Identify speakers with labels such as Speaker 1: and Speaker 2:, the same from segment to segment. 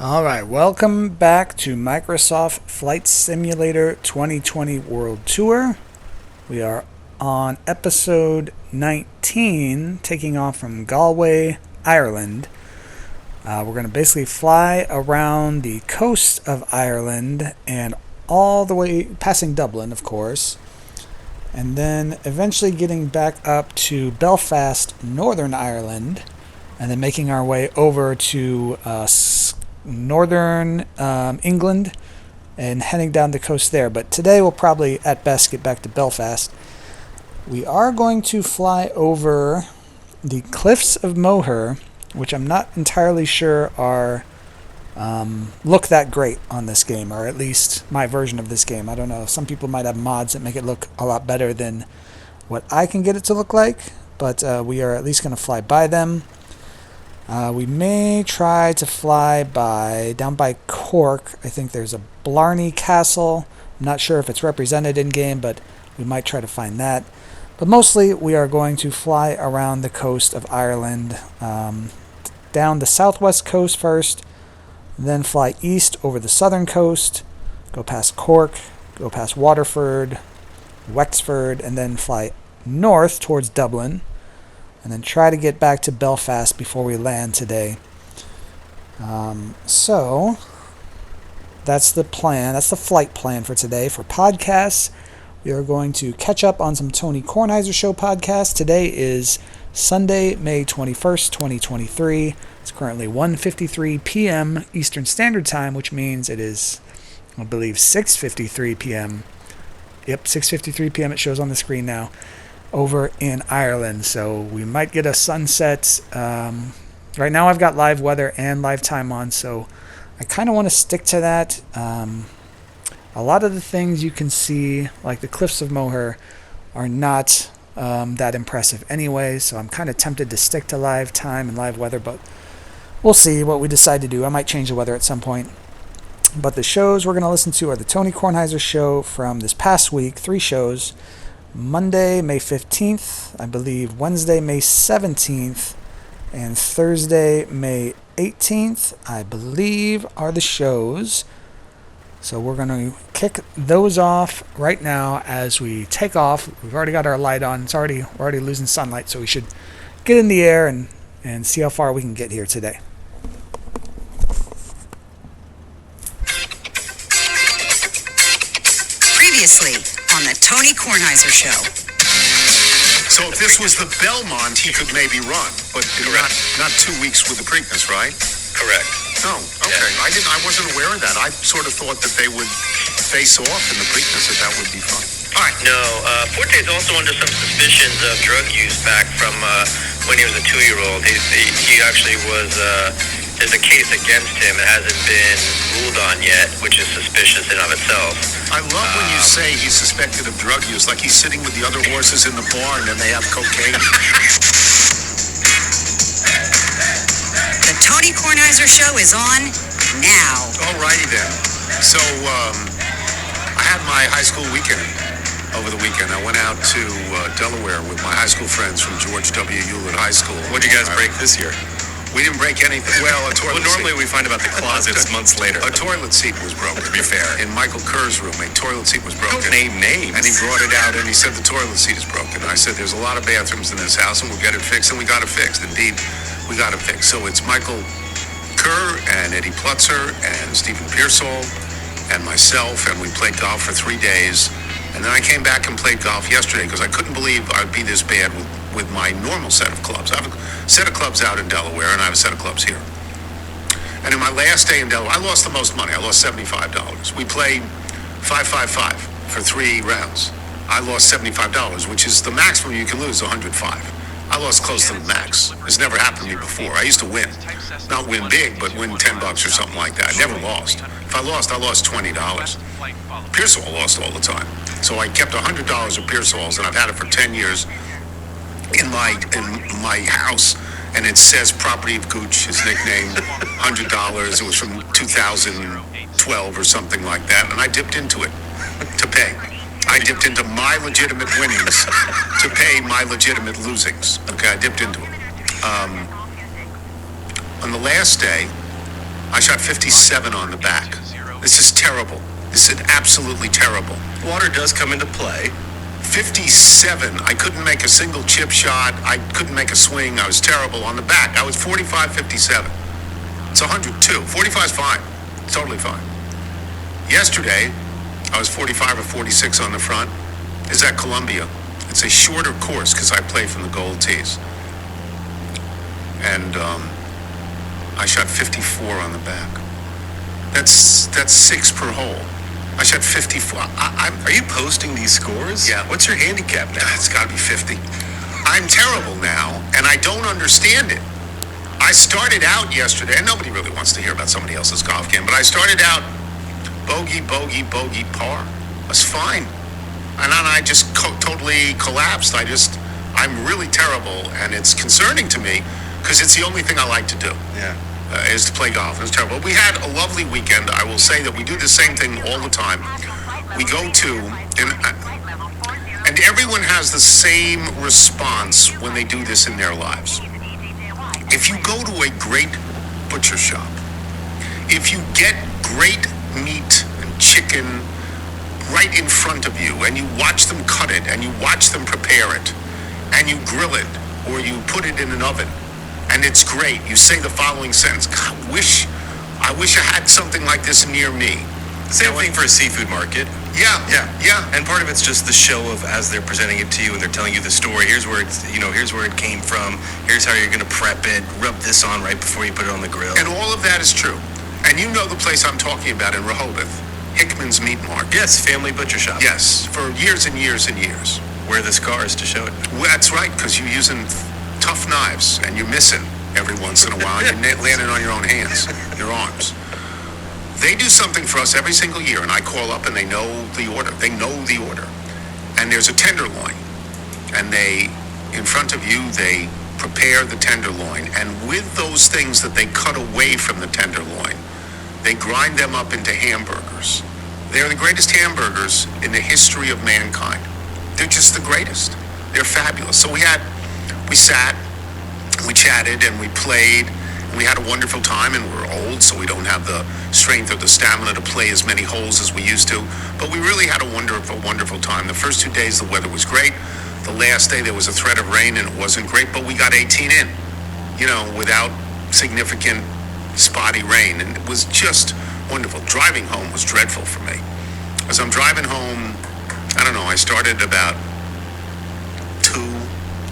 Speaker 1: All right, welcome back to Microsoft Flight Simulator 2020 World Tour. We are on episode 19, taking off from Galway, Ireland. We're going to basically fly around the coast of Ireland and all the way, passing Dublin, of course, and then eventually getting back up to Belfast, Northern Ireland, and then making our way over to northern England and heading down the coast there. But today we'll probably at best get back to Belfast. We are going to fly over the Cliffs of Moher, which I'm not entirely sure are look that great on this game, or at least my version of this game. I don't know, some people might have mods that make it look a lot better than what I can get it to look like, but we are at least going to fly by them. We may try to fly down by Cork. I think there's a Blarney Castle. I'm not sure if it's represented in game, but we might try to find that. But mostly we are going to fly around the coast of Ireland, down the southwest coast first, then fly east over the southern coast, go past Cork, go past Waterford, Wexford, and then fly north towards Dublin, and then try to get back to Belfast before we land today. So that's the plan. That's the flight plan for today. For podcasts, we are going to catch up on some Tony Kornheiser Show podcasts. Today is Sunday, May 21st, 2023. It's currently 1:53 p.m. Eastern Standard Time, which means it is, I believe, 6:53 p.m. Yep, 6:53 p.m. it shows on the screen now, over in Ireland. So we might get a sunset. Right now I've got live weather and live time on, so I kind of want to stick to that. A lot of the things you can see, like the Cliffs of Moher, are not that impressive anyway, so I'm kind of tempted to stick to live time and live weather, but we'll see what we decide to do. I might change the weather at some point. But the shows we're going to listen to are the Tony Kornheiser Show from this past week, 3 shows. Monday, May 15th, I believe Wednesday, May 17th, and Thursday, May 18th, I believe, are the shows. So we're going to kick those off right now as we take off. We've already got our light on. We're already losing sunlight, so we should get in the air and see how far we can get here today.
Speaker 2: Previously on the Tony Kornheiser Show.
Speaker 3: So if this was the Belmont, he could maybe run, but not 2 weeks with the Preakness, right?
Speaker 4: Correct.
Speaker 3: Oh, okay. Yeah. I wasn't aware of that. I sort of thought that they would face off in the Preakness, that would be fun.
Speaker 4: All right. No, Forte is also under some suspicions of drug use back from when he was a 2-year-old. He actually was. There's a case against him. It hasn't been ruled on yet, which is suspicious in of itself.
Speaker 3: I love when you say he's suspected of drug use, like he's sitting with the other horses in the barn and they have cocaine.
Speaker 2: The Tony Kornheiser Show is on now.
Speaker 3: Alrighty then. So I had my high school weekend over the weekend. I went out to Delaware with my high school friends from George W. Hewlett High School.
Speaker 4: What did you guys break this year?
Speaker 3: We didn't break anything. Well, a toilet seat.
Speaker 4: Normally we find about the closets months later.
Speaker 3: A toilet seat was broken, to be fair. In Michael Kerr's room, a toilet seat was broken.
Speaker 4: Don't name names.
Speaker 3: And he brought it out and he said the toilet seat is broken. I said, there's a lot of bathrooms in this house and we'll get it fixed, and we got it fixed. Indeed, we got it fixed. So it's Michael Kerr and Eddie Plutzer and Stephen Pearsall and myself, and we played golf for 3 days. And then I came back and played golf yesterday because I couldn't believe I'd be this bad with my normal set of clubs. I have a set of clubs out in Delaware, and I have a set of clubs here. And in my last day in Delaware, I lost the most money. I lost $75. We played 5-5-5 for 3 rounds. I lost $75, which is the maximum you can lose, 105. I lost close to the max. It's never happened to me before. I used to win. Not win big, but win $10 or something like that. I never lost. If I lost $20. Pearsall lost all the time. So I kept $100 of Pearsall's, and I've had it for 10 years in my house, and it says Property of Gooch, his nickname, $100. It was from 2012 or something like that, and I dipped into it to pay. I dipped into my legitimate winnings to pay my legitimate losings. Okay, I dipped into it. On the last day, I shot shot 57 on the back. This is terrible. This is absolutely terrible.
Speaker 5: Water does come into play.
Speaker 3: 57. I couldn't make a single chip shot. I couldn't make a swing. I was terrible on the back. I was 45, 57. It's 102. 45 is fine. It's totally fine. Yesterday, I was 45 or 46 on the front. Is at Columbia. It's a shorter course because I play from the gold tees. And I shot 54 on the back. That's 6 per hole. I shot 54.
Speaker 5: Are you posting these scores?
Speaker 3: Yeah.
Speaker 5: What's your handicap now?
Speaker 3: It's got to be 50. I'm terrible now, and I don't understand it. I started out yesterday, and nobody really wants to hear about somebody else's golf game, but I started out bogey, bogey, bogey, par. That's fine. And then I just totally collapsed. I'm really terrible, and it's concerning to me because it's the only thing I like to do.
Speaker 5: Yeah.
Speaker 3: Is to play golf. It's terrible. We had a lovely weekend. I will say that we do the same thing all the time. We go to, and everyone has the same response when they do this in their lives. If you go to a great butcher shop, if you get great meat and chicken right in front of you, and you watch them cut it, and you watch them prepare it, and you grill it, or you put it in an oven, and it's great. You say the following sentence: I wish I had something like this near me.
Speaker 5: Same thing for a seafood market.
Speaker 3: Yeah.
Speaker 5: And part of it's just the show of as they're presenting it to you and they're telling you the story. Here's where here's where it came from. Here's how you're going to prep it. Rub this on right before you put it on the grill.
Speaker 3: And all of that is true. And you know the place I'm talking about in Rehoboth, Hickman's Meat Market.
Speaker 5: Yes, family butcher shop.
Speaker 3: Yes, for years and years and years.
Speaker 5: Wear the scars to show it.
Speaker 3: Well, that's right, because you're using tough knives and you're missing every once in a while. And you're landing on your own hands, your arms. They do something for us every single year, and I call up and they know the order. They know the order. And there's a tenderloin. And they, in front of you, they prepare the tenderloin. And with those things that they cut away from the tenderloin, they grind them up into hamburgers. They're the greatest hamburgers in the history of mankind. They're just the greatest. They're fabulous. So we sat, we chatted, and we played. We had a wonderful time, and we're old, so we don't have the strength or the stamina to play as many holes as we used to. But we really had a wonderful, wonderful time. The first 2 days, the weather was great. The last day, there was a threat of rain, and it wasn't great, but we got 18 in, without significant spotty rain. And it was just wonderful. Driving home was dreadful for me. As I'm driving home, I don't know, I started about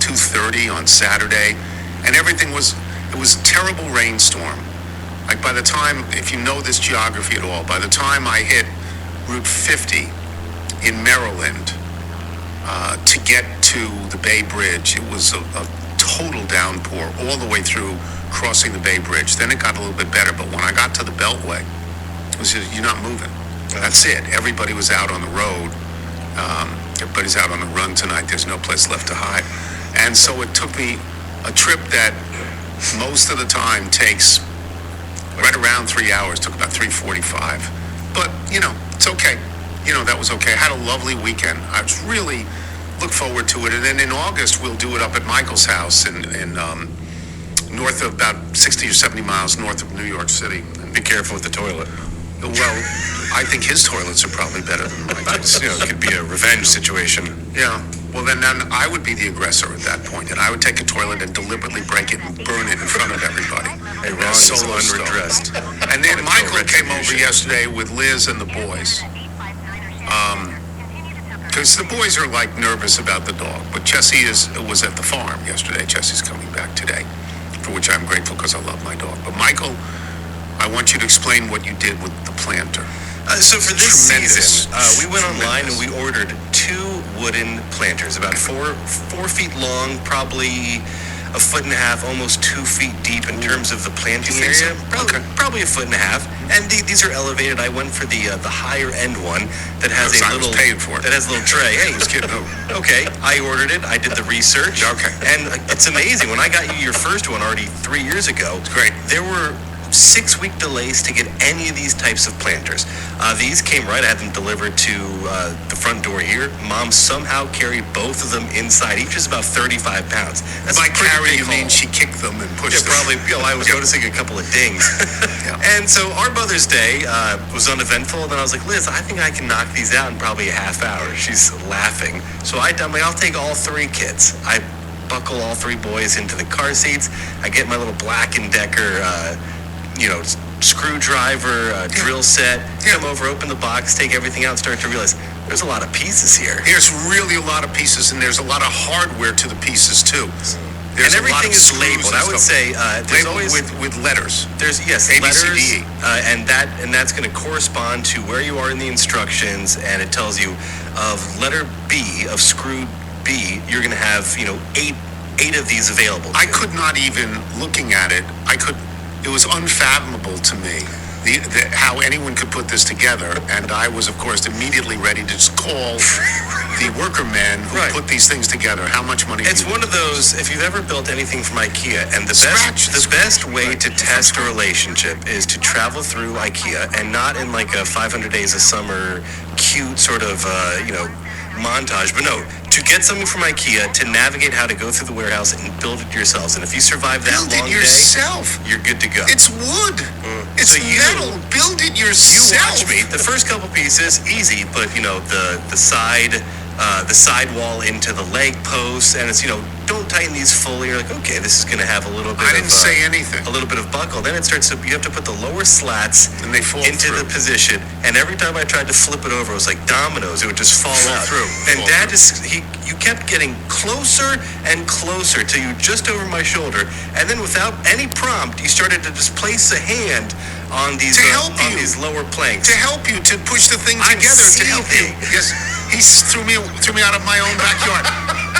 Speaker 3: 2:30 on Saturday, and it was a terrible rainstorm. Like by the time, if you know this geography at all, by the time I hit Route 50 in Maryland to get to the Bay Bridge, it was a total downpour all the way through crossing the Bay Bridge. Then it got a little bit better, but when I got to the Beltway, it was just, you're not moving. That's it. Everybody was out on the road. Everybody's out on the run tonight. There's no place left to hide. And so it took me a trip that most of the time takes right around 3 hours, took about 3:45. But, it's okay. That was okay. I had a lovely weekend. I was really look forward to it. And then in August, we'll do it up at Michael's house in north of about 60 or 70 miles north of New York City.
Speaker 5: And be careful with the toilet.
Speaker 3: Well, I think his toilets are probably better than Michael's.
Speaker 5: It could be a revenge situation.
Speaker 3: Yeah. Well, then I would be the aggressor at that point, and I would take a toilet and deliberately break it and burn it in front of everybody.
Speaker 5: Hey, Ron is unredressed.
Speaker 3: And then Michael came over yesterday with Liz and the boys. Because the boys are nervous about the dog, but Chessie was at the farm yesterday. Chessie's coming back today, for which I'm grateful because I love my dog. But Michael, I want you to explain what you did with the planter.
Speaker 5: So for this
Speaker 3: Tremendous.
Speaker 5: season, we went online and we ordered 2 wooden planters, about 4 feet long, probably a foot and a half, almost 2 feet deep in terms of the planting
Speaker 3: You think
Speaker 5: area.
Speaker 3: so?
Speaker 5: Probably a foot and a half. And these are elevated. I went for the higher end one that has
Speaker 3: I was paying for it.
Speaker 5: that has a little tray. Hey,
Speaker 3: Just kidding.
Speaker 5: okay, I ordered it. I did the research.
Speaker 3: Okay.
Speaker 5: And it's amazing. When I got you your first one already 3 years ago,
Speaker 3: It's great.
Speaker 5: there were 6-week delays to get any of these types of planters. These came right. I had them delivered to the front door here. Mom somehow carried both of them inside. Each is about 35 pounds. That's
Speaker 3: By
Speaker 5: a pretty
Speaker 3: carry,
Speaker 5: big
Speaker 3: you mean
Speaker 5: haul.
Speaker 3: she kicked them and pushed them?
Speaker 5: Probably. I was noticing a couple of dings. And so our Mother's Day was uneventful. And then I was like, Liz, I think I can knock these out in probably a half hour. She's laughing. So I'm like, I'll take all 3 kids. I buckle all 3 boys into the car seats. I get my little Black & Decker, screwdriver, drill set, come over, open the box, take everything out, and start to realize there's a lot of pieces here.
Speaker 3: There's really a lot of pieces, and there's a lot of hardware to the pieces too. There's
Speaker 5: And
Speaker 3: a lot
Speaker 5: everything
Speaker 3: of
Speaker 5: is
Speaker 3: screws
Speaker 5: labeled.
Speaker 3: and
Speaker 5: I would
Speaker 3: stuff.
Speaker 5: say there's
Speaker 3: Labeled
Speaker 5: always
Speaker 3: with letters.
Speaker 5: there's
Speaker 3: A, B, C,
Speaker 5: letters,
Speaker 3: D, E.
Speaker 5: and that's going to correspond to where you are in the instructions, and it tells you of letter B, of screw B, you're going to have 8 of these available.
Speaker 3: I could not even, looking at it, it was unfathomable to me how anyone could put this together. And I was, of course, immediately ready to just call the worker men who
Speaker 5: Right.
Speaker 3: put these things together. How much money
Speaker 5: It's
Speaker 3: do you
Speaker 5: one of those, if you've ever built anything from IKEA, and the
Speaker 3: Scratch,
Speaker 5: best way to test a relationship is to travel through IKEA, and not in like a 500 Days of Summer cute sort of, montage, but no, to get something from IKEA, to navigate how to go through the warehouse and build it yourselves. And if you survive that
Speaker 3: build
Speaker 5: long
Speaker 3: it yourself?
Speaker 5: day, you're good to go.
Speaker 3: It's wood. It's
Speaker 5: So
Speaker 3: metal. Build it
Speaker 5: You
Speaker 3: yourself.
Speaker 5: watch me. The first couple pieces, easy, but the side wall into the leg posts, and it's don't tighten these fully. You're like, okay, this is going to have a little bit.
Speaker 3: I didn't say anything.
Speaker 5: A little bit of buckle. Then it starts to. You have to put the lower slats
Speaker 3: And they fall
Speaker 5: into
Speaker 3: through.
Speaker 5: the position. And every time I tried to flip it over, it was like dominoes. It would just fall out.
Speaker 3: through.
Speaker 5: And
Speaker 3: Fall
Speaker 5: Dad
Speaker 3: through.
Speaker 5: you kept getting closer and closer till you just over my shoulder, and then without any prompt, you started to just place a hand on these
Speaker 3: To help
Speaker 5: on
Speaker 3: you.
Speaker 5: these lower planks.
Speaker 3: To help you to push the thing
Speaker 5: I'm
Speaker 3: together. To help you.
Speaker 5: seething.
Speaker 3: Yes, he threw me out of my own backyard.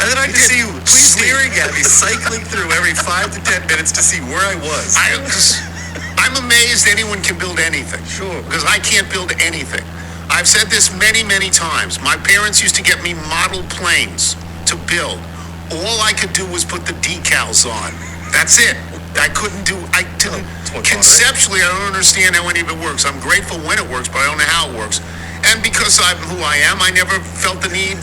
Speaker 5: And then I
Speaker 3: He
Speaker 5: just
Speaker 3: did.
Speaker 5: see you staring at me, cycling through every 5 to 10 minutes to see where I was.
Speaker 3: I'm amazed anyone can build anything.
Speaker 5: Sure.
Speaker 3: Because I can't build anything. I've said this many, many times. My parents used to get me model planes to build. All I could do was put the decals on. That's it. I didn't,
Speaker 5: it's one
Speaker 3: conceptually, I don't understand how any of it works. I'm grateful when it works, but I don't know how it works. And because I'm who I am, I never felt the need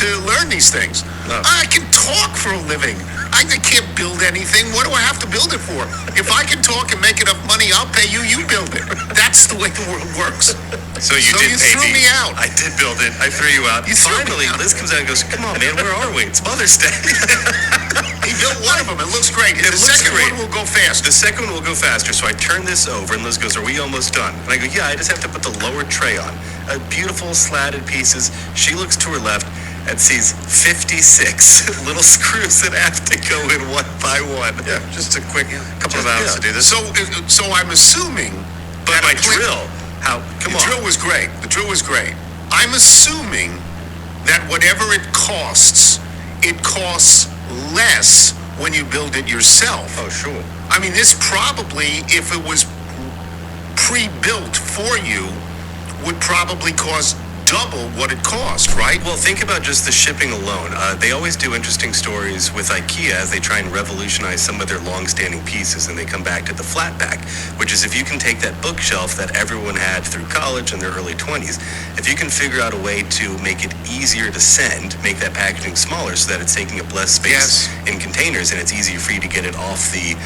Speaker 3: to learn these things.
Speaker 5: No.
Speaker 3: I can talk for a living. I can't build anything. What do I have to build it for? If I can talk and make enough money, I'll pay you. You build it. That's the way the world works.
Speaker 5: So you
Speaker 3: So
Speaker 5: did
Speaker 3: you
Speaker 5: pay
Speaker 3: threw me out.
Speaker 5: I did build it. I threw you out.
Speaker 3: You threw me
Speaker 5: Finally,
Speaker 3: out.
Speaker 5: Liz comes out and goes, "Come on, man, where are we? It's Mother's Day."
Speaker 3: He built one of them. It looks great. The
Speaker 5: looks
Speaker 3: second
Speaker 5: great.
Speaker 3: one will go fast.
Speaker 5: The second one will go faster. So I turn this over, and Liz goes, "Are we almost done?" And I go, "Yeah, I just have to put the lower tray on." Beautiful slatted pieces. She looks to her left and sees 56 little screws that have to go in one by one.
Speaker 3: Yeah.
Speaker 5: Just a quick couple of hours to do this.
Speaker 3: So I'm assuming.
Speaker 5: But
Speaker 3: that
Speaker 5: my
Speaker 3: a plant-
Speaker 5: drill, come
Speaker 3: The
Speaker 5: on.
Speaker 3: drill was great. The drill was great. I'm assuming that whatever it costs less when you build it yourself.
Speaker 5: Oh, sure.
Speaker 3: I mean, this probably, if it was pre-built for you, would probably cost double what it cost, right?
Speaker 5: Well, think about just the shipping alone. They always do interesting stories with IKEA as they try and revolutionize some of their long-standing pieces, and they come back to the flat pack, which is if you can take that bookshelf that everyone had through college in their early 20s, if you can figure out a way to make it easier to send, make that packaging smaller so that it's taking up less space in containers, and it's easier for you to get it off the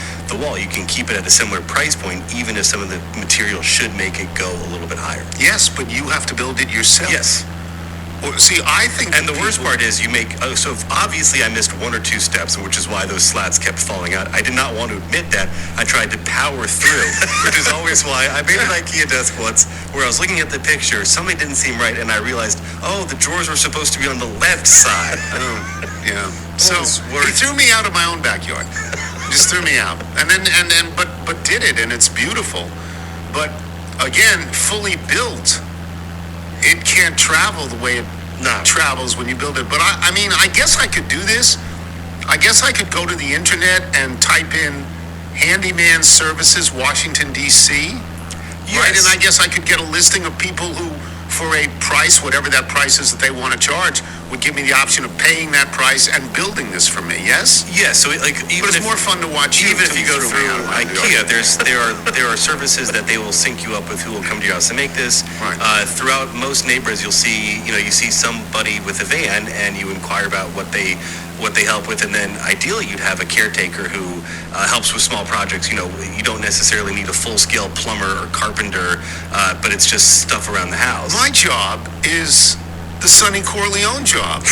Speaker 5: wall. You can keep it at a similar price point, even if some of the material should make it go a little bit higher.
Speaker 3: Yes, but you have to build it yourself.
Speaker 5: Yes.
Speaker 3: Well, see, I think...
Speaker 5: And the worst part is you make, so obviously I missed 1 or 2 steps, which is why those slats kept falling out. I did not want to admit that. I tried to power through, which is always why I made an IKEA desk once where I was looking at the picture, something didn't seem right, and I realized, oh, the drawers were supposed to be on the left side.
Speaker 3: Yeah. So he threw me out of my own backyard. Just threw me out. But did it, and it's beautiful. But again, fully built, it can't travel the way it travels when you build it. But I mean, I guess I could do this. I guess I could go to the internet and type in handyman services, Washington, D.C. Right? And I guess I could get a listing of people who, for a price, whatever that price is that they want to charge, would give me the option of paying that price and building this for me. Yes.
Speaker 5: Yeah, so like even
Speaker 3: But it's
Speaker 5: if,
Speaker 3: more fun to watch you.
Speaker 5: even if you go
Speaker 3: me
Speaker 5: through
Speaker 3: around the
Speaker 5: IKEA,
Speaker 3: yard.
Speaker 5: there are services that they will sync you up with who will come to your house to make this.
Speaker 3: Right.
Speaker 5: Throughout most neighborhoods, you'll see you see somebody with a van, and you inquire about what they help with, and then ideally you'd have a caretaker who helps with small projects. You don't necessarily need a full-scale plumber or carpenter, but it's just stuff around the house.
Speaker 3: My job is the Sonny Corleone job.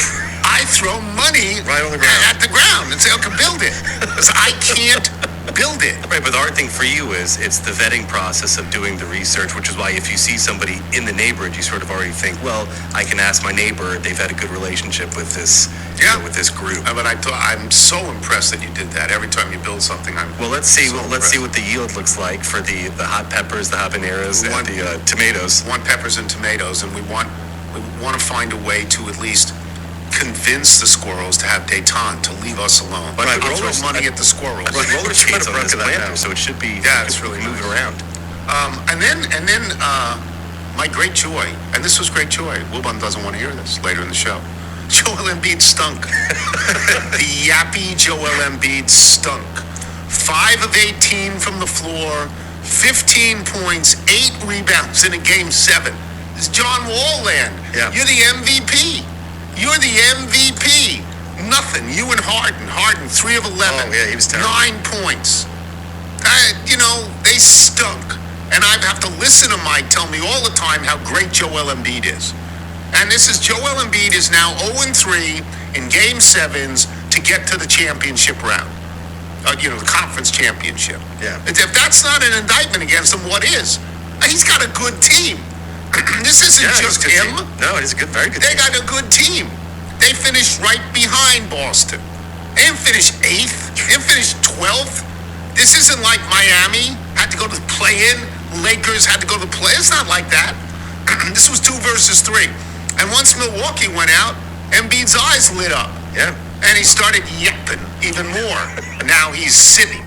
Speaker 3: I throw money
Speaker 5: Right on the ground.
Speaker 3: at the ground and say, okay, build it. Because I can't build it.
Speaker 5: Right, but the hard thing for you is it's the vetting process of doing the research, which is why if you see somebody in the neighborhood, you sort of already think, well, I can ask my neighbor. They've had a good relationship with this, with this group.
Speaker 3: But I'm so impressed that you did that. Every time you build something,
Speaker 5: Well, let's see.
Speaker 3: so
Speaker 5: Let's see
Speaker 3: impressed.
Speaker 5: what the yield looks like for the hot peppers, the habaneros,
Speaker 3: We
Speaker 5: and
Speaker 3: want-
Speaker 5: the tomatoes.
Speaker 3: We want peppers and tomatoes, and we want to find a way to at least convince the squirrels to have détente, to leave us alone.
Speaker 5: But
Speaker 3: I'll
Speaker 5: the
Speaker 3: throw
Speaker 5: rollers-
Speaker 3: money at the squirrels.
Speaker 5: But roller skates on this
Speaker 6: of that now.
Speaker 5: planter, so it should be.
Speaker 3: Yeah, it's really
Speaker 5: moving
Speaker 3: nice.
Speaker 5: around.
Speaker 3: And then my great joy, and this was great joy. Wilbon doesn't want to hear this later in the show. Joel Embiid stunk. The yappy Joel Embiid stunk. 5 of 18 from the floor, 15 points, 8 rebounds in a game 7. It's John Wall land.
Speaker 6: Yeah.
Speaker 3: You're the MVP. You're the MVP. Nothing. You and Harden. Harden, 3 of 11.
Speaker 6: Oh, yeah, he was terrible.
Speaker 3: 9 points. They stunk. And I have to listen to Mike tell me all the time how great Joel Embiid is. And this is Joel Embiid is now 0-3 in Game 7s to get to the championship round. The conference championship.
Speaker 6: Yeah.
Speaker 3: If that's not an indictment against him, what is? He's got a good team. This isn't
Speaker 6: Yeah,
Speaker 3: just
Speaker 6: it's a good
Speaker 3: him.
Speaker 6: team. No, it is a good, very good
Speaker 3: They
Speaker 6: team.
Speaker 3: got a good team. They finished right behind Boston. They didn't finish 8th. They didn't finish 12th. This isn't like Miami had to go to the play-in. Lakers had to go to the play. It's not like that. This was 2 versus 3. And once Milwaukee went out, Embiid's eyes lit up.
Speaker 6: Yeah.
Speaker 3: And he started yapping even more. Now he's sitting.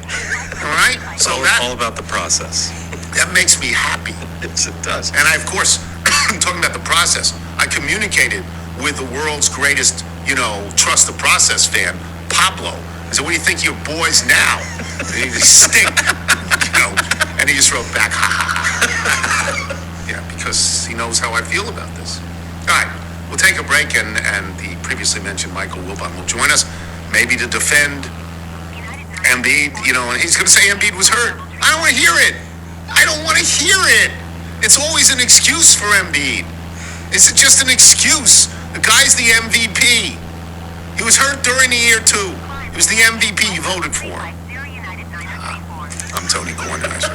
Speaker 3: All right?
Speaker 5: It's
Speaker 3: So
Speaker 5: all about the process.
Speaker 3: that makes me happy.
Speaker 6: Yes, it does.
Speaker 3: And I, of course, talking about the process, I communicated with the world's greatest, trust the process fan, Pablo. I said, what do you think of your boys now? They stink. And he just wrote back, ha, ha, ha. Yeah, because he knows how I feel about this. All right, we'll take a break, and the previously mentioned Michael Wilbon will join us, maybe to defend Embiid, and he's going to say Embiid was hurt. I don't want to hear it. I don't want to hear it. It's always an excuse for Embiid. It's just an excuse. The guy's the MVP. He was hurt during the year, too. He was the MVP you voted for. I'm Tony Kornheiser.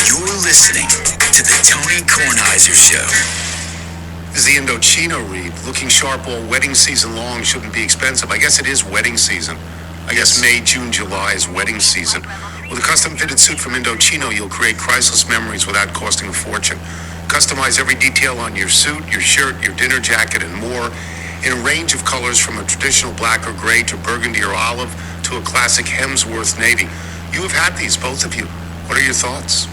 Speaker 2: You're listening to the Tony Kornheiser Show.
Speaker 3: This is the Indochino read. Looking sharp all wedding season long, shouldn't be expensive. I guess it is wedding season. I guess May, June, July is wedding season. With a custom-fitted suit from Indochino, you'll create priceless memories without costing a fortune. Customize every detail on your suit, your shirt, your dinner jacket, and more in a range of colors from a traditional black or gray to burgundy or olive to a classic Hemsworth navy. You have had these, both of you. What are your thoughts?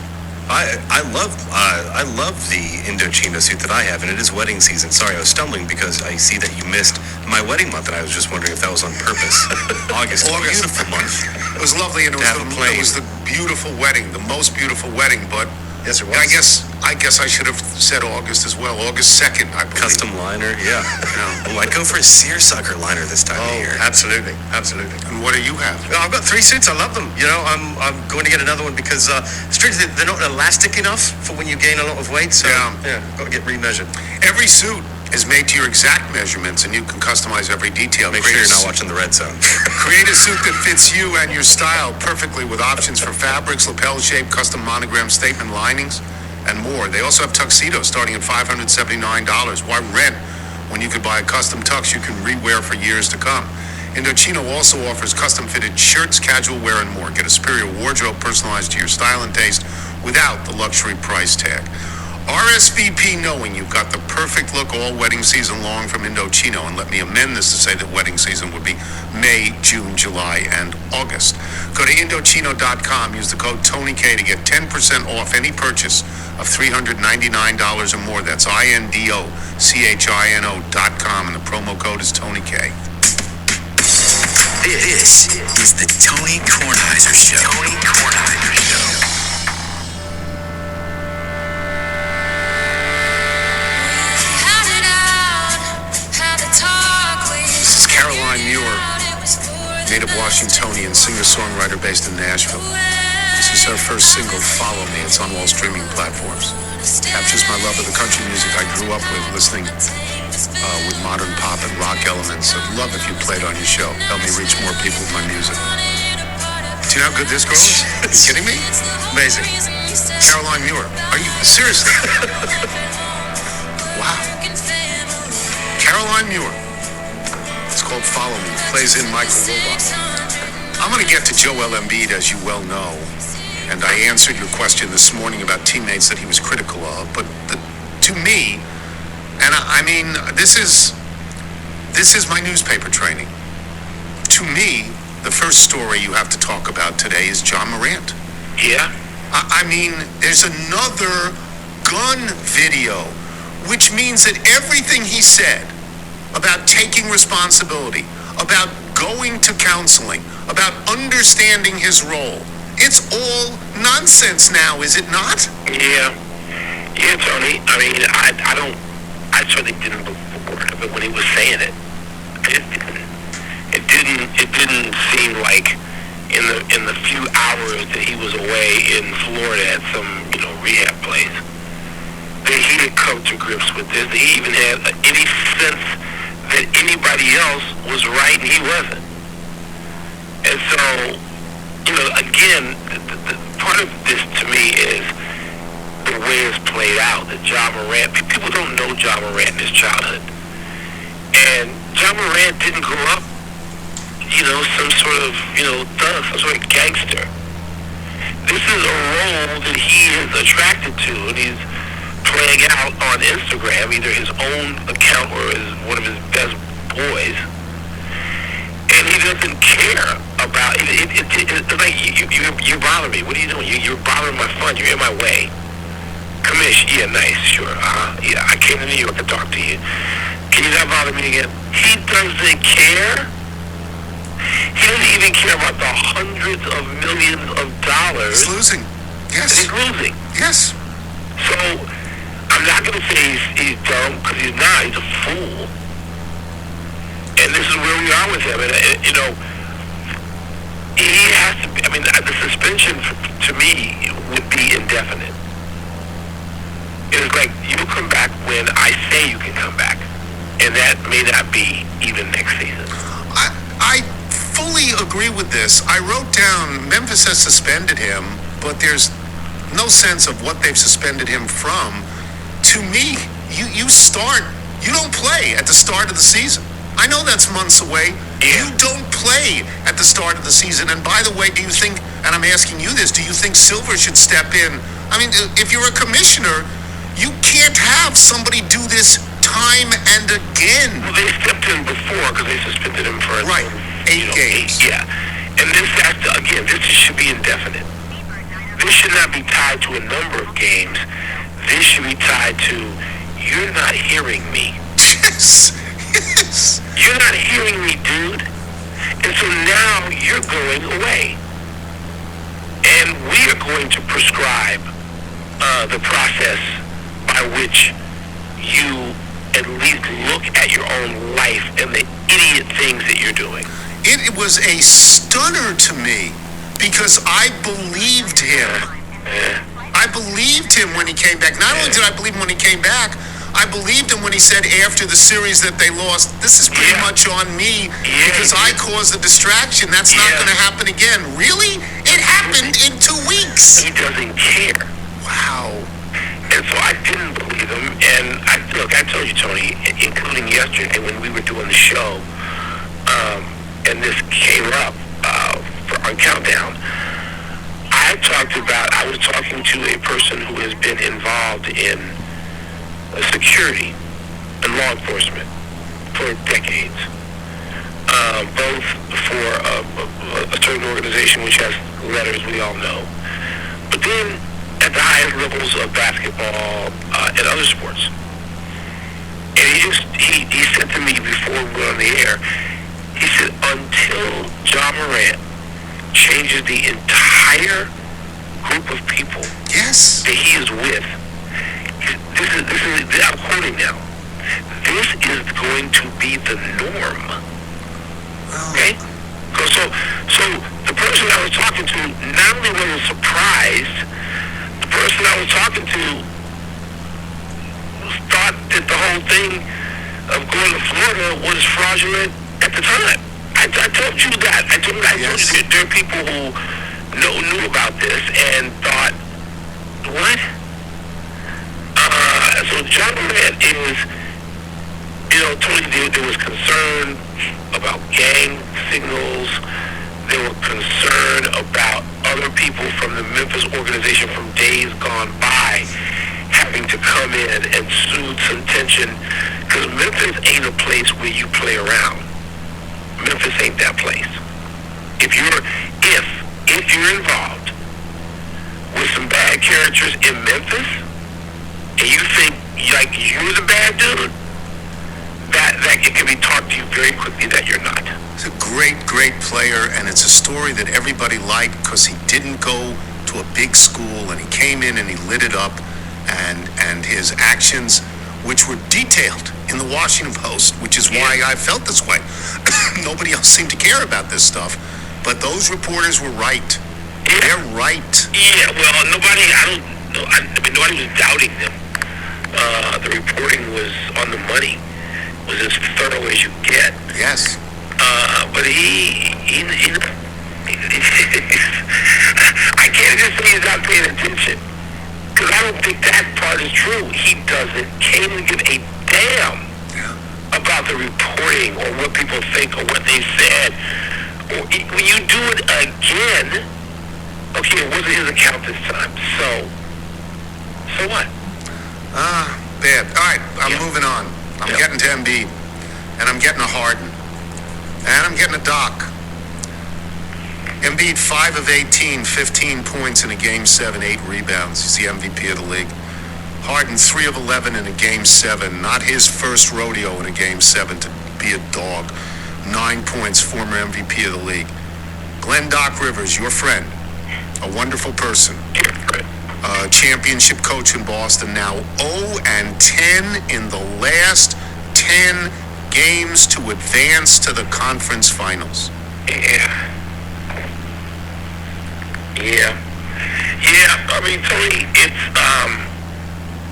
Speaker 5: I love the Indochino suit that I have, and it is wedding season. Sorry, I was stumbling because I see that you missed my wedding month, and I was just wondering if that was on purpose. August, beautiful month.
Speaker 3: It was lovely, and it
Speaker 5: To have a plane.
Speaker 3: was the beautiful wedding, the most beautiful wedding, but
Speaker 6: Yes, it was.
Speaker 3: I guess I should have said August as well. August 2nd, I believe.
Speaker 5: Custom liner, yeah. Oh, I'd go for a seersucker liner this time of
Speaker 6: Oh,
Speaker 5: year.
Speaker 6: absolutely. Absolutely.
Speaker 3: And what do you have?
Speaker 6: I've got 3 suits. I love them. I'm going to get another one because strangely they're not elastic enough for when you gain a lot of weight. So
Speaker 3: Yeah.
Speaker 6: got to get remeasured.
Speaker 3: Every suit is made to your exact measurements, and you can customize every detail.
Speaker 5: Make sure you're not watching the Red Zone.
Speaker 3: Create a suit that fits you and your style perfectly with options for fabrics, lapel shape, custom monogram statement linings, and more. They also have tuxedos starting at $579. Why rent when you could buy a custom tux you can rewear for years to come? Indochino also offers custom-fitted shirts, casual wear, and more. Get a superior wardrobe personalized to your style and taste without the luxury price tag. RSVP knowing you've got the perfect look all wedding season long from Indochino, and let me amend this to say that wedding season would be May, June, July, and August. Go to Indochino.com, use the code TonyK to get 10% off any purchase of $399 or more. That's INDOCHINO.com, and the promo code is TonyK.
Speaker 2: This is the Tony Kornheiser Show. Tony Kornheiser Show.
Speaker 3: This is Caroline Muir, native Washingtonian, singer-songwriter based in Nashville. This is her first single, Follow Me. It's on all streaming platforms. Captures my love of the country music I grew up with, listening with modern pop and rock elements. I'd love if you played on your show. Help me reach more people with my music. Do you know how good this girl is? Are you kidding me? Amazing. Caroline Muir. Are you seriously? Wow. Caroline Muir. It's called Follow Me. Plays in Michael Robach. I'm going to get to Joel Embiid, as you well know. And I answered your question this morning about teammates that he was critical of. But to me, and I mean, this is my newspaper training. To me, the first story you have to talk about today is John Morant.
Speaker 6: Yeah?
Speaker 3: I mean, there's another gun video, which means that everything he said about taking responsibility, about going to counseling, about understanding his role, it's all nonsense now, is it not?
Speaker 6: Yeah. Yeah, Tony. I mean, I certainly didn't before, but when he was saying it, it didn't seem like in the few hours that he was away in Florida at some, rehab place, that he had come to grips with this, that he even had any sense that anybody else was right and he wasn't. And so, again, the part of this to me is the way it's played out, that John Morant, people don't know John Morant in his childhood. And John Morant didn't grow up, some sort of, thug, some sort of gangster. This is a role that he is attracted to, and he's playing out on Instagram, either his own account or one of his best boys. And he doesn't care about it. It's like, you bother me. What are you doing? You're bothering my fun. You're in my way. Commish, yeah, nice, sure. Yeah, I came to New York to talk to you. Can you not bother me again? He doesn't care. He doesn't even care about the hundreds of millions of dollars.
Speaker 3: He's losing. Yes.
Speaker 6: He's losing.
Speaker 3: Yes.
Speaker 6: So, I'm not going to say he's dumb, because he's not. He's a fool. And this is where we are with him. And, he has to be, the suspension, to me, would be indefinite. It's like, you come back when I say you can come back. And that may not be even next season.
Speaker 3: I fully agree with this. I wrote down Memphis has suspended him, but there's no sense of what they've suspended him from. To me, you don't play at the start of the season. I know that's months away.
Speaker 6: Yeah.
Speaker 3: You don't play at the start of the season. And by the way, do you think, and I'm asking you this, do you think Silver should step in? I mean, if you're a commissioner, you can't have somebody do this time and again.
Speaker 6: Well, they stepped in before because they suspended him for
Speaker 3: 8 games.
Speaker 6: Yeah. And this should be indefinite. This should not be tied to a number of games. This should be tied to, you're not hearing me.
Speaker 3: Yes. Yes.
Speaker 6: You're not hearing me, dude. And so now you're going away. And we are going to prescribe the process by which you at least look at your own life and the idiot things that you're doing.
Speaker 3: It was a stunner to me because I believed him. I believed him when he came back. Not only did I believe him when he came back, I believed him when he said after the series that they lost, this is pretty much on me because I caused the distraction. That's not going to happen again. Really? It happened in 2 weeks.
Speaker 6: He doesn't care.
Speaker 3: Wow.
Speaker 6: And so I didn't believe him. And I told you, Tony, including yesterday when we were doing the show, and this came up on Countdown, I I was talking to a person who has been involved in security and law enforcement for decades, both for a certain organization which has letters we all know, but then at the highest levels of basketball and other sports. And he said to me before we went on the air, he said, until John Morant changes the entire group of people
Speaker 3: Yes.
Speaker 6: that he is with, I'm quoting now, this is going to be the norm. Okay? So the person I was talking to not only wasn't surprised, the person I was talking to thought that the whole thing of going to Florida was fraudulent at the time. I told you that. I told you that there are people who knew about this and thought, what? So John Morant is, Tony, there was concern about gang signals. They were concerned about other people from the Memphis organization from days gone by having to come in and soothe some tension, because Memphis ain't a place where you play around. Memphis ain't that place. If you're involved with some bad characters in Memphis, and you think like you're the bad dude, that it can be taught to you very quickly that you're not.
Speaker 3: He's a great player, and it's a story that everybody liked because he didn't go to a big school, and he came in and he lit it up, and his actions, which were detailed in the Washington Post, which is why I felt this way. Nobody else seemed to care about this stuff, but those reporters were right.
Speaker 6: Yeah.
Speaker 3: They're right.
Speaker 6: Yeah, well, nobody was doubting them. The reporting was on the money, was as thorough as you get.
Speaker 3: Yes.
Speaker 6: But he I can't just say he's not paying attention, because I don't think that part is true. He can't even give a damn about the reporting or what people think or what they said. When you do it again, okay, it wasn't his account this time, so what?
Speaker 3: Bad. All right, I'm moving on. I'm getting to Embiid, and I'm getting a Harden, and I'm getting a Doc. Embiid, 5 of 18, 15 points in a Game 7, 8 rebounds. He's the MVP of the league. Harden, 3 of 11 in a Game 7. Not his first rodeo in a Game 7 to be a dog. 9 points, former MVP of the league. Glenn Doc Rivers, your friend, a wonderful person. Championship coach in Boston, now 0-10 in the last 10 games to advance to the conference finals.
Speaker 6: Yeah. I mean, Tony,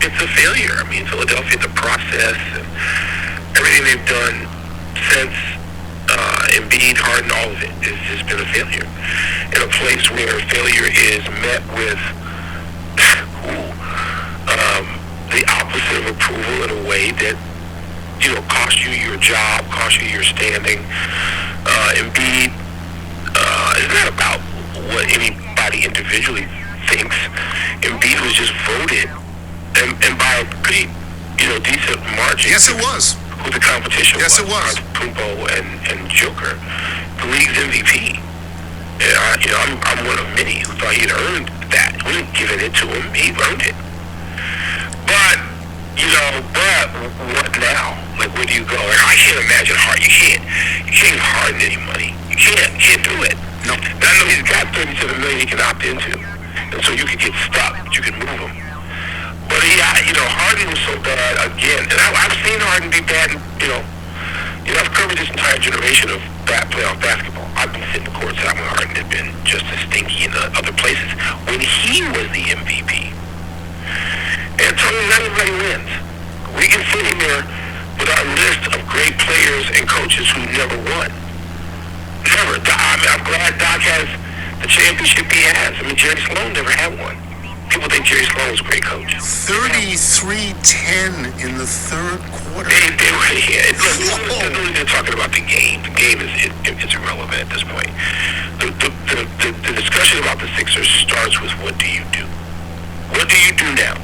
Speaker 6: it's a failure. I mean, Philadelphia, the process and everything they've done since Embiid, Harden, all of it has just been a failure. In a place where failure is met with the opposite of approval in a way that, costs you your job, costs you your standing. Embiid is not about what anybody individually thinks. Embiid was just voted, and by a pretty, decent margin.
Speaker 3: Yes, it was.
Speaker 6: Who the competition
Speaker 3: yes,
Speaker 6: was.
Speaker 3: Yes, it was.
Speaker 6: Pumpo and Joker, the league's MVP. And I'm one of many who thought he'd earned that. We didn't give it to him. He earned it. But what now? Like, where do you go? Like, I can't imagine Harden. You can't Harden any money. You can't do it.
Speaker 3: No.
Speaker 6: And I know he's got $37 million he can opt into, and so you could get stuck, but you can move him. But Harden was so bad again, and I've seen Harden be bad. I've covered this entire generation of playoff basketball. I've been sitting courtside when Harden had been just as stinky in other places when he was the MVP. And Tony, not everybody wins. We can sit here with our list of great players and coaches who never won. Never. I'm glad Doc has the championship he has. I mean, Jerry Sloan never had one. People think Jerry Sloan was a great coach.
Speaker 3: 33-10 in the third quarter.
Speaker 6: They were, yeah, they're talking about the game. The game is irrelevant at this point. The discussion about the Sixers starts with what do you do? What do you do now?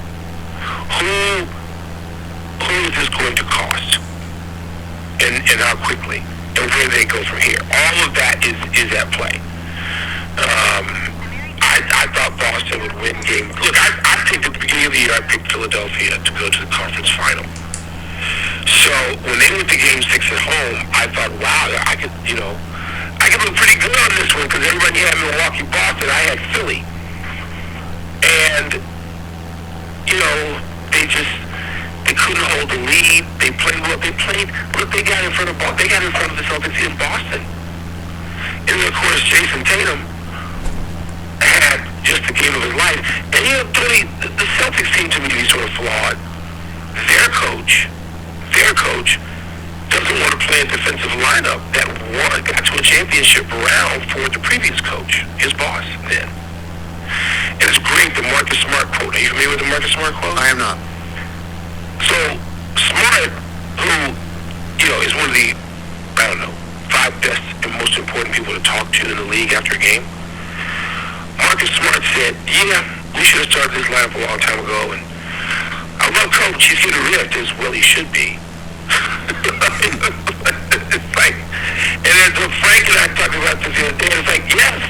Speaker 6: Who is this going to cost? And how quickly? And where they go from here? All of that is at play. I thought Boston would win game. Look, I picked at the beginning of the year, I picked Philadelphia to go to the conference final. So when they went to game 6 at home, I thought, wow, I could look pretty good on this one because everybody had Milwaukee, Boston. I had Philly. And, they couldn't hold the lead. They played what they played. Look, they got in front of Boston. They got in front of the Celtics in Boston. And then, of course, Jason Tatum had just the game of his life. And, Tony, the Celtics seem to me to be sort of flawed. Their coach doesn't want to play a defensive lineup that got to a championship round for the previous coach, his boss, then. And it's great, the Marcus Smart quote. Are you familiar with the Marcus Smart quote?
Speaker 3: I am not.
Speaker 6: So, Smart, who, is one of the, 5 best and most important people to talk to in the league after a game, Marcus Smart said, we should have started this lineup a long time ago, and I love Coach, he's here to rift as well he should be. It's like, and then so Frank and I talked about this the other day, it's like, yes,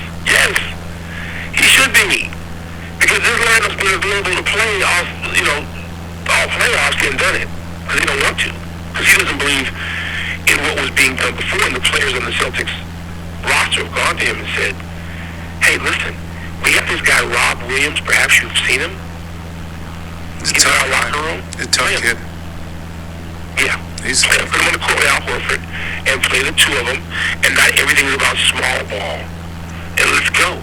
Speaker 6: he should be. Because this lineup's been available to play all playoffs, he hasn't done it. Because he don't want to. Because he doesn't believe in what was being done before, and the players on the Celtics roster have gone to him and said, hey, listen, we got this guy, Rob Williams, perhaps you've seen him. He's in our locker room.
Speaker 3: He's a tough kid.
Speaker 6: Yeah. Put him on the court with Al Horford and play the two of them, and not everything is about small ball. And let's go.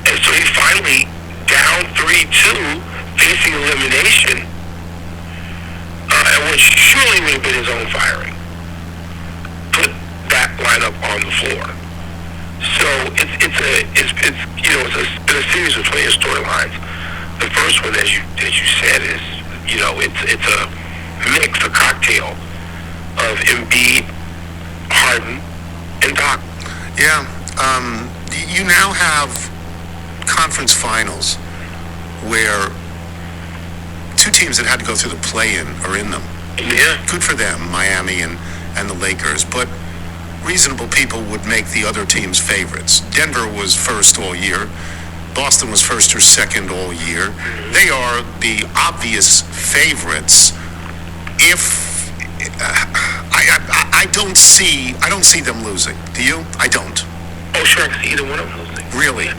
Speaker 6: And so he finally, down 3-2, facing elimination, and what surely would have been his own firing, put that lineup on the floor. So it's been a series of 20 storylines. The first one, as you said, is it's a mix, a cocktail of Embiid, Harden, and Doc.
Speaker 3: Yeah. You now have conference finals where two teams that had to go through the play-in are in them.
Speaker 6: Yeah.
Speaker 3: Good for them, Miami and the Lakers. But reasonable people would make the other teams favorites. Denver was first all year. Boston was first or second all year. They are the obvious favorites. If I don't see them losing. Do you? I don't.
Speaker 6: Oh, sure, I can see either one of them losing.
Speaker 3: Really?
Speaker 6: Yeah.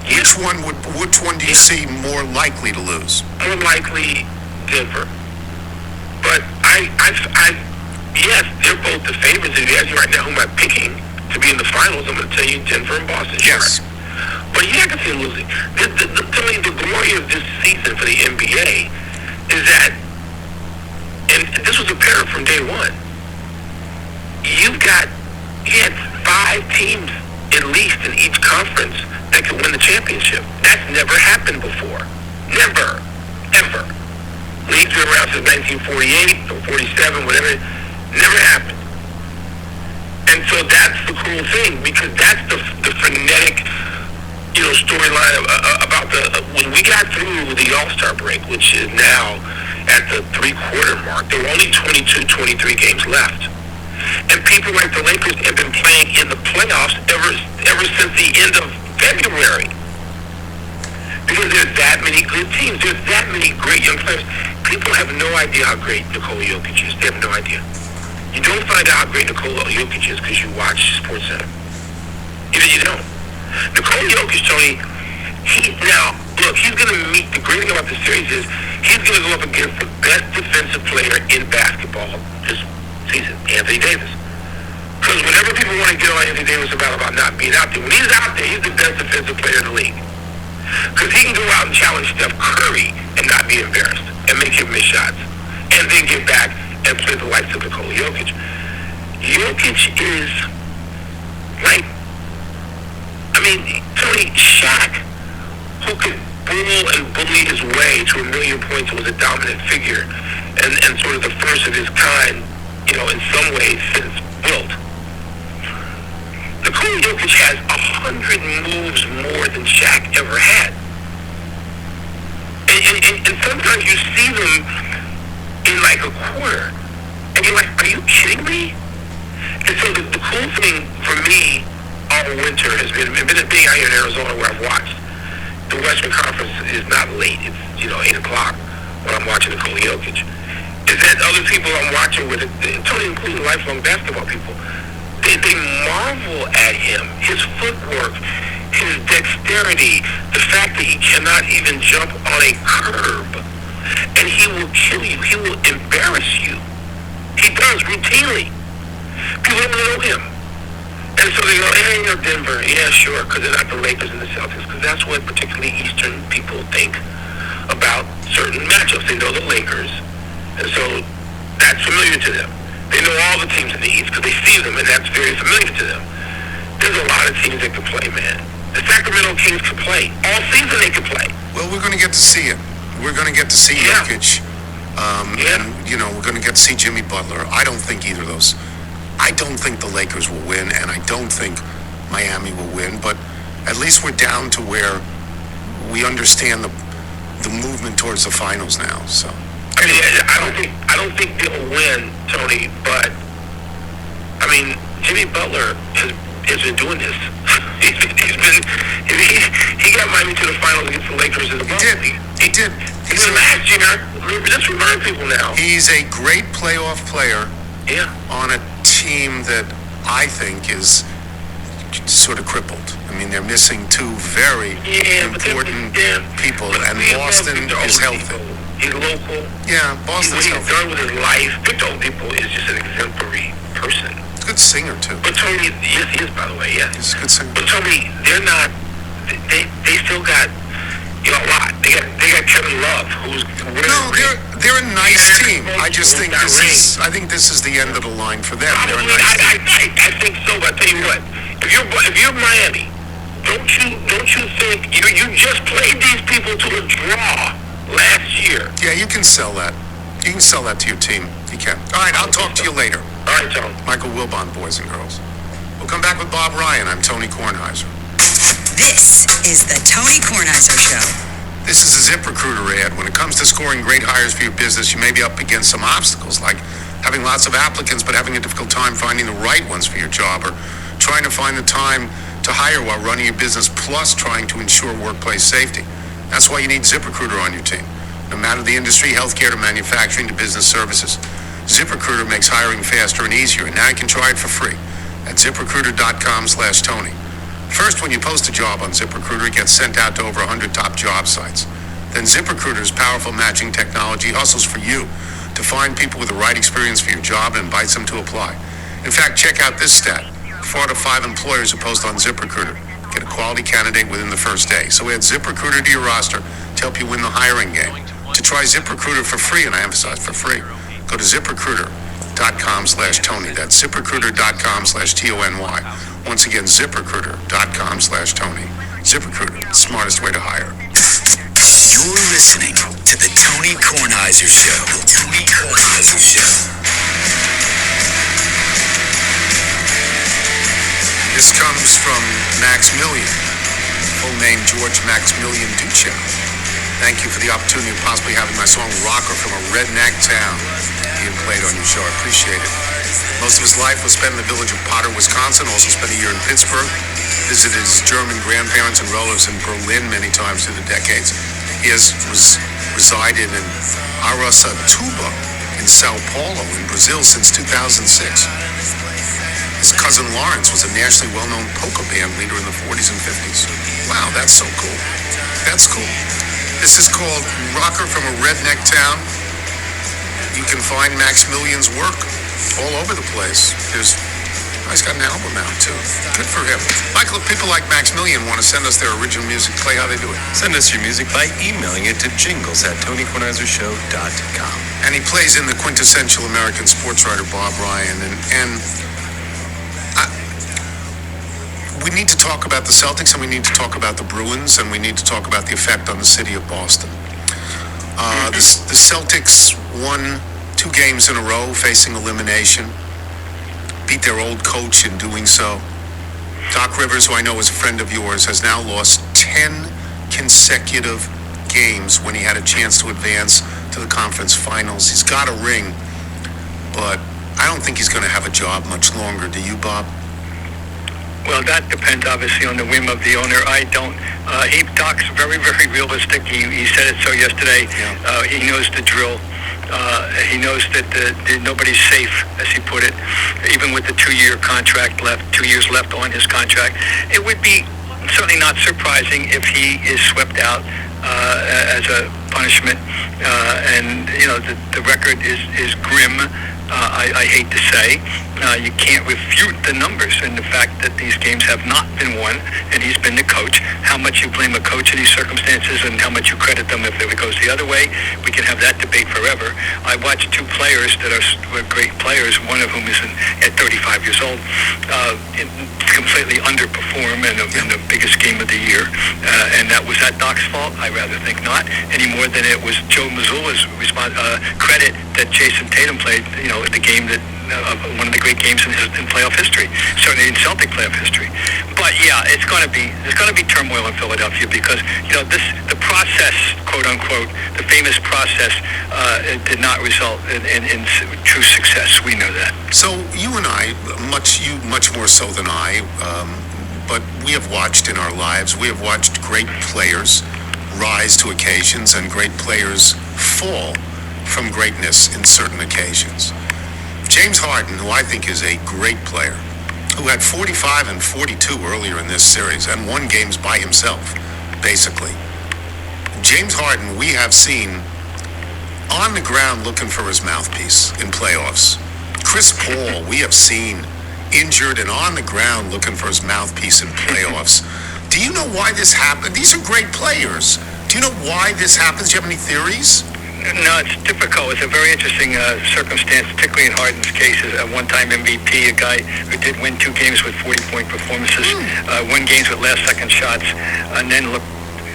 Speaker 3: Which one do you see more likely to lose?
Speaker 6: More likely Denver. But yes, they're both the favorites. If you ask me right now who am I picking to be in the finals, I'm going to tell you Denver and Boston.
Speaker 3: Yes.
Speaker 6: Sure. But yeah, I can see them losing. The glory of this season for the NBA is that, and this was apparent from day one, you had 5 teams at least in each conference that could win the championship. That's never happened before. Never. Ever. Leagues been around since 1948 or 47, whatever. Never happened. And so that's the cool thing, because that's the frenetic, storyline about when we got through the All-Star break, which is now at the 3-quarter mark, there were only 22, 23 games left. And people like the Lakers have been playing in the playoffs ever since the end of February. Because there's that many good teams. There's that many great young players. People have no idea how great Nikola Jokic is. They have no idea. You don't find out how great Nikola Jokic is because you watch SportsCenter. You don't. Nikola Jokic, Tony, he's going to meet, the great thing about this series is he's going to go up against the best defensive player in basketball this season, Anthony Davis. Because whenever people want to get on Anthony Davis about not being out there, when he's out there, he's the best defensive player in the league. Because he can go out and challenge Steph Curry and not be embarrassed and make him miss shots. And then get back and play the likes of Nikola Jokic. Jokic is like, Tony, Shaq, who could bull bully his way to 1 million points and was a dominant figure and sort of the first of his kind, in some ways since Wilt. Nikola Jokic has 100 moves more than Shaq ever had. And sometimes you see them in like a quarter, and you're like, are you kidding me? And so the cool thing for me all winter has been being out here in Arizona where I've watched. The Western Conference is not late. It's, 8 o'clock when I'm watching Nikola Jokic. Is that other people I'm watching with, totally including lifelong basketball people, they marvel at him, his footwork, his dexterity, the fact that he cannot even jump on a curb. And he will kill you. He will embarrass you. He does routinely. People don't know him. And so they go, hey, Denver. Yeah, sure, because they're not the Lakers and the Celtics, because that's what particularly Eastern people think about certain matchups. They know the Lakers, and so that's familiar to them. They know all the teams in the East because they see them, and that's very familiar to them. There's a lot of teams that can play, man. The Sacramento Kings can play. All season they can play.
Speaker 3: Well, we're going to get to see it. We're going to get to see Jokic. And, we're going to get to see Jimmy Butler. I don't think either of those. I don't think the Lakers will win, and I don't think Miami will win. But at least we're down to where we understand the movement towards the finals now. So
Speaker 6: I don't think they'll win, Tony. But I mean, Jimmy Butler has been doing this. He got Miami to the finals against the Lakers in the bubble.
Speaker 3: He did.
Speaker 6: He's last year. Let's remind people now.
Speaker 3: He's a great playoff player.
Speaker 6: Yeah.
Speaker 3: On a team that I think is sort of crippled. I mean, they're missing two very important people, and Boston is healthy.
Speaker 6: People. He's local.
Speaker 3: Yeah, Boston's
Speaker 6: healthy. What he's
Speaker 3: healthy.
Speaker 6: done with his life, Victor Oladipo is just an exemplary person.
Speaker 3: He's a good singer, too.
Speaker 6: But Tony, yes, he is, by the way, yeah.
Speaker 3: He's a good singer.
Speaker 6: But Tony, they're not, they still got, a lot. They got Kevin Love, who's
Speaker 3: they're a nice team. I just think this is the end of the line for them. They're a nice team.
Speaker 6: I think so. But I tell you what, if you're Miami, don't you think you just played these people to a draw last year?
Speaker 3: Yeah, you can sell that. You can sell that to your team. You can. All right, I'll talk to you later.
Speaker 6: All right, Tom.
Speaker 3: Michael Wilbon, boys and girls. We'll come back with Bob Ryan. I'm Tony Kornheiser.
Speaker 2: This is the Tony Kornheiser Show.
Speaker 3: This is a ZipRecruiter ad. When it comes to scoring great hires for your business, you may be up against some obstacles, like having lots of applicants but having a difficult time finding the right ones for your job, or trying to find the time to hire while running your business, plus trying to ensure workplace safety. That's why you need ZipRecruiter on your team. No matter the industry, healthcare to manufacturing to business services, ZipRecruiter makes hiring faster and easier, and now you can try it for free at ZipRecruiter.com/Tony. First, when you post a job on ZipRecruiter, it gets sent out to over 100 top job sites. Then ZipRecruiter's powerful matching technology hustles for you to find people with the right experience for your job and invites them to apply. In fact, check out this stat. 4 out of 5 employers who post on ZipRecruiter get a quality candidate within the first day. So add ZipRecruiter to your roster to help you win the hiring game. To try ZipRecruiter for free, and I emphasize for free, go to ZipRecruiter.com/Tony. That's ZipRecruiter.com/TONY. Once again, ZipRecruiter.com/Tony. ZipRecruiter, the smartest way to hire.
Speaker 7: You're listening to the Tony Kornheiser Show. The Tony Kornheiser Show.
Speaker 3: This comes from Maximilian, full name George Maximilian Duchamp. Thank you for the opportunity of possibly having my song Rocker from a redneck town being played on your show. I appreciate it. Most of his life was spent in the village of Potter, Wisconsin, also spent a year in Pittsburgh, visited his German grandparents and relatives in Berlin many times through the decades. He has resided in Aracatuba in Sao Paulo in Brazil since 2006. His cousin Lawrence was a nationally well-known polka band leader in the 40s and 50s. Wow, that's so cool. That's cool. This is called Rocker from a Redneck Town. You can find Maximilian's work all over the place. He's got an album out too. Good for him. Michael, if people like Maximilian want to send us their original music, play how they do it.
Speaker 5: Send us your music by emailing it to jingles@TonyKornheiserShow.com.
Speaker 3: And he plays in the quintessential American sports writer Bob Ryan. And we need to talk about the Celtics, and we need to talk about the Bruins, and we need to talk about the effect on the city of Boston. The Celtics won 2 games in a row facing elimination, beat their old coach in doing so. Doc Rivers, who I know is a friend of yours, has now lost 10 consecutive games when he had a chance to advance to the conference finals. He's got a ring, but I don't think he's going to have a job much longer. Do you, Bob?
Speaker 8: Well, that depends obviously on the whim of the owner. I don't. Doc's very, very realistic. He said it so yesterday.
Speaker 3: Yeah.
Speaker 8: He knows the drill. He knows that nobody's safe, as he put it, even with the 2-year contract left, 2 years left on his contract. It would be certainly not surprising if he is swept out as a punishment. And, you know, the record is grim. I hate to say, you can't refute the numbers and the fact that these games have not been won, and he's been the coach. How much you blame a coach in these circumstances and how much you credit them if it goes the other way, we can have that debate forever. I watched 2 players that were great players, one of whom is at 35 years old, completely underperform in the biggest game of the year, and that was that Doc's fault? I rather think not, any more than it was Joe Mazzulla's credit that Jason Tatum played, you know, the game that one of the great games in playoff history, certainly in Celtic playoff history. But yeah, there's going to be turmoil in Philadelphia because, you know, the process, quote unquote, the famous process, did not result in true success. We know that.
Speaker 3: So you and I, much more so than I, but we have watched in our lives. We have watched great players rise to occasions and great players fall from greatness in certain occasions. James Harden, who I think is a great player, who had 45 and 42 earlier in this series and won games by himself, basically. James Harden, we have seen on the ground looking for his mouthpiece in playoffs. Chris Paul, we have seen injured and on the ground looking for his mouthpiece in playoffs. Do you know why this happened? These are great players. Do you know why this happens? Do you have any theories?
Speaker 8: No, it's difficult. It's a very interesting circumstance, particularly in Harden's case. A one-time MVP, a guy who did win 2 games with 40-point performances, won games with last-second shots, and then looked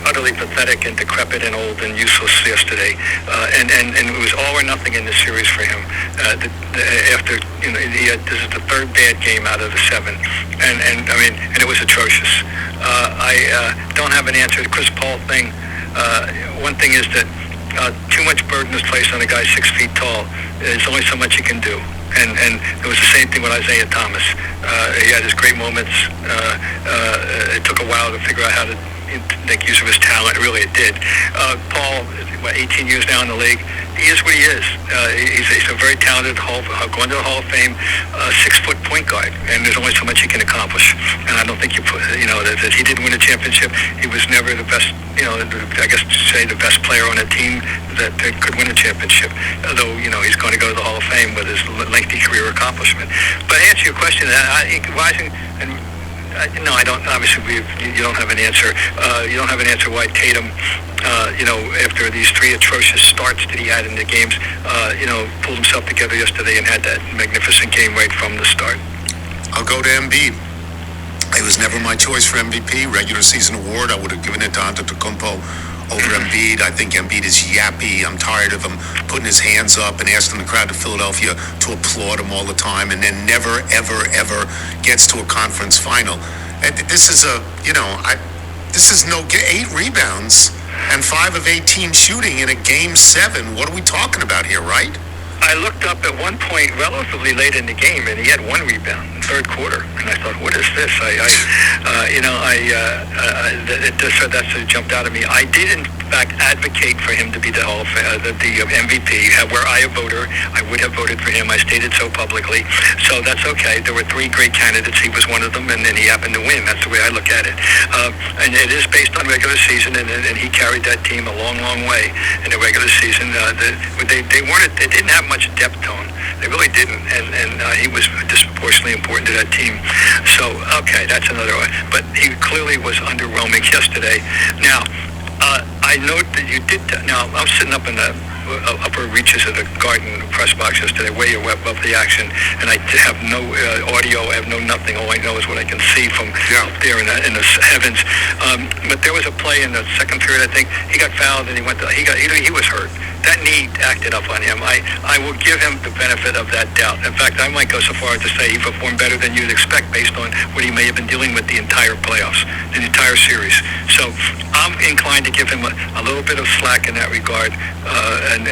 Speaker 8: utterly pathetic and decrepit and old and useless yesterday. And it was all or nothing in the series for him. After, you know, this is the 3rd bad game out of the 7, and I mean, and it was atrocious. I don't have an answer to the Chris Paul thing. One thing is that too much burden is placed on a guy 6 feet tall. There's only so much he can do. And it was the same thing with Isaiah Thomas. He had his great moments. It took a while to figure out how to make use of his talent. Really, it did. Paul, 18 years now in the league, he is what he is. He's a very talented, going to the Hall of Fame, 6-foot point guard, and there's only so much he can accomplish. And I don't think that he didn't win a championship. He was never the best, I guess to say the best player on a team that could win a championship. Although, he's going to go to the Hall of Fame with his lengthy career accomplishment. But to answer your question, rising and. No, I don't. Obviously, you don't have an answer. You don't have an answer why Tatum, after these 3 atrocious starts that he had in the games, pulled himself together yesterday and had that magnificent game right from the start.
Speaker 3: I'll go to Embiid. It was never my choice for MVP. Regular season award, I would have given it to Antetokounmpo over Embiid. I think Embiid is yappy. I'm tired of him putting his hands up and asking the crowd of Philadelphia to applaud him all the time, and then never, ever, ever gets to a conference final. And this is this is no 8 rebounds and 5 of 18 shooting in a game 7. What are we talking about here, right?
Speaker 8: I looked up at one point relatively late in the game, and he had 1 rebound in the 3rd quarter, and I thought, what is this? That sort of jumped out at me. I did, in fact, advocate for him to be the MVP. Were I a voter, I would have voted for him. I stated so publicly, so that's okay. There were 3 great candidates. He was one of them, and then he happened to win. That's the way I look at it. And it is based on regular season, and he carried that team a long, long way in the regular season. They didn't have much depth to him. They really didn't, and he was disproportionately important to that team. So, okay, that's another one. But he clearly was underwhelming yesterday. Now, I note that you did. Now, I'm sitting up in the upper reaches of the Garden press box yesterday, way above the action, and I have no audio, I have no nothing. All I know is what I can see from up there in the heavens. But there was a play in the second period. I think he got fouled and he was hurt. That knee acted up on him. I will give him the benefit of that doubt. In fact, I might go so far as to say he performed better than you'd expect based on what he may have been dealing with the entire playoffs, the entire series. So I'm inclined to give him a little bit of slack in that regard, and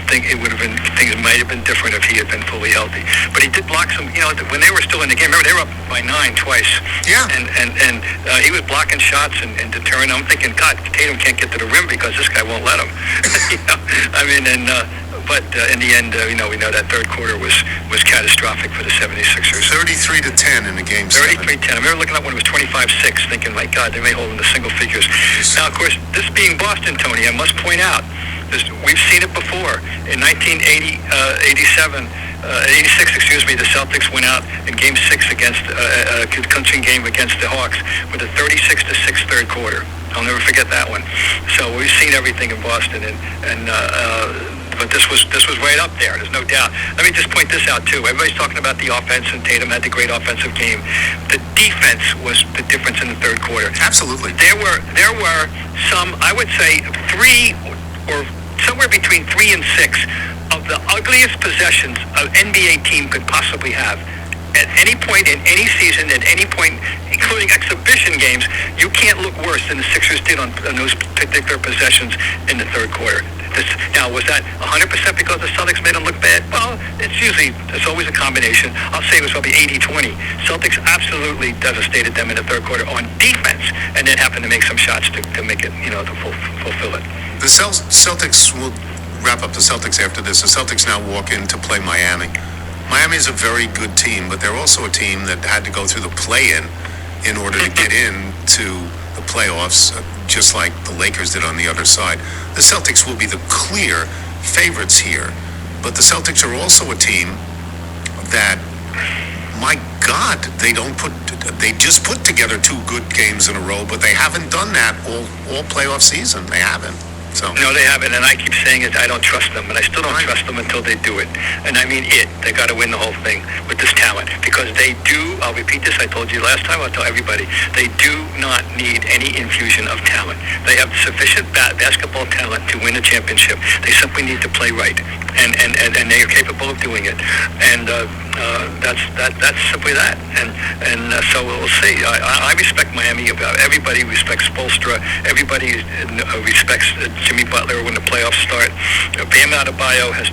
Speaker 8: think it would have been, things might have been different if he had been fully healthy. But he did block some, when they were still in the game. Remember, they were up by 9 twice.
Speaker 3: Yeah.
Speaker 8: And he was blocking shots and deterring. I'm thinking, God, Tatum can't get to the rim because this guy won't let him. But in the end, we know that third quarter was catastrophic for the 76ers.
Speaker 3: 33-10 in the game.
Speaker 8: 33-10. I remember looking up when it was 25-6, thinking, my God, they may hold in the single figures. Now, of course, this being Boston, Tony, I must point out, we've seen it before. In 1986, the Celtics went out in Game 6 against a clinching game against the Hawks with a 36-6 third quarter. I'll never forget that one. So we've seen everything in Boston, but this was right up there. There's no doubt. Let me just point this out too. Everybody's talking about the offense, and Tatum had the great offensive game. The defense was the difference in the third quarter.
Speaker 3: Absolutely.
Speaker 8: There were some, I would say, 3 or somewhere between 3 and 6 of the ugliest possessions an NBA team could possibly have. At any point in any season, at any point, including exhibition games, you can't look worse than the Sixers did on those particular possessions in the third quarter. Now, was that 100% because the Celtics made them look bad? Well, it's always a combination. I'll say it was probably 80-20. Celtics absolutely devastated them in the third quarter on defense, and then happened to make some shots to make it, to fulfill it.
Speaker 3: The Celtics will wrap up the Celtics after this. The Celtics now walk in to play Miami. Miami is a very good team, but they're also a team that had to go through the play-in in order to get into the playoffs, just like the Lakers did on the other side. The Celtics will be the clear favorites here, but the Celtics are also a team that, my God, they just put together 2 good games in a row, but they haven't done that all playoff season. They haven't. So.
Speaker 8: No, they haven't, and I keep saying it. I don't trust them, and I still don't trust them until they do it. And I mean it. They got to win the whole thing with this talent, because they do. I'll repeat this. I told you last time. I'll tell everybody. They do not need any infusion of talent. They have sufficient basketball talent to win a championship. They simply need to play right, and they are capable of doing it. And that's simply that. And so we'll see. I respect Miami. Everybody respects Spoelstra. Everybody respects Jimmy Butler when the playoffs start. Bam Adebayo has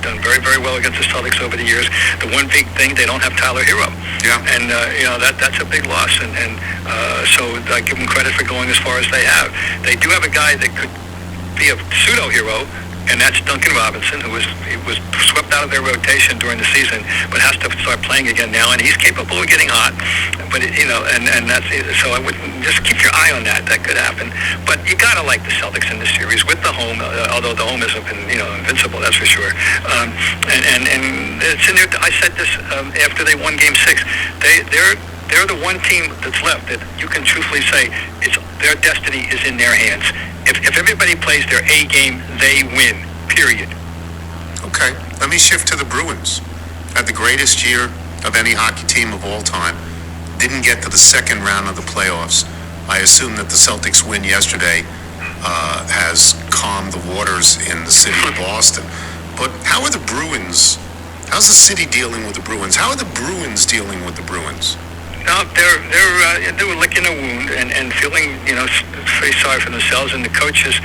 Speaker 8: done very, very well against the Celtics over the years. The one big thing, they don't have Tyler Hero.
Speaker 3: Yeah.
Speaker 8: And, that's a big loss. And so I give them credit for going as far as they have. They do have a guy that could be a pseudo-hero, and that's Duncan Robinson, who was swept out of their rotation during the season, but has to start playing again now, and he's capable of getting hot. But and that's so I would just keep your eye on that. That could happen. But you gotta like the Celtics in this series with the home, although the home isn't invincible, that's for sure. And it's in there. I said this after they won Game 6. They're the one team that's left that you can truthfully say their destiny is in their hands. If everybody plays their A game, they win, period.
Speaker 3: Okay, let me shift to the Bruins. Had the greatest year of any hockey team of all time. Didn't get to the second round of the playoffs. I assume that the Celtics win yesterday has calmed the waters in the city of Boston. But how are the Bruins? How's the city dealing with the Bruins? How are the Bruins dealing with the Bruins?
Speaker 8: No, they were licking a wound and feeling, very sorry for themselves. And the coach is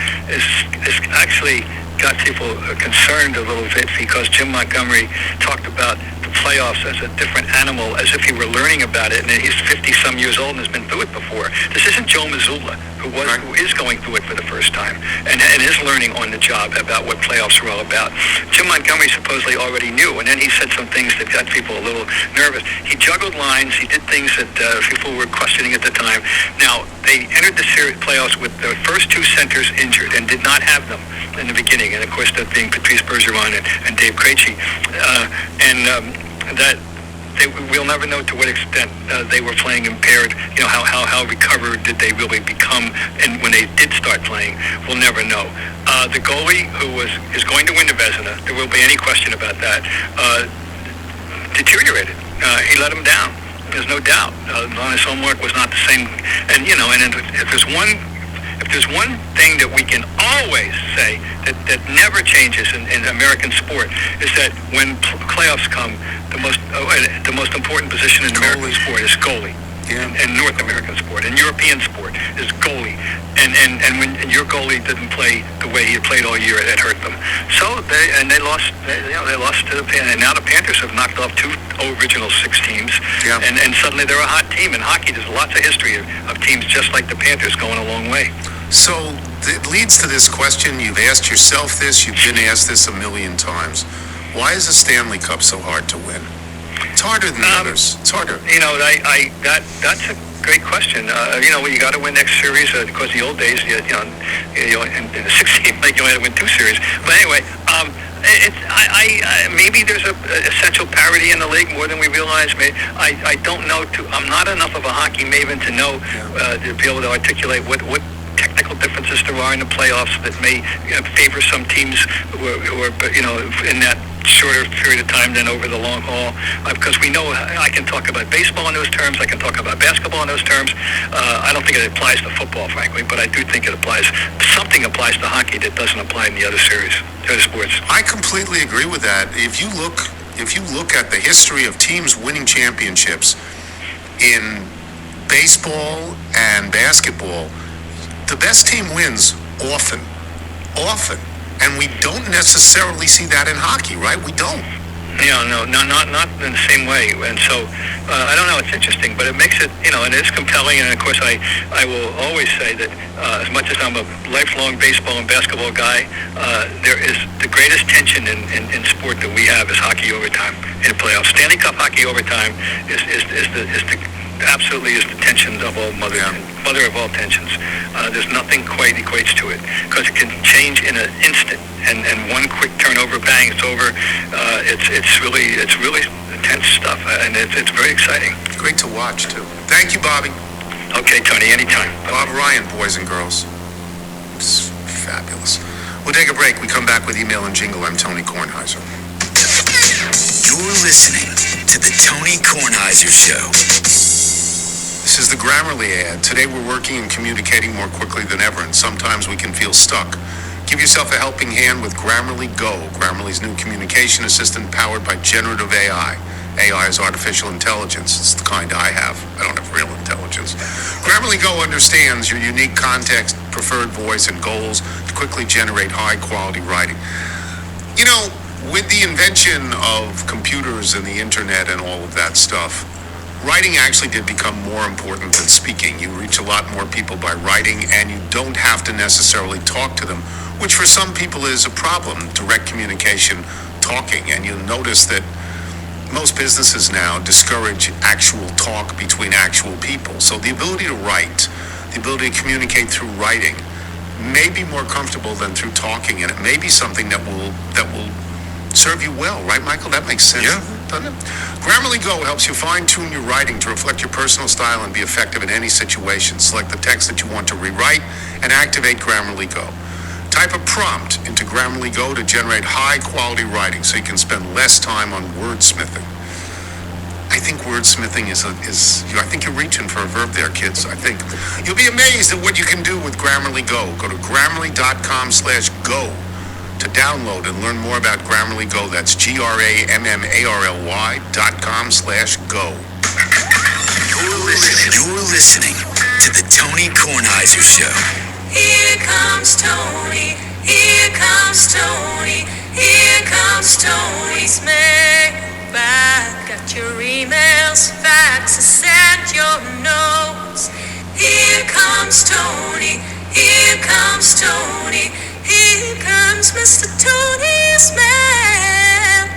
Speaker 8: actually got people concerned a little bit, because Jim Montgomery talked about the playoffs as a different animal, as if he were learning about it. And he's 50-some years old and has been through it before. This isn't Joe Mazzulla, who is going through it for the first time and is learning on the job about what playoffs are all about. Jim Montgomery supposedly already knew, and then he said some things that got people a little nervous. He juggled lines. He did things that people were questioning at the time. Now, they entered the playoffs with their first 2 centers injured and did not have them in the beginning, and of course that being Patrice Bergeron and Dave Krejci, that we'll never know to what extent they were playing impaired. How recovered did they really become, and when they did start playing, we'll never know. The goalie is going to win the Vezina. There will be any question about that. Deteriorated. He let him down. There's no doubt. On his homework was not the same. And if there's one thing that we can always say that never changes in American sport, is that when playoffs come, the most important position in American sport is goalie. Yeah. And North American sport and European sport is goalie. And when your goalie didn't play the way he had played all year, it hurt them. So they lost. They lost to the Panthers. And now the Panthers have knocked off 2 original 6 teams. Yeah. And suddenly they're a hot team. In hockey, there's lots of history of teams just like the Panthers going a long way.
Speaker 3: So it leads to this question. You've asked yourself this. You've been asked this a million times. Why is the Stanley Cup so hard to win? It's harder than others. It's harder.
Speaker 8: That's a great question. You got to win next series because the old days, in the 16th, you only had to win 2 series. But anyway, maybe there's a essential parity in the league more than we realize. I don't know. I'm not enough of a hockey maven to know to be able to articulate what technical differences there are in the playoffs that may favor some teams who are in that shorter period of time than over the long haul, because we know I can talk about baseball in those terms, I can talk about basketball in those terms. I don't think it applies to football, frankly, but I do think something applies to hockey that doesn't apply in the other sports.
Speaker 3: I completely agree with that. If you look at the history of teams winning championships in baseball and basketball, the best team wins often. And we don't necessarily see that in hockey, right? We don't.
Speaker 8: No, not in the same way. And so, I don't know, it's interesting, but it makes it, and it's compelling. And of course, I will always say that as much as I'm a lifelong baseball and basketball guy, there is the greatest tension in sport that we have is hockey overtime in the playoffs. Stanley Cup hockey overtime is absolutely the tension of all mother of all tensions. There's nothing quite equates to it, because it can change in an instant, and one quick turnover, bang, it's over. It's really intense stuff, and it's very exciting.
Speaker 3: Great to watch too. Thank you, Bobby.
Speaker 8: Okay, Tony, anytime.
Speaker 3: Bob Ryan, boys and girls. It's fabulous. We'll take a break. We come back with email and jingle. I'm Tony Kornheiser.
Speaker 7: You're listening to the Tony Kornheiser Show.
Speaker 3: This is the Grammarly ad. Today we're working and communicating more quickly than ever, and sometimes we can feel stuck. Give yourself a helping hand with Grammarly Go, Grammarly's new communication assistant powered by generative AI. AI is artificial intelligence. It's the kind I have. I don't have real intelligence. Grammarly Go understands your unique context, preferred voice, and goals to quickly generate high-quality writing. With the invention of computers and the internet and all of that stuff, writing actually did become more important than speaking. You reach a lot more people by writing, and you don't have to necessarily talk to them, which for some people is a problem, direct communication, talking. And you'll notice that most businesses now discourage actual talk between actual people. So the ability to write, the ability to communicate through writing, may be more comfortable than through talking, and it may be something that will serve you well, right, Michael? That makes sense, doesn't it? Grammarly Go helps you fine-tune your writing to reflect your personal style and be effective in any situation. Select the text that you want to rewrite and activate Grammarly Go. Type a prompt into Grammarly Go to generate high-quality writing so you can spend less time on wordsmithing. I think wordsmithing is I think you're reaching for a verb there, kids. I think you'll be amazed at what you can do with Grammarly Go. Go to Grammarly.com/go to download and learn more about Grammarly Go. That's GRAMMARLY.com/go.
Speaker 7: You're listening to the Tony Kornheiser Show.
Speaker 2: Here comes Tony, here comes Tony, here comes Tony Smith. Got your emails, faxes, and your notes. Here comes Tony, here comes Tony, here comes Mr. Tony Smith.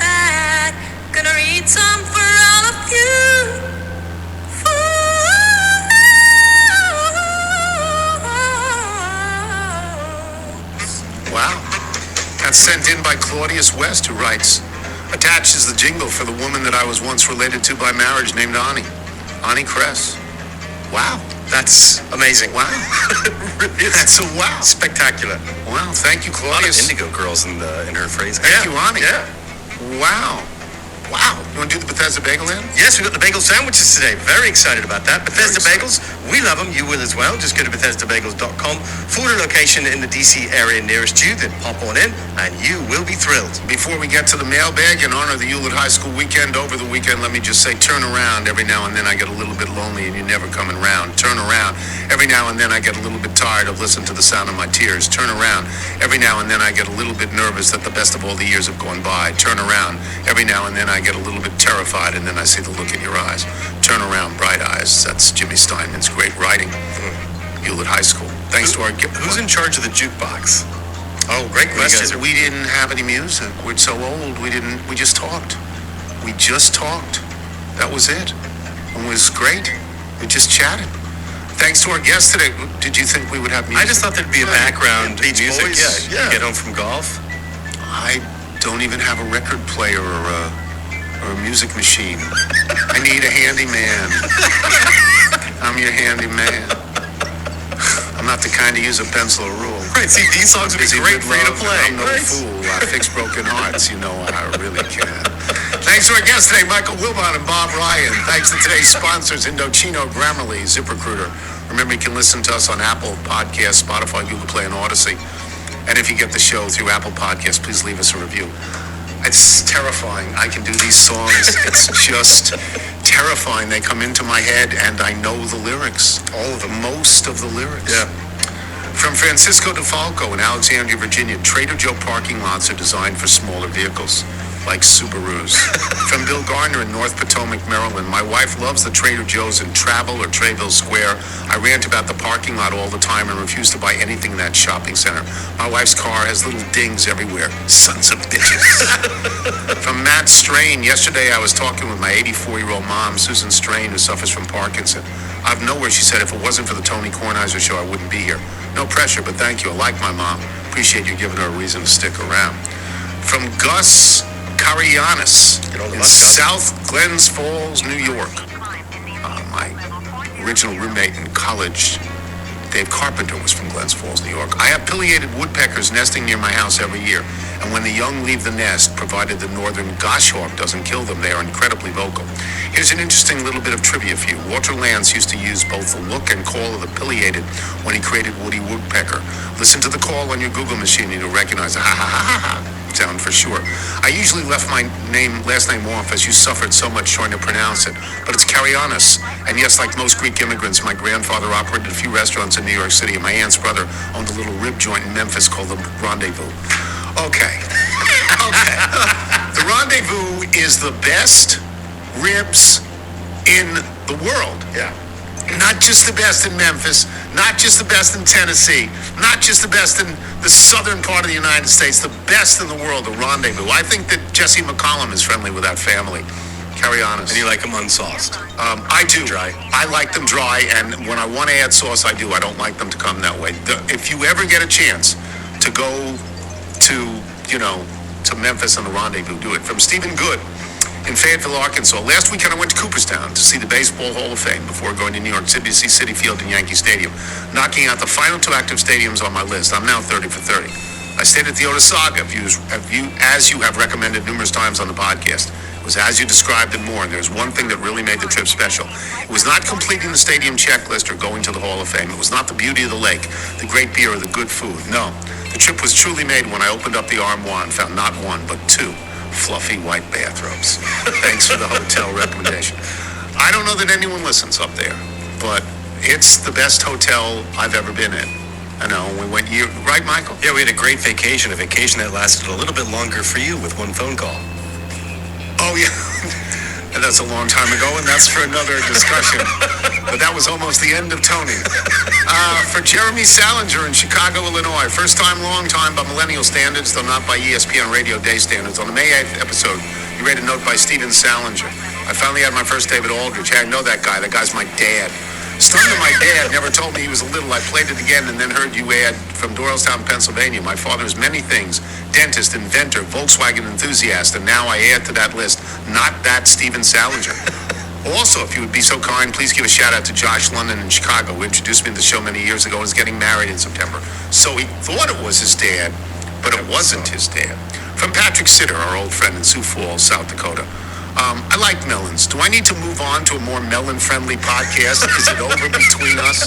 Speaker 2: Gonna read some for all of you.
Speaker 3: Wow. That's sent in by Claudius West, who writes, Attached is the jingle for the woman that I was once related to by marriage named Ani Kress. Wow.
Speaker 5: That's amazing.
Speaker 3: Wow. That's a wow.
Speaker 5: Spectacular.
Speaker 3: Wow. Thank you,
Speaker 5: A lot of
Speaker 3: Claudius.
Speaker 5: Indigo girls in her phrase.
Speaker 3: Thank you, Ani.
Speaker 5: Yeah.
Speaker 3: Wow. Wow. You want to do the Bethesda Bagel in?
Speaker 5: Yes, we got the bagel sandwiches today. Very excited about that. Bethesda Bagels, we love them. You will as well. Just go to BethesdaBagels.com for a location in the DC area nearest you. Then pop on in, and you will be thrilled.
Speaker 3: Before we get to the mailbag, in honor of the Hewlett High School weekend, over the weekend, let me just say, turn around. Every now and then I get a little bit lonely and you're never coming round. Turn around. Every now and then I get a little bit tired of listening to the sound of my tears. Turn around. Every now and then I get a little bit nervous that the best of all the years have gone by. Turn around. Every now and then I get a little bit terrified, and then I see the look in your eyes. Turn around, bright eyes. That's Jimmy Steinman's great writing. Hewlett High School. Thanks to our...
Speaker 5: Who's in charge of the jukebox? Oh, great question.
Speaker 3: We didn't have any music. We're so old. We just talked. We just talked. That was it. It was great. We just chatted. Thanks to our guest today. Did you think we would have music?
Speaker 5: I just thought there'd be a background
Speaker 3: Beach
Speaker 5: music.
Speaker 3: Boys.
Speaker 5: Yeah. Get home from golf.
Speaker 3: I don't even have a record player or a music machine. I need a handyman. I'm your handyman. I'm not the kind to use a pencil or rule.
Speaker 5: Right, see, these songs would be great for you to play.
Speaker 3: I'm no fool. I fix broken hearts. You know I really can. Thanks to our guests today, Michael Wilbon and Bob Ryan. Thanks to today's sponsors, Indochino, Grammarly, ZipRecruiter. Remember, you can listen to us on Apple Podcasts, Spotify, Google Play, and Odyssey. And if you get the show through Apple Podcasts, please leave us a review. It's terrifying. I can do these songs. It's just terrifying. They come into my head, and I know the lyrics. All of them. Most of the lyrics.
Speaker 5: Yeah.
Speaker 3: From Francisco DeFalco in Alexandria, Virginia, Trader Joe parking lots are designed for smaller vehicles, like Subarus. From Bill Gardner in North Potomac, Maryland, my wife loves the Trader Joe's in Travel or Trayville Square. I rant about the parking lot all the time and refuse to buy anything in that shopping center. My wife's car has little dings everywhere. Sons of bitches. From Matt Strain, yesterday I was talking with my 84-year-old mom, Susan Strain, who suffers from Parkinson. Out of nowhere, she said, if it wasn't for the Tony Kornheiser show, I wouldn't be here. No pressure, but thank you. I like my mom. Appreciate you giving her a reason to stick around. From Gus Karianis in South Glens Falls, New York. My original roommate in college, Dave Carpenter, was from Glens Falls, New York. I have pileated woodpeckers nesting near my house every year, and when the young leave the nest, provided the northern goshawk doesn't kill them, they are incredibly vocal. Here's an interesting little bit of trivia for you. Walter Lantz used to use both the look and call of the pileated when he created Woody Woodpecker. Listen to the call on your Google machine and you'll recognize the ha-ha-ha-ha sound for sure. I usually left my last name off as you suffered so much trying to pronounce it, but it's Karianis. And yes, like most Greek immigrants, my grandfather operated a few restaurants in New York City, and my aunt's brother owned a little rib joint in Memphis called the Rendezvous. Okay. The Rendezvous is the best ribs in the world.
Speaker 5: Yeah.
Speaker 3: Not just the best in Memphis, not just the best in Tennessee, not just the best in the southern part of the United States, the best in the world, the Rendezvous. I think that Jesse McCollum is friendly with that family. Karianis.
Speaker 5: And you like them unsauced?
Speaker 3: I do.
Speaker 5: Dry.
Speaker 3: I like them dry, and when I want to add sauce, I do. I don't like them to come that way. If you ever get a chance to go to Memphis and the Rendezvous, do it. From Stephen Good in Fayetteville, Arkansas. Last weekend I went to Cooperstown to see the Baseball Hall of Fame before going to New York City to see Citi Field and Yankee Stadium, knocking out the final two active stadiums on my list. I'm now 30 for 30. I stayed at the Otissaga, as you have recommended numerous times on the podcast. It was as you described and more, and there's one thing that really made the trip special. It was not completing the stadium checklist or going to the Hall of Fame. It was not the beauty of the lake, the great beer, or the good food. No, the trip was truly made when I opened up the armoire and found not one, but two fluffy white bathrobes. Thanks for the hotel recommendation. I don't know that anyone listens up there, but it's the best hotel I've ever been in. I know, we went right, Michael?
Speaker 5: Yeah, we had a great vacation, a vacation that lasted a little bit longer for you with one phone call.
Speaker 3: Oh, yeah. And that's a long time ago, and that's for another discussion. But that was almost the end of Tony. For Jeremy Salinger in Chicago, Illinois. First time, long time by millennial standards, though not by ESPN Radio Day standards. On the May 8th episode, you read a note by Steven Salinger. I finally had my first David Aldridge. Hey, I know that guy. That guy's my dad. Stunned that my dad never told me he was a little. I played it again and then heard you add from Doylestown, Pennsylvania. My father is many things: dentist, inventor, Volkswagen enthusiast, and now I add to that list, not that Steven Salinger. Also, if you would be so kind, please give a shout out to Josh London in Chicago, who introduced me to the show many years ago and is getting married in September. So he thought it was his dad, but it wasn't his dad. From Patrick Sitter, our old friend in Sioux Falls, South Dakota. I like melons. Do I need to move on to a more melon-friendly podcast? Is it over between us?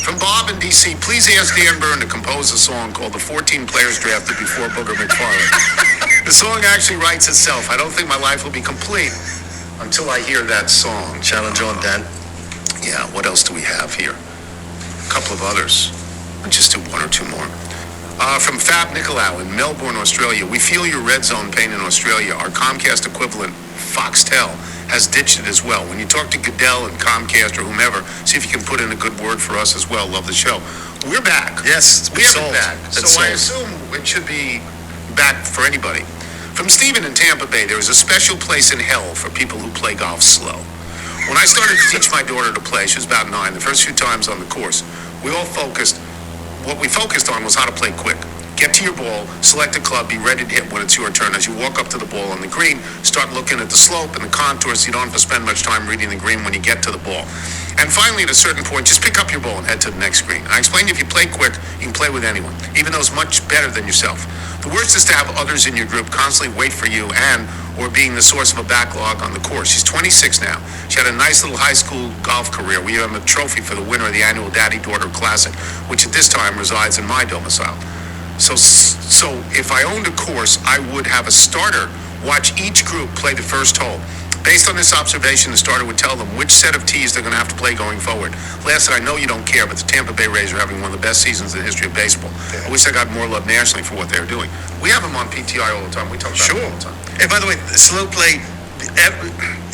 Speaker 3: From Bob in D.C., please ask Dan Byrne to compose a song called The 14 Players Drafted Before Booger McFarland. The song actually writes itself. I don't think my life will be complete until I hear that song.
Speaker 5: Challenge on, Dan.
Speaker 3: Yeah, what else do we have here? A couple of others. I'll just do one or two more. From Fab Nicolau in Melbourne, Australia. We feel your red zone pain in Australia. Our Comcast equivalent, Foxtel, has ditched it as well. When you talk to Goodell and Comcast or whomever, see if you can put in a good word for us as well. Love the show. We're back.
Speaker 5: Yes,
Speaker 3: we are back. So I assume it should be back for anybody. From Stephen in Tampa Bay, there is a special place in hell for people who play golf slow. When I started to teach my daughter to play, she was about 9, the first few times on the course, what we focused on was how to play quick. Get to your ball, select a club, be ready to hit when it's your turn. As you walk up to the ball on the green, start looking at the slope and the contours so you don't have to spend much time reading the green when you get to the ball. And finally, at a certain point, just pick up your ball and head to the next green. I explained if you play quick, you can play with anyone, even those much better than yourself. The worst is to have others in your group constantly wait for you or being the source of a backlog on the course. She's 26 now. She had a nice little high school golf career. We have a trophy for the winner of the annual Daddy-Daughter Classic, which at this time resides in my domicile. So if I owned a course, I would have a starter watch each group play the first hole. Based on this observation, the starter would tell them which set of tees they're going to have to play going forward. Last, I know you don't care, but the Tampa Bay Rays are having one of the best seasons in the history of baseball. I wish I got more love nationally for what they're doing. We have them on PTI all the time. We talk about it all the time.
Speaker 5: And by the way, slow play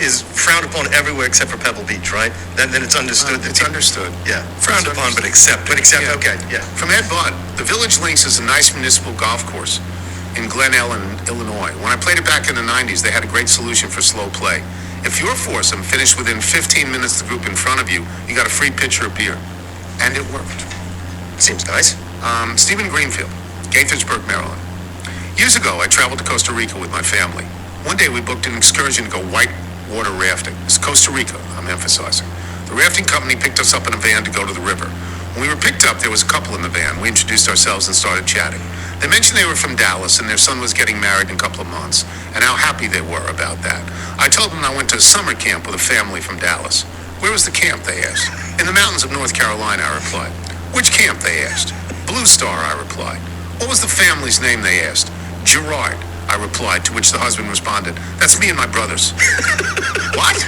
Speaker 5: is frowned upon everywhere except for Pebble Beach, right? Then it's understood.
Speaker 3: It's understood.
Speaker 5: Yeah, frowned upon, but accepted.
Speaker 3: Yeah.
Speaker 5: Okay, yeah.
Speaker 3: From Ed Budd, the Village Links is a nice municipal golf course in Glen Ellen, Illinois. When I played it back in the 90s, they had a great solution for slow play. If your foursome finished within 15 minutes of the group in front of you, you got a free pitcher of beer. And it worked.
Speaker 5: Seems nice.
Speaker 3: Stephen Greenfield, Gaithersburg, Maryland. Years ago, I traveled to Costa Rica with my family. One day, we booked an excursion to go whitewater rafting. It's Costa Rica, I'm emphasizing. The rafting company picked us up in a van to go to the river. When we were picked up, there was a couple in the van. We introduced ourselves and started chatting. They mentioned they were from Dallas and their son was getting married in a couple of months, and how happy they were about that. I told them I went to a summer camp with a family from Dallas. Where was the camp, they asked. In the mountains of North Carolina, I replied. Which camp, they asked. Blue Star, I replied. What was the family's name, they asked. Gerard, I replied, to which the husband responded, that's me and my brothers. What?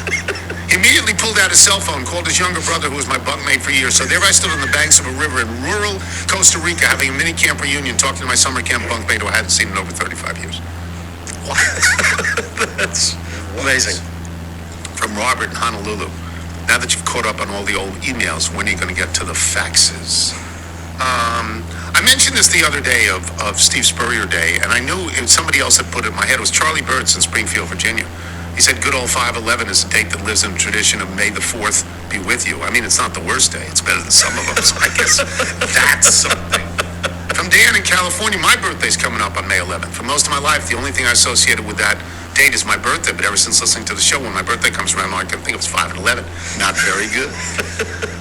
Speaker 3: He immediately pulled out his cell phone, called his younger brother, who was my bunkmate for years. So there I stood on the banks of a river in rural Costa Rica, having a mini camp reunion, talking to my summer camp bunkmate who I hadn't seen in over 35 years.
Speaker 5: What? That's amazing.
Speaker 3: From Robert in Honolulu. Now that you've caught up on all the old emails, when are you going to get to the faxes? I mentioned this the other day of Steve Spurrier Day, and I knew somebody else had put it in my head. It was Charlie Burt's in Springfield, Virginia. He said good old 5/11 is a date that lives in the tradition of May the 4th be with you. I mean, it's not the worst day. It's better than some of them, so I guess that's something. From Dan in California, my birthday's coming up on May 11th. For most of my life, the only thing I associated with that date is my birthday, but ever since listening to the show, when my birthday comes around, I can think it was 5/11. Not very good.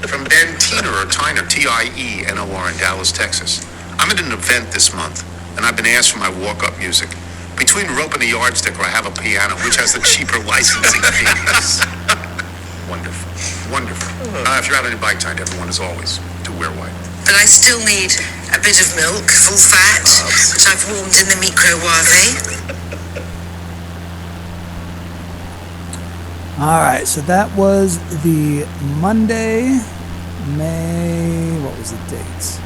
Speaker 3: From Ben Tiner, or Tyner, T-I-E-N-O-R in Dallas, Texas. I'm at an event this month, and I've been asked for my walk-up music. Between rope and a yardstick, or I have a piano, which has the cheaper licensing fees. Wonderful. Wonderful. If you're out on your bike tide, everyone, as always, do wear white.
Speaker 2: But I still need a bit of milk, full fat, which I've warmed in the microwave.
Speaker 1: All right, so that was the Monday, what was the date?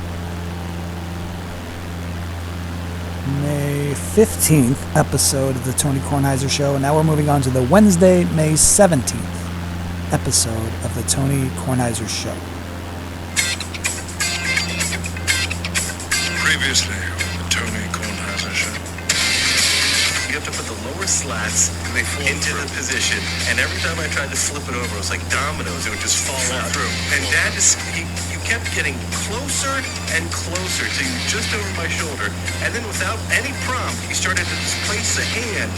Speaker 1: May 15th episode of the Tony Kornheiser Show, and now we're moving on to the Wednesday, May 17th episode of the Tony Kornheiser Show.
Speaker 9: Previously on the Tony Kornheiser Show.
Speaker 5: You have to put the lower slats
Speaker 3: And they fall
Speaker 5: into
Speaker 3: through.
Speaker 5: the position, and every time I tried to flip it over, it was like dominoes. It would just fall out.
Speaker 3: through.
Speaker 5: And Dad you kept getting closer and closer to you, just over my shoulder. And then without any prompt, he started to just place a hand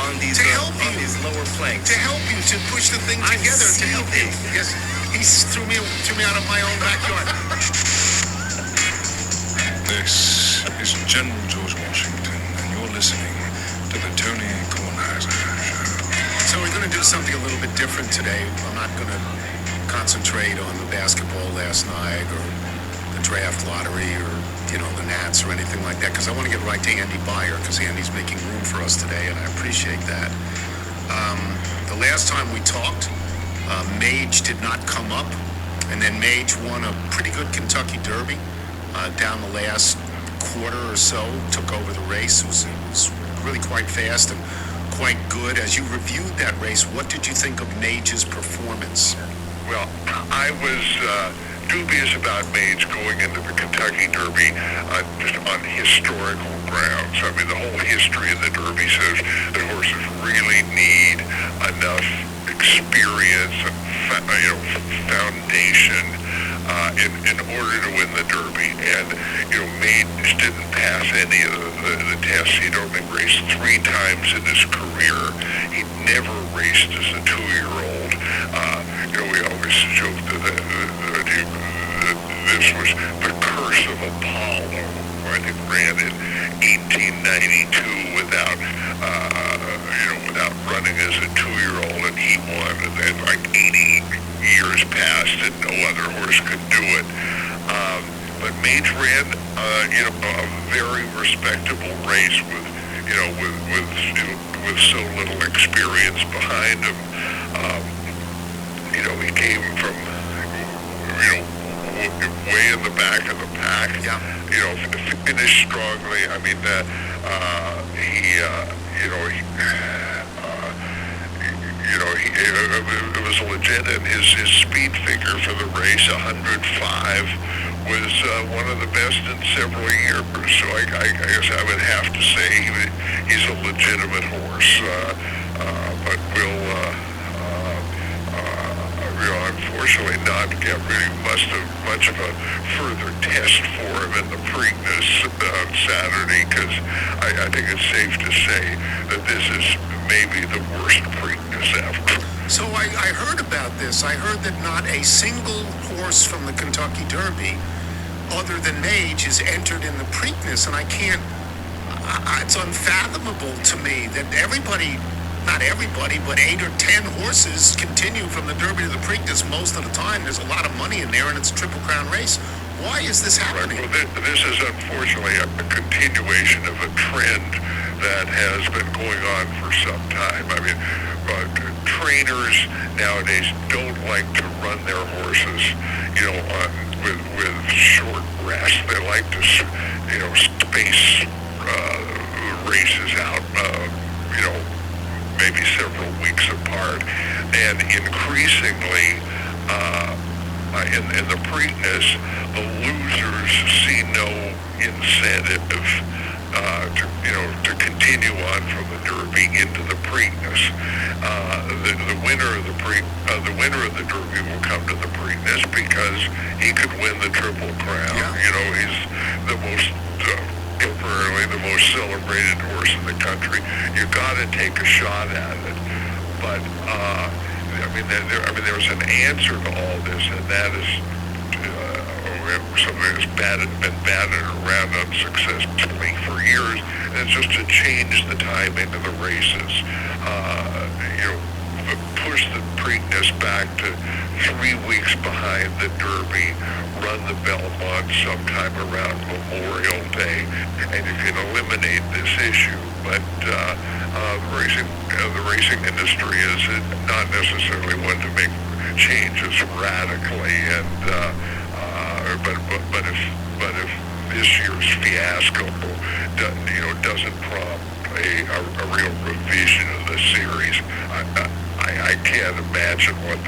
Speaker 5: on these
Speaker 3: help
Speaker 5: on
Speaker 3: you.
Speaker 5: these lower planks.
Speaker 3: To help you, to push the thing
Speaker 5: I
Speaker 3: together, to
Speaker 5: see
Speaker 3: help you. Yes, he threw me out of my own backyard.
Speaker 9: This is General George Washington, and you're listening to the Tony Kornheiser Show.
Speaker 3: So we're going to do something a little bit different today. I'm not going to concentrate on the basketball last night or the draft lottery or, the Nats or anything like that, because I want to get right to Andy Byer, because Andy's making room for us today, and I appreciate that. The last time we talked, Mage did not come up, and then Mage won a pretty good Kentucky Derby. Down the last quarter or so, took over the race. It was really quite fast and quite good. As you reviewed that race, what did you think of Mage's performance?
Speaker 6: Well, I was dubious about Mage going into the Kentucky Derby just on historical grounds. I mean, the whole history of the Derby says the horses really need enough experience and foundation in order to win the Derby. And Mage didn't pass any of the tests. He'd only raced 3 times in his career. He'd never raced as a 2-year-old. We always joked that this was the curse of Apollo, who I think ran in 1892 without running as a 2-year-old, and he won. And then 80 years passed and no other horse could do it. But Mage ran, a very respectable race with so little experience behind him. He came from, way in the back of the pack.
Speaker 3: Yeah.
Speaker 6: Finished strongly. I mean, it was legit, and his speed figure for the race, 105, was one of the best in several years. So I guess I would have to say he's a legitimate horse, but will unfortunately not get really much of a further test for him in the Preakness on Saturday, because I think it's safe to say that this is maybe the worst Preakness ever.
Speaker 3: So I heard about this. I heard that not a single horse from the Kentucky Derby, other than Mage, is entered in the Preakness, and it's unfathomable to me that not everybody, but 8 or 10 horses continue from the Derby to the Preakness most of the time. There's a lot of money in there, and it's a Triple Crown race. Why is this happening?
Speaker 6: Right. Well, this is unfortunately a continuation of a trend that has been going on for some time. I mean, trainers nowadays don't like to run their horses, with short rest. They like to, space races out, maybe several weeks apart, and increasingly in the Preakness, the losers see no incentive to continue on from the Derby into the Preakness. The winner of the Derby will come to the Preakness because he could win the Triple Crown.
Speaker 3: Yeah.
Speaker 6: He's the most temporarily the most celebrated horse in the country. You got to take a shot at it. But there's an answer to all this, and that is something that's been batted around unsuccessfully for years. And it's just to change the timing of the races. Push the Preakness back to 3 weeks behind the Derby, run the Belmont sometime around Memorial Day, and you can eliminate this issue. But the racing industry is not necessarily one to make changes radically, and but if this year's fiasco doesn't prompt a real revision of the series, I can't imagine what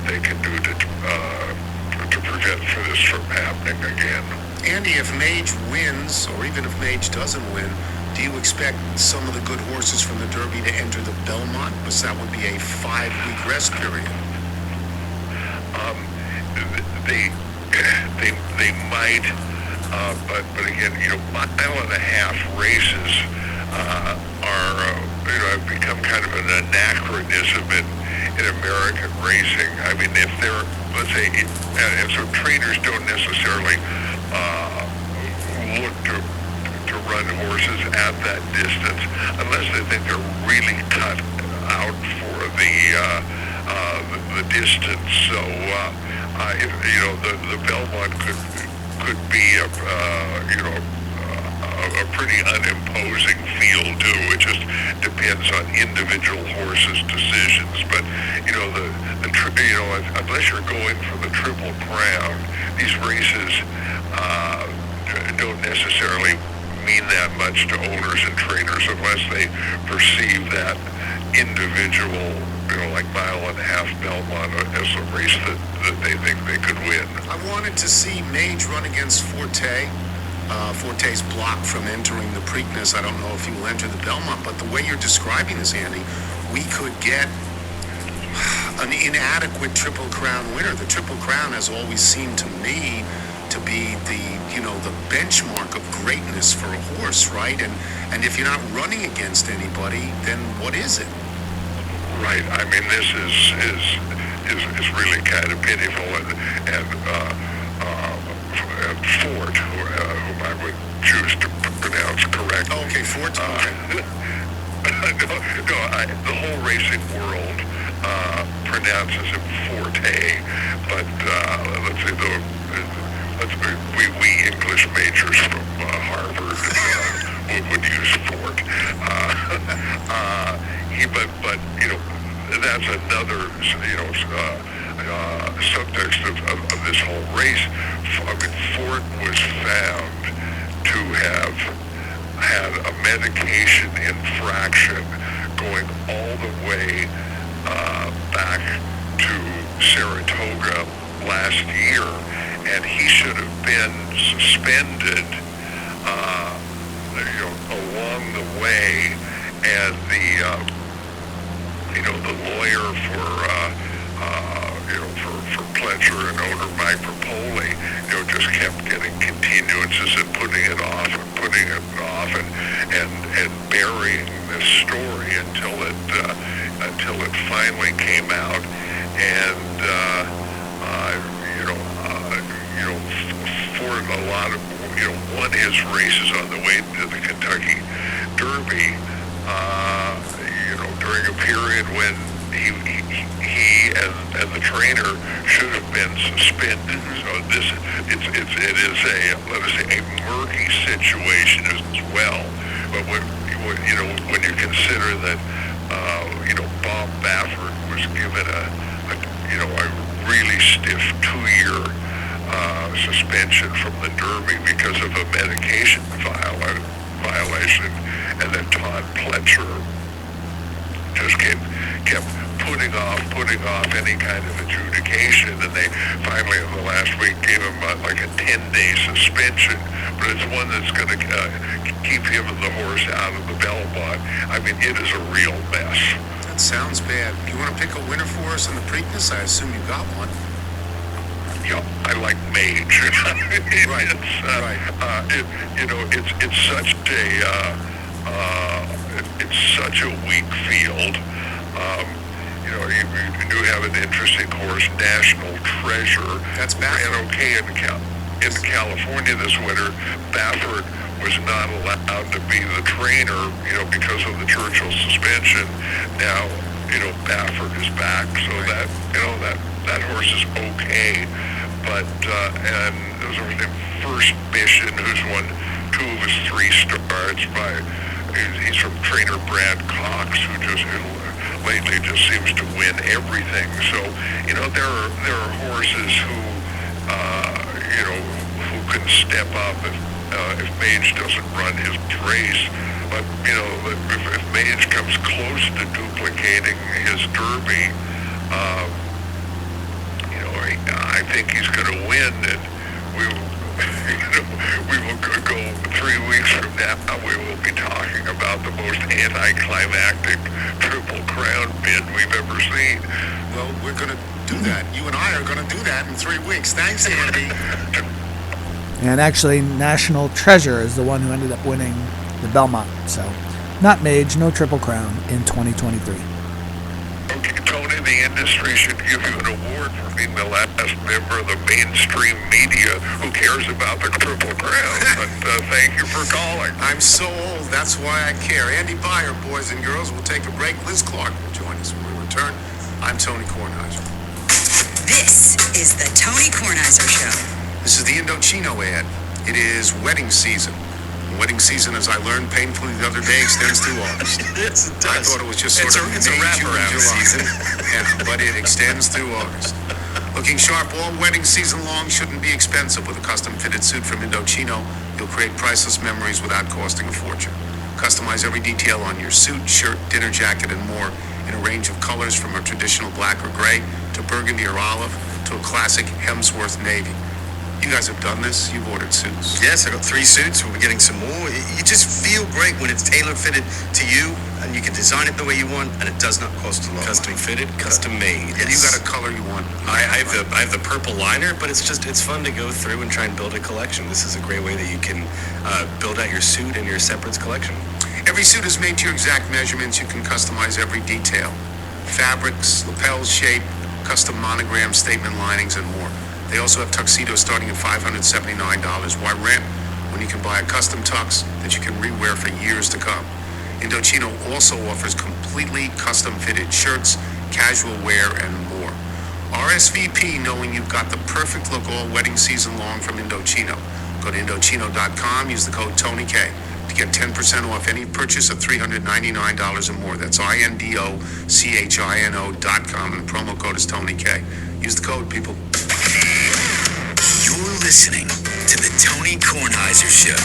Speaker 6: they can do to prevent this from happening again.
Speaker 3: Andy, if Mage wins, or even if Mage doesn't win, Do you expect some of the good horses from the Derby to enter the Belmont? Because that would be a 5-week rest period.
Speaker 9: They might, but again, mile and a half races are have become kind of an anachronism in American racing. I mean, if they're, let's say, and so trainers don't necessarily look to run horses at that distance unless they think they're really cut out for the distance. So if, the Belmont could be a pretty unimposing field too. It just depends on individual horses' decisions. But unless you're going for the Triple Crown, these races don't necessarily mean that much to owners and trainers unless they perceive that individual, like mile and a half Belmont as a race that they think they could win.
Speaker 3: I wanted to see Mage run against Forte. Forte's blocked from entering the Preakness. I don't know if he will enter the Belmont, but the way you're describing this, Andy, we could get an inadequate Triple Crown winner. The Triple Crown has always seemed to me to be the benchmark of greatness for a horse, right? And if you're not running against anybody, then what is it?
Speaker 9: Right. I mean, this is really kind of pitiful, and Ford, whom I would choose to pronounce correctly.
Speaker 3: Oh, okay, Ford. Okay.
Speaker 9: The whole racing world pronounces him Forte, but let's say we English majors from Harvard would use Ford. But that's another subtext of this whole race. I mean, Ford was found to have had a medication infraction going all the way back to Saratoga last year, and he should have been suspended along the way, and the lawyer for Pletcher and owner Mike Rapoli, just kept getting continuances and putting it off and burying this story until it finally came out, and Ford a lot of won his races on the way to the Kentucky Derby during a period when he and the trainer should have been suspended. So it is let us say a murky situation as well. But when you consider that Bob Baffert was given a really stiff 2-year suspension from the Derby because of a medication violation, and then Todd Pletcher just kept putting off any kind of adjudication, and they finally in the last week gave him like a 10-day suspension, but it's one that's going to keep him and the horse out of the Belmont. I mean, it is a real mess.
Speaker 3: That sounds bad. You want to pick a winner for us in the Preakness? I assume you got one.
Speaker 9: Yeah, I like Mage.
Speaker 3: Right.
Speaker 9: It's such a weak field. You do have an interesting horse, National Treasure.
Speaker 3: That's Baffert.
Speaker 9: Ran okay in California this winter. Baffert was not allowed to be the trainer, because of the Churchill suspension. Now, Baffert is back, so that horse is okay. But and there's a First Mission, who's won 2 of his 3 starts he's from trainer Brad Cox, who lately just seems to win everything. So there are horses who can step up if Mage doesn't run his race. But if Mage comes close to duplicating his Derby, I think he's going to win, and we will go 3 weeks from now. We will be talking anticlimactic Triple Crown bid we've ever seen.
Speaker 3: Well, we're going to do that. You and I are going to do that in 3 weeks. Thanks, Andy.
Speaker 1: And actually, National Treasure is the one who ended up winning the Belmont. So, not Mage, no Triple Crown in 2023.
Speaker 9: Okay, Tony, the industry should give you an award for being the last member of the mainstream media who cares about the Triple Crown. But thank you for calling.
Speaker 3: I'm so old, that's why I care. Andy Byer, boys and girls, we'll take a break. Liz Clark will join us when we return. I'm Tony Kornheiser.
Speaker 2: This is the Tony Kornheiser Show.
Speaker 3: This is the Indochino ad. It is wedding season. Wedding season, as I learned painfully the other day, extends through August.
Speaker 5: Yes, it does.
Speaker 3: I thought it was just sort of
Speaker 5: it's
Speaker 3: May,
Speaker 5: a
Speaker 3: June,
Speaker 5: wraparound
Speaker 3: July.
Speaker 5: season.
Speaker 3: Yeah, but it extends through August. Looking sharp all wedding season long shouldn't be expensive. With a custom-fitted suit from Indochino, you'll create priceless memories without costing a fortune. Customize every detail on your suit, shirt, dinner jacket, and more in a range of colors from a traditional black or gray to burgundy or olive to a classic Hemsworth navy. You guys have done this. You've ordered suits.
Speaker 5: Yes, I got 3 suits. We'll be getting some more. You just feel great when it's tailor-fitted to you, and you can design it the way you want, and it does not cost a lot. Custom-fitted, custom-made.
Speaker 3: And you got a color you want.
Speaker 5: I have the purple liner, but it's fun to go through and try and build a collection. This is a great way that you can build out your suit and your separates collection.
Speaker 3: Every suit is made to your exact measurements. You can customize every detail. Fabrics, lapels, shape, custom monograms, statement linings, and more. They also have tuxedos starting at $579. Why rent when you can buy a custom tux that you can rewear for years to come? Indochino also offers completely custom-fitted shirts, casual wear, and more. RSVP knowing you've got the perfect look all wedding season long from Indochino. Go to Indochino.com, use the code TONYK to get 10% off any purchase of $399 or more. That's INDOCHINO.com, and the promo code is TONYK. Use the code, people.
Speaker 7: You're listening to the Tony Kornheiser Show.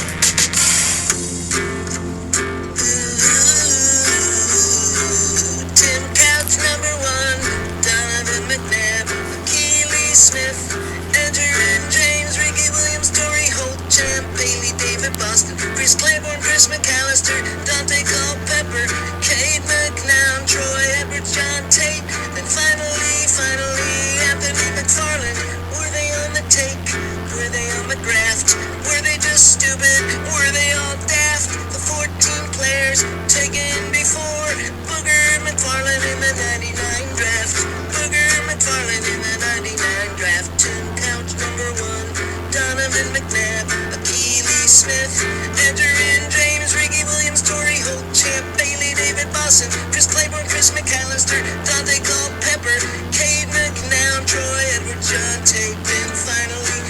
Speaker 2: Tim Couch #1, Donovan McNabb, Keely Smith, Edgerrin James, Ricky Williams, Torrey Holt, Champ, Bailey, David Boston, Chris Claiborne, Chris McAllister, Dante Culpepper, Cade McNown, Troy Edwards, John Tate, and finally, Anthony McFarland. Were they on the take? Were they on the graft? Were they just stupid? Were they all daft? The 14 players taken before Booger McFarland in the 99 draft. Booger McFarland in the 99 draft. Tim Couch #1, Donovan McNabb, Keely Smith, Edgerrin James, Ricky Williams, Torrey Holt, Champ, Bailey, David Boston, Chris Claiborne, Chris McAllister, Dante Culpepper, Cade McNown, Troy Edwards, John Tate, and finally,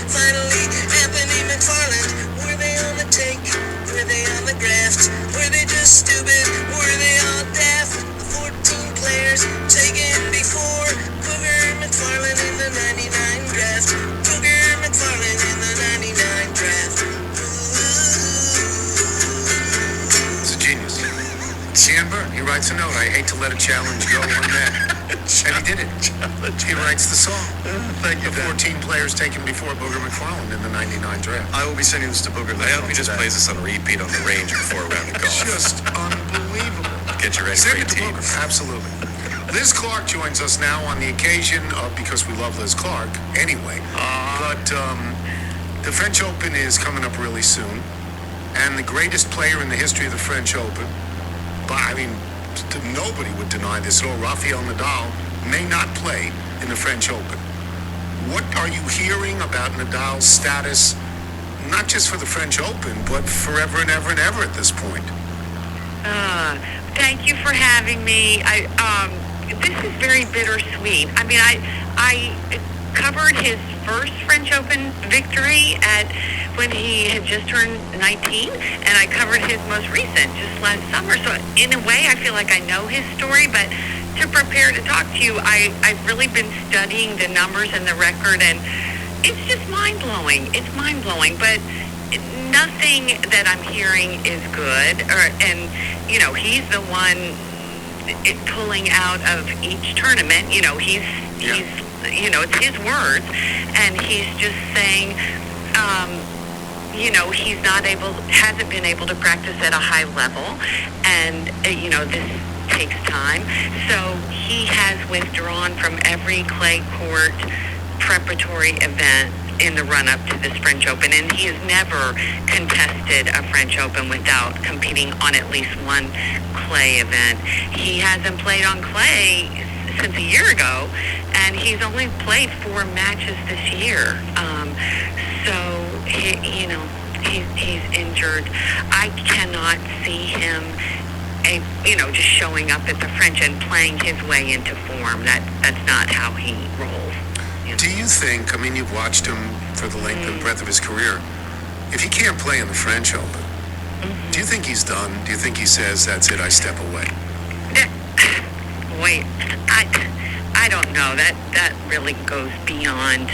Speaker 2: Anthony McFarland. Were they on the take? Were they on the graft? Were they just stupid? Were they all daft? The 14 players taken before Booger McFarland in the 99 draft. Booger McFarland in the 99 draft.
Speaker 3: It's a genius. Sandberg, he writes a note. I hate to let a challenge go unmet. And he did it. He writes the song.
Speaker 5: Thank you,
Speaker 3: The
Speaker 5: Dan.
Speaker 3: 14 players taken before Booger McFarland in the 99 draft.
Speaker 5: I will be sending this to Booger. I hope he just plays this on repeat on the range before a round of golf.
Speaker 3: Just unbelievable.
Speaker 5: Get you ready
Speaker 3: Send
Speaker 5: for
Speaker 3: it to
Speaker 5: team.
Speaker 3: Booger. Absolutely. Liz Clark joins us now on the occasion of, because we love Liz Clark anyway. But the French Open is coming up really soon. And the greatest player in the history of the French Open, but I mean, nobody would deny this at all, Rafael Nadal, may not play in the French Open. What are you hearing about Nadal's status, not just for the French Open, but forever and ever and ever at this point?
Speaker 10: Thank you for having me. This is very bittersweet. I mean, I covered his first French Open victory when he had just turned 19, and I covered his most recent just last summer. So in a way, I feel like I know his story, but to prepare to talk to you, I've really been studying the numbers and the record, and it's just mind-blowing. It's mind-blowing, but nothing that I'm hearing is good. And, you know, he's the one pulling out of each tournament. You know, he's you know, it's his words, and he's just saying, hasn't been able to practice at a high level, and this takes time. So he has withdrawn from every clay court preparatory event in the run-up to this French Open, and he has never contested a French Open without competing on at least one clay event. He hasn't played on clay since a year ago, and he's only played 4 matches this year. So he's injured. I cannot see him, just showing up at the French and playing his way into form. That's not how he rolls.
Speaker 3: Do you think, you've watched him for the length and breadth of his career, if he can't play in the French Open, do you think he's done? Do you think he says, that's it, I step away?
Speaker 10: Boy, I don't know. That really goes beyond.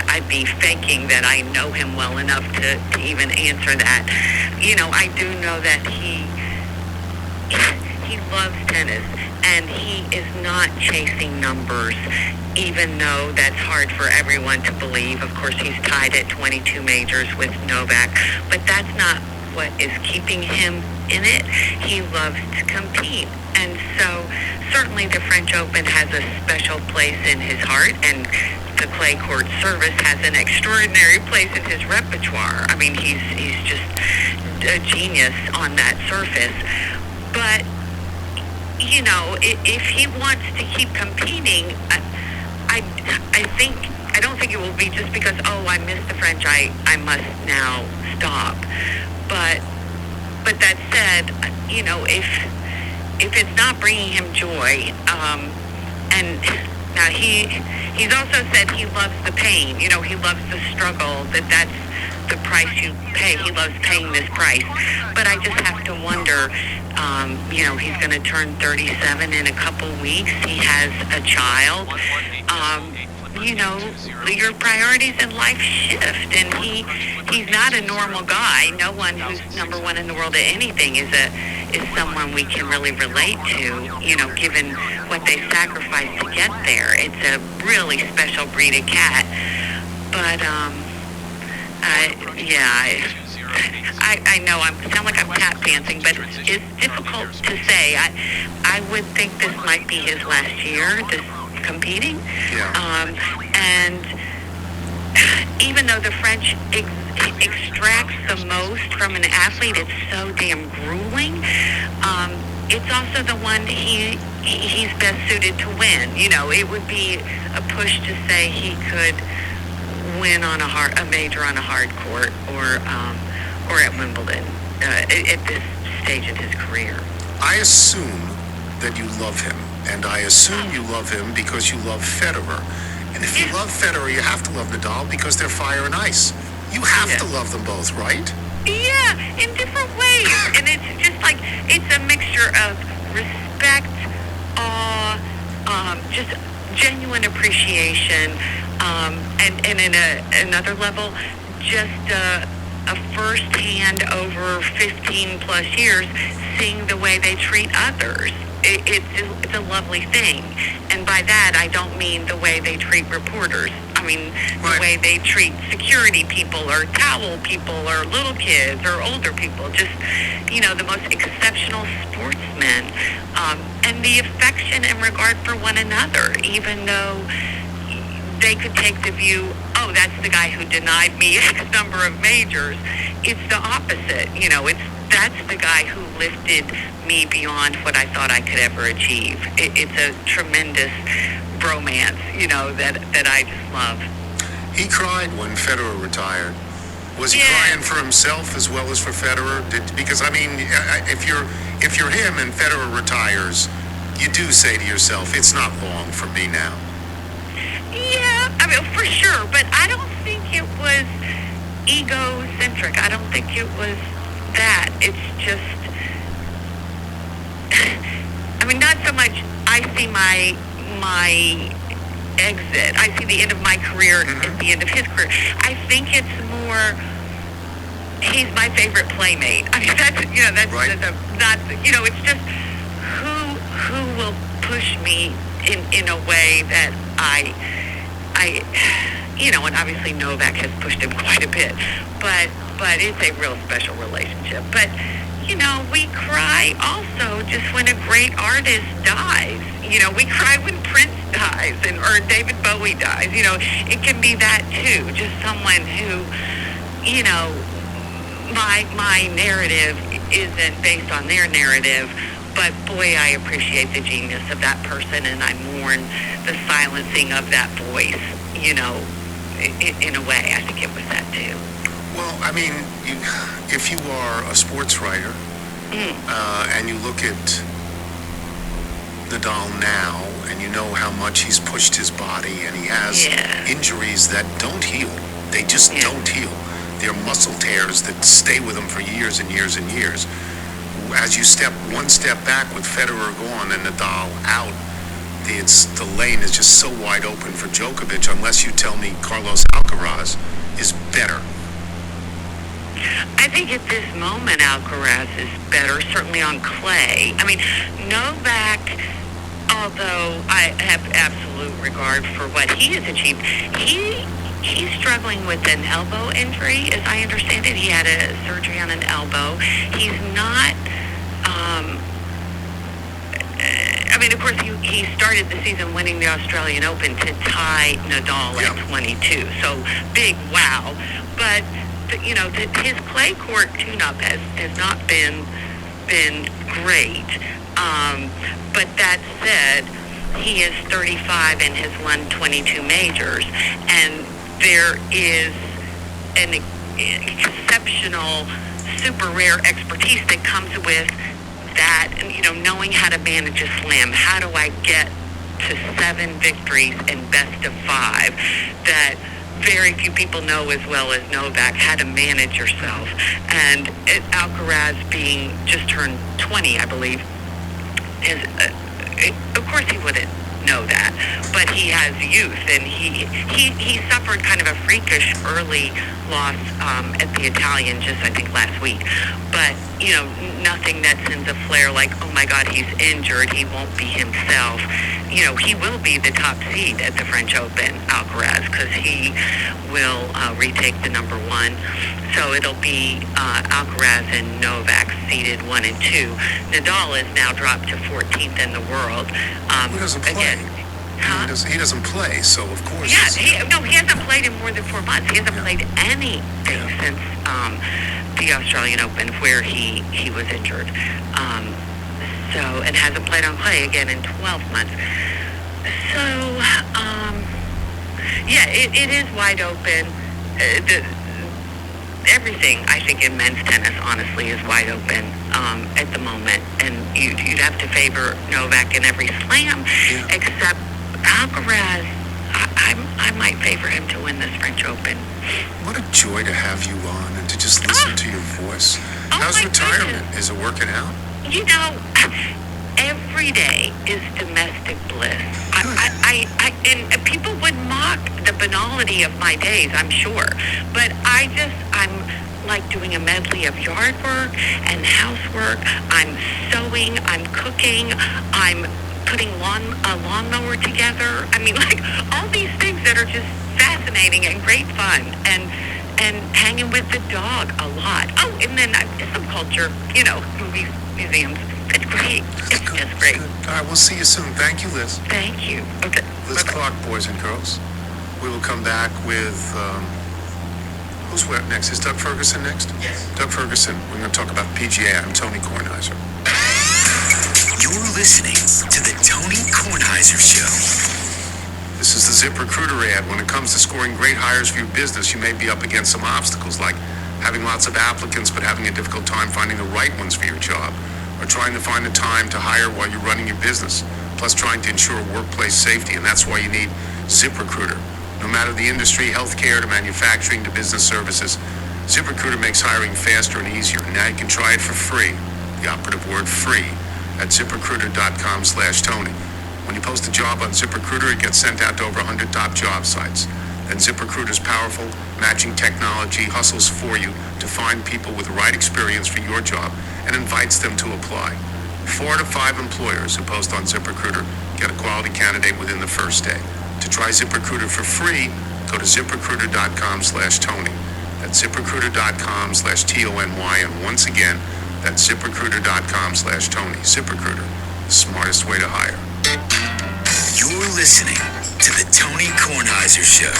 Speaker 10: I'd be faking that I know him well enough to even answer that. I do know that he loves tennis, and he is not chasing numbers, even though that's hard for everyone to believe. Of course, he's tied at 22 majors with Novak, but that's not what is keeping him in it. He loves to compete, and so certainly the French Open has a special place in his heart, and the clay court service has an extraordinary place in his repertoire. He's just a genius on that surface. But if he wants to keep competing, I don't think it will be just because, I missed the French, I must now stop. But that said, if it's not bringing him joy, and now he's also said he loves the pain. He loves the struggle. That's the price you pay. He loves paying this price. But I just have to wonder. He's going to turn 37 in a couple weeks. He has a child. Your priorities in life shift, and he's not a normal guy. No one who's number one in the world at anything is someone we can really relate to, given what they sacrifice to get there. It's a really special breed of cat. But I know I sound like I'm tap dancing, but it's difficult to say. I would think this might be his last year, this competing.
Speaker 3: Yeah.
Speaker 10: And even though the French extracts the most from an athlete, it's so damn grueling. It's also the one he's best suited to win. It would be a push to say he could win on a major on a hard court or at Wimbledon at this stage in his career.
Speaker 3: I assume that you love him, and I assume you love him because you love Federer. And if you love Federer, you have to love Nadal because they're fire and ice. You have to love them both, right?
Speaker 10: Yeah, in different ways. And it's just like, it's a mixture of respect, awe, just genuine appreciation, and in another level, just a first-hand over 15 plus years seeing the way they treat others. It's a lovely thing. And by that, I don't mean the way they treat reporters. The way they treat security people or towel people or little kids or older people. Just, the most exceptional sportsmen. And the affection and regard for one another, even though they could take the view, that's the guy who denied me X number of majors. It's the opposite. That's the guy who lifted me beyond what I thought I could ever achieve. It's a tremendous bromance, that I just love.
Speaker 3: He cried when Federer retired. Was he crying for himself as well as for Federer? Because if you're him and Federer retires, you do say to yourself, it's not long for me now.
Speaker 10: Yeah, for sure, but I don't think it was egocentric. I don't think it was that. It's just, not so much I see my exit. I see the end of my career at the end of his career. I think it's more, he's my favorite playmate. That's right. It's just who will push me in a way that and obviously Novak has pushed him quite a bit, but it's a real special relationship. But we cry also just when a great artist dies. We cry when Prince dies or David Bowie dies. It can be that too. Just someone who, my narrative isn't based on their narrative, but boy, I appreciate the genius of that person, and I mourn the silencing of that voice. In a way, I think it was that too.
Speaker 3: Well, I mean, if you are a sports writer and you look at Nadal now, and you know how much he's pushed his body, and he has injuries that don't heal. They just don't heal. They're muscle tears that stay with him for years and years and years. As you step one step back with Federer gone and Nadal out, the lane is just so wide open for Djokovic, unless you tell me Carlos Alcaraz is better.
Speaker 10: I think at this moment Alcaraz is better, certainly on clay. I mean, Novak, although I have absolute regard for what he has achieved, he's struggling with an elbow injury, as I understand it. He had a surgery on an elbow. He's not... of course, he started the season winning the Australian Open to tie Nadal at 22. So, big wow. But, his clay court tune-up has not been great. But that said, he is 35 and has won 22 majors. And there is an exceptional, super rare expertise that comes with that, and knowing how to manage a slam. How do I get to 7 victories and best of 5? That very few people know as well as Novak how to manage yourself. And Alcaraz, being just turned 20, I believe, is of course he wouldn't know that, but he has youth, and he suffered kind of a freakish early loss at the Italian just I think last week, but nothing that sends a flare like, oh my God, he's injured, he won't be himself. He will be the top seed at the French Open, Alcaraz, because he will retake the number 1. So it'll be Alcaraz and Novak seeded 1 and 2. Nadal is now dropped to 14th in the world.
Speaker 3: He doesn't play.
Speaker 10: Again, huh?
Speaker 3: He doesn't play, so of course.
Speaker 10: Yeah, he hasn't played in more than 4 months. He hasn't played anything since the Australian Open, where he was injured. And hasn't played on clay again in 12 months. So, it is wide open. Everything, I think, in men's tennis, honestly, is wide open at the moment. And you'd have to favor Novak in every slam, except Alcaraz. I might favor him to win this French Open.
Speaker 3: What a joy to have you on and to just listen to your voice. How's retirement? Is it working out?
Speaker 10: Every day is domestic bliss. And people would mock the banality of my days, I'm sure. But I'm like doing a medley of yard work and housework. I'm sewing, I'm cooking, I'm putting a lawnmower together. I mean, like, all these things that are just fascinating and great fun. And hanging with the dog a lot. Oh, and then some culture, movies, museums. It's great. It's just great.
Speaker 3: All right, we'll see you soon. Thank you, Liz.
Speaker 10: Thank you. Okay.
Speaker 3: Liz Clark, boys and girls. We will come back with, who's next? Is Doug Ferguson next?
Speaker 7: Yes.
Speaker 3: Doug Ferguson. We're going to talk about PGA. I'm Tony Kornheiser.
Speaker 7: You're listening to the Tony Kornheiser Show.
Speaker 3: This is the ZipRecruiter ad. When it comes to scoring great hires for your business, you may be up against some obstacles, like having lots of applicants but having a difficult time finding the right ones for your job, or trying to find the time to hire while you're running your business, plus trying to ensure workplace safety. And that's why you need ZipRecruiter. No matter the industry, healthcare to manufacturing to business services, ZipRecruiter makes hiring faster and easier. Now you can try it for free, the operative word free, at ZipRecruiter.com/Tony. When you post a job on ZipRecruiter, it gets sent out to over 100 top job sites. Then ZipRecruiter's powerful matching technology hustles for you to find people with the right experience for your job and invites them to apply. 4 to 5 employers who post on ZipRecruiter get a quality candidate within the first day. To try ZipRecruiter for free, go to ZipRecruiter.com/Tony. That's ZipRecruiter.com/TONY. And once again, that's ZipRecruiter.com/Tony. ZipRecruiter, the smartest way to hire.
Speaker 7: You're listening to the Tony Kornheiser Show.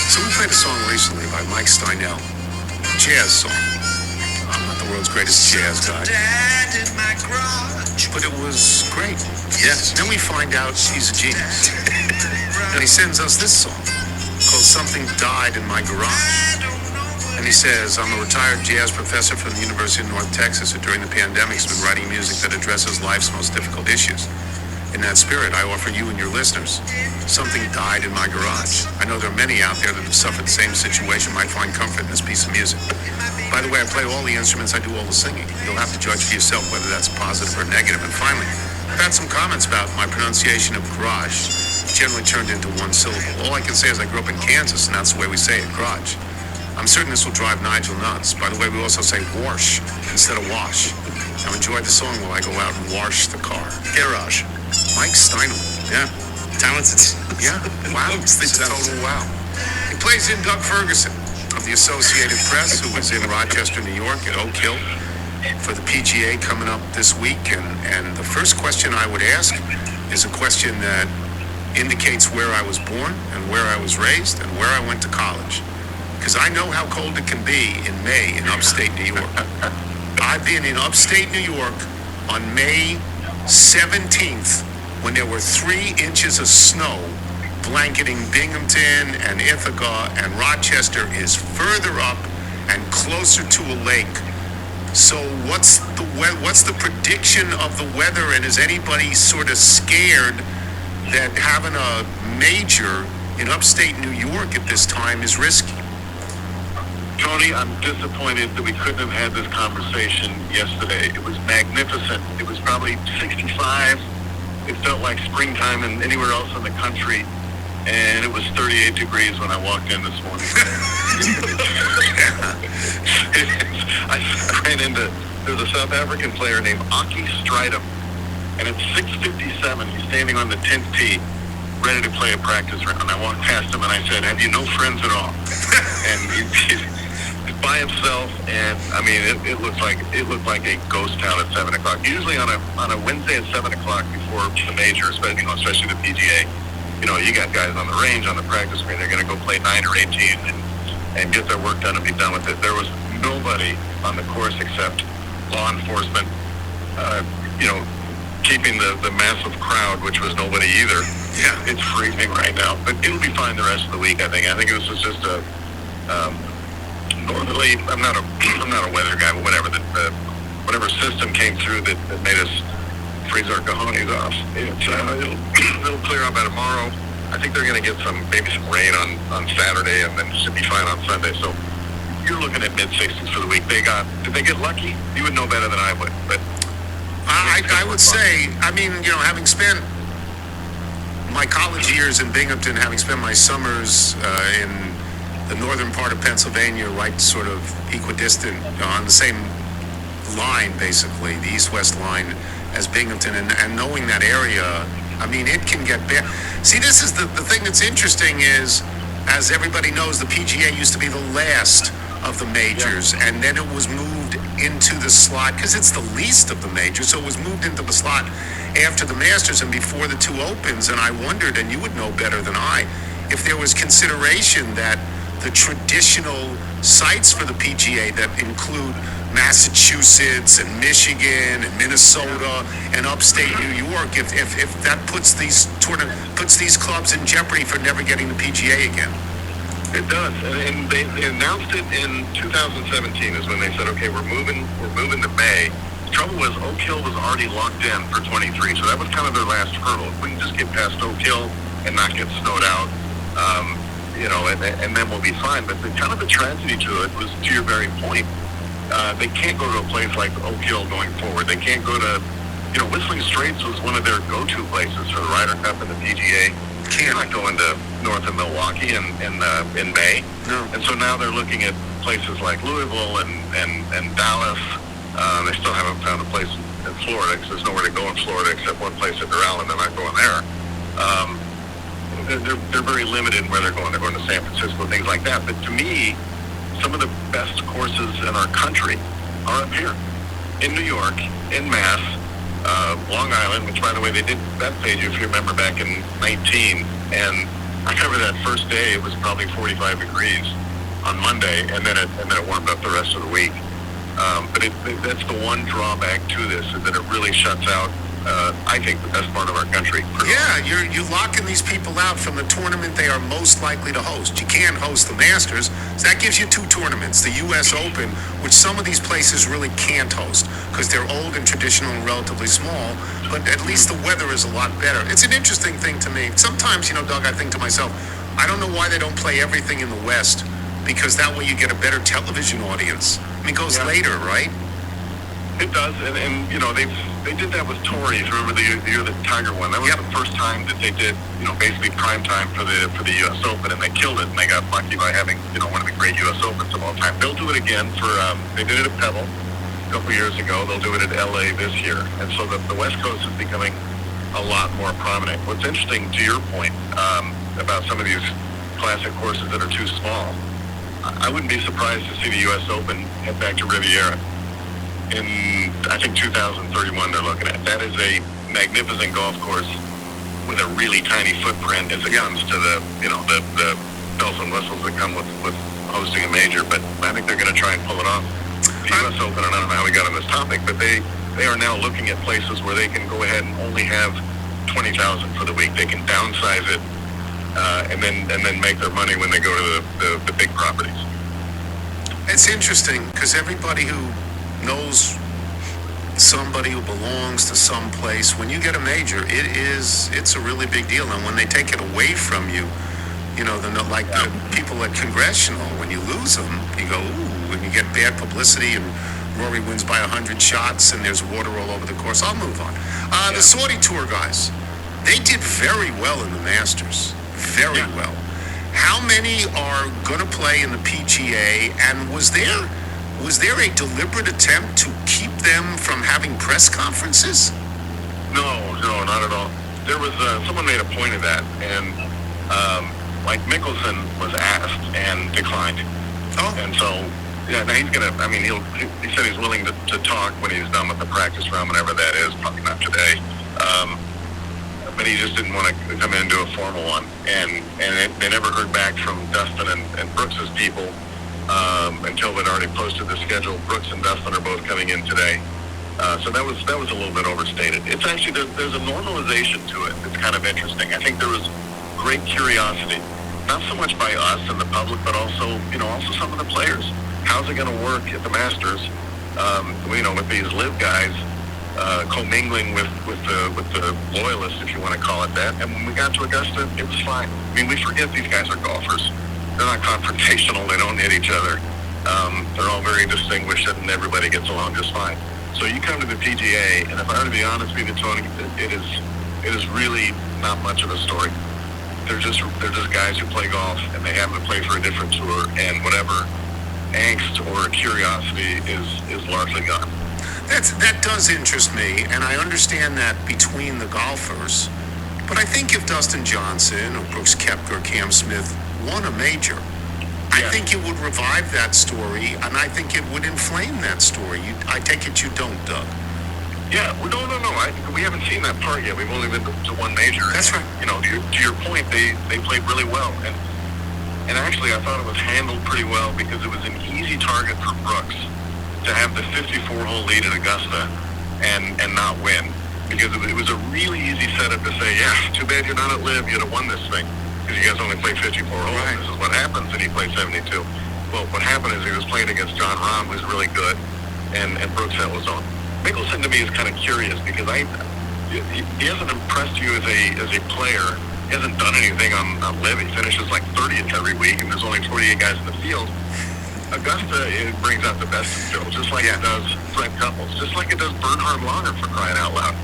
Speaker 3: So we played a song recently by Mike Steinell, a jazz song. I'm not the world's greatest jazz guy, but it was great.
Speaker 5: Yes.
Speaker 3: Then we find out he's a genius. And he sends us this song called Something Died in My Garage. And he says, I'm a retired jazz professor from the University of North Texas who during the pandemic has been writing music that addresses life's most difficult issues. In that spirit, I offer you and your listeners Something Died in My Garage. I know there are many out there that have suffered the same situation might find comfort in this piece of music. By the way, I play all the instruments, I do all the singing. You'll have to judge for yourself whether that's positive or negative. And finally, I've had some comments about my pronunciation of garage, generally turned into one syllable. All I can say is I grew up in Kansas, and that's the way we say it, garage. I'm certain this will drive Nigel nuts. By the way, we also say wash instead of wash. Now enjoy the song while I go out and wash the car.
Speaker 5: Garage.
Speaker 3: Mike Steinell, yeah.
Speaker 5: Talented.
Speaker 3: Yeah, wow, it's a total wow. He plays in Doug Ferguson of the Associated Press, who was in Rochester, New York at Oak Hill for the PGA coming up this week. And the first question I would ask is a question that indicates where I was born and where I was raised and where I went to college. Because I know how cold it can be in May in upstate New York. I've been in upstate New York on May 17th when there were 3 inches of snow blanketing Binghamton and Ithaca, and Rochester is further up and closer to a lake. So what's the prediction of the weather, and is anybody sort of scared that having a major in upstate New York at this time is risky?
Speaker 9: Tony, I'm disappointed that we couldn't have had this conversation yesterday. It was magnificent. It was probably 65. It felt like springtime and anywhere else in the country. And it was 38 degrees when I walked in this morning. I ran into, there's a South African player named Aki Stridham. And at 6:57, he's standing on the 10th tee, ready to play a practice round. I walked past him and I said, have you no friends at all? And he's by himself, and I mean, it looked like a ghost town at 7 o'clock. Usually on a Wednesday at 7 o'clock before the major, especially the PGA, you got guys on the range, on the practice green. They're going to go play 9 or 18 and get their work done and be done with it. There was nobody on the course except law enforcement, keeping the massive crowd, which was nobody either. Yeah, it's freezing right now, but it'll be fine the rest of the week. I think it was just a. Normally, I'm not a weather guy, but whatever. Whatever system came through that made us freeze our cojones off. It'll clear up by tomorrow. I think they're going to get maybe some rain on Saturday, and then it should be fine on Sunday. So you're looking at mid-60s for the week. Did they get lucky? You would know better than I would. But
Speaker 3: I would say, having spent my college years in Binghamton, having spent my summers in the northern part of Pennsylvania, right sort of equidistant, on the same line, basically, the east-west line as Binghamton, and knowing that area, it can get bad. See, this is the thing that's interesting is, as everybody knows, the PGA used to be the last of the majors, and then it was moved into the slot, because it's the least of the majors, so it was moved into the slot after the Masters and before the 2 Opens, and I wondered, and you would know better than I, if there was consideration that the traditional sites for the PGA that include Massachusetts and Michigan and Minnesota and upstate New York, if that puts these clubs in jeopardy for never getting the PGA again.
Speaker 9: It does, and they announced it in 2017 is when they said, okay, we're moving to May. The trouble was Oak Hill was already locked in for 23, so that was kind of their last hurdle. If we can just get past Oak Hill and not get snowed out, and then we'll be fine. But the tragedy to it was, to your very point, they can't go to a place like Oak Hill going forward. They can't go to, Whistling Straits was one of their go-to places for the Ryder Cup and the PGA. They're not going to north of Milwaukee in May.
Speaker 3: No.
Speaker 9: And so now they're looking at places like Louisville and Dallas. They still haven't found a place
Speaker 3: in Florida, because there's nowhere to go in Florida except one place at Doral, and they're not going there. They're very limited in where they're going. They're going to San Francisco, things like that. But to me, some of the best courses in our country are up here in New York, in Mass, Long Island, which, by the way, they did that page, if you remember, back in 19. And I remember that first day, it was probably 45 degrees on Monday, and then it warmed up the rest of the week. But that's the one drawback to this, is that it really shuts out, I think, the best part of our country.
Speaker 11: Yeah, you're locking these people out from the tournament they are most likely to host. You can't host the Masters, so that gives you two tournaments, the U.S. Open, which some of these places really can't host because they're old and traditional and relatively small, but at least the weather is a lot better. It's an interesting thing to me. Sometimes, Doug, I think to myself, I don't know why they don't play everything in the West, because that way you get a better television audience. I mean, it goes later, right?
Speaker 3: It does, and they did that with Tories. Remember the year that Tiger won? That was the first time that they did, basically prime time for the U.S. Open, and they killed it. And they got lucky by having, one of the great U.S. Opens of all time. They'll do it again for. They did it at Pebble a couple years ago. They'll do it at L.A. this year, and so the West Coast is becoming a lot more prominent. What's interesting, to your point, about some of these classic courses that are too small, I wouldn't be surprised to see the U.S. Open head back to Riviera. In, I think, 2031 they're looking at. That is a magnificent golf course with a really tiny footprint as it comes to the bells and whistles that come with hosting a major. But I think they're going to try and pull it off. The U.S. Open, and I don't know how we got on this topic, but they are now looking at places where they can go ahead and only have 20,000 for the week. They can downsize it and then make their money when they go to the big properties.
Speaker 11: It's interesting because everybody who knows somebody who belongs to some place, when you get a major, it's a really big deal. And when they take it away from you, they're not like the people at Congressional. When you lose them, you go, ooh, and you get bad publicity, and Rory wins by 100 shots, and there's water all over the course. I'll move on. The Saudi Tour guys, they did very well in the Masters. Very well. How many are going to play in the PGA, and was there a deliberate attempt to keep them from having press conferences?
Speaker 3: No, not at all. There was someone made a point of that, and like Mickelson was asked and declined. Oh. And so, now he's gonna. I mean, he said he's willing to talk when he's done with the practice round, whenever that is. Probably not today. But he just didn't want to come in and do a formal one, and they never heard back from Dustin and Brooks's people. Until they'd already posted the schedule. Brooks and Dustin are both coming in today. So that was a little bit overstated. It's actually, there's a normalization to it. It's kind of interesting. I think there was great curiosity, not so much by us and the public, but also some of the players. How's it going to work at the Masters? With these live guys commingling with the loyalists, if you want to call it that. And when we got to Augusta, it was fine. I mean, we forget these guys are golfers. They're not confrontational. They don't hit each other. They're all very distinguished, and everybody gets along just fine. So you come to the PGA, and if I were to be honest with you, Tony, it is really not much of a story. They're just guys who play golf, and they happen to play for a different tour, and whatever angst or curiosity is largely gone.
Speaker 11: That does interest me, and I understand that between the golfers. But I think if Dustin Johnson or Brooks Koepka or Cam Smith won a major, I think it would revive that story, and I think it would inflame that story. I take it you don't, Doug.
Speaker 3: Yeah, no. We haven't seen that part yet. We've only been to one major.
Speaker 11: That's right.
Speaker 3: To your point, they played really well, and actually I thought it was handled pretty well, because it was an easy target for Brooks to have the 54-hole lead at Augusta and not win, because it was a really easy setup to say, too bad you're not at LIV, you'd have won this thing, because you guys only play 54 holes. Right. This is what happens, and he played 72. Well, what happened is he was playing against John Rahm, who's really good, and Brooks held his own. Mickelson to me is kind of curious, because he hasn't impressed you as a player. He hasn't done anything on LIV. He finishes like 30th every week, and there's only 48 guys in the field. Augusta, it brings out the best in Phil, just like it does Fred Couples, just like it does Bernhard Langer, for crying out loud.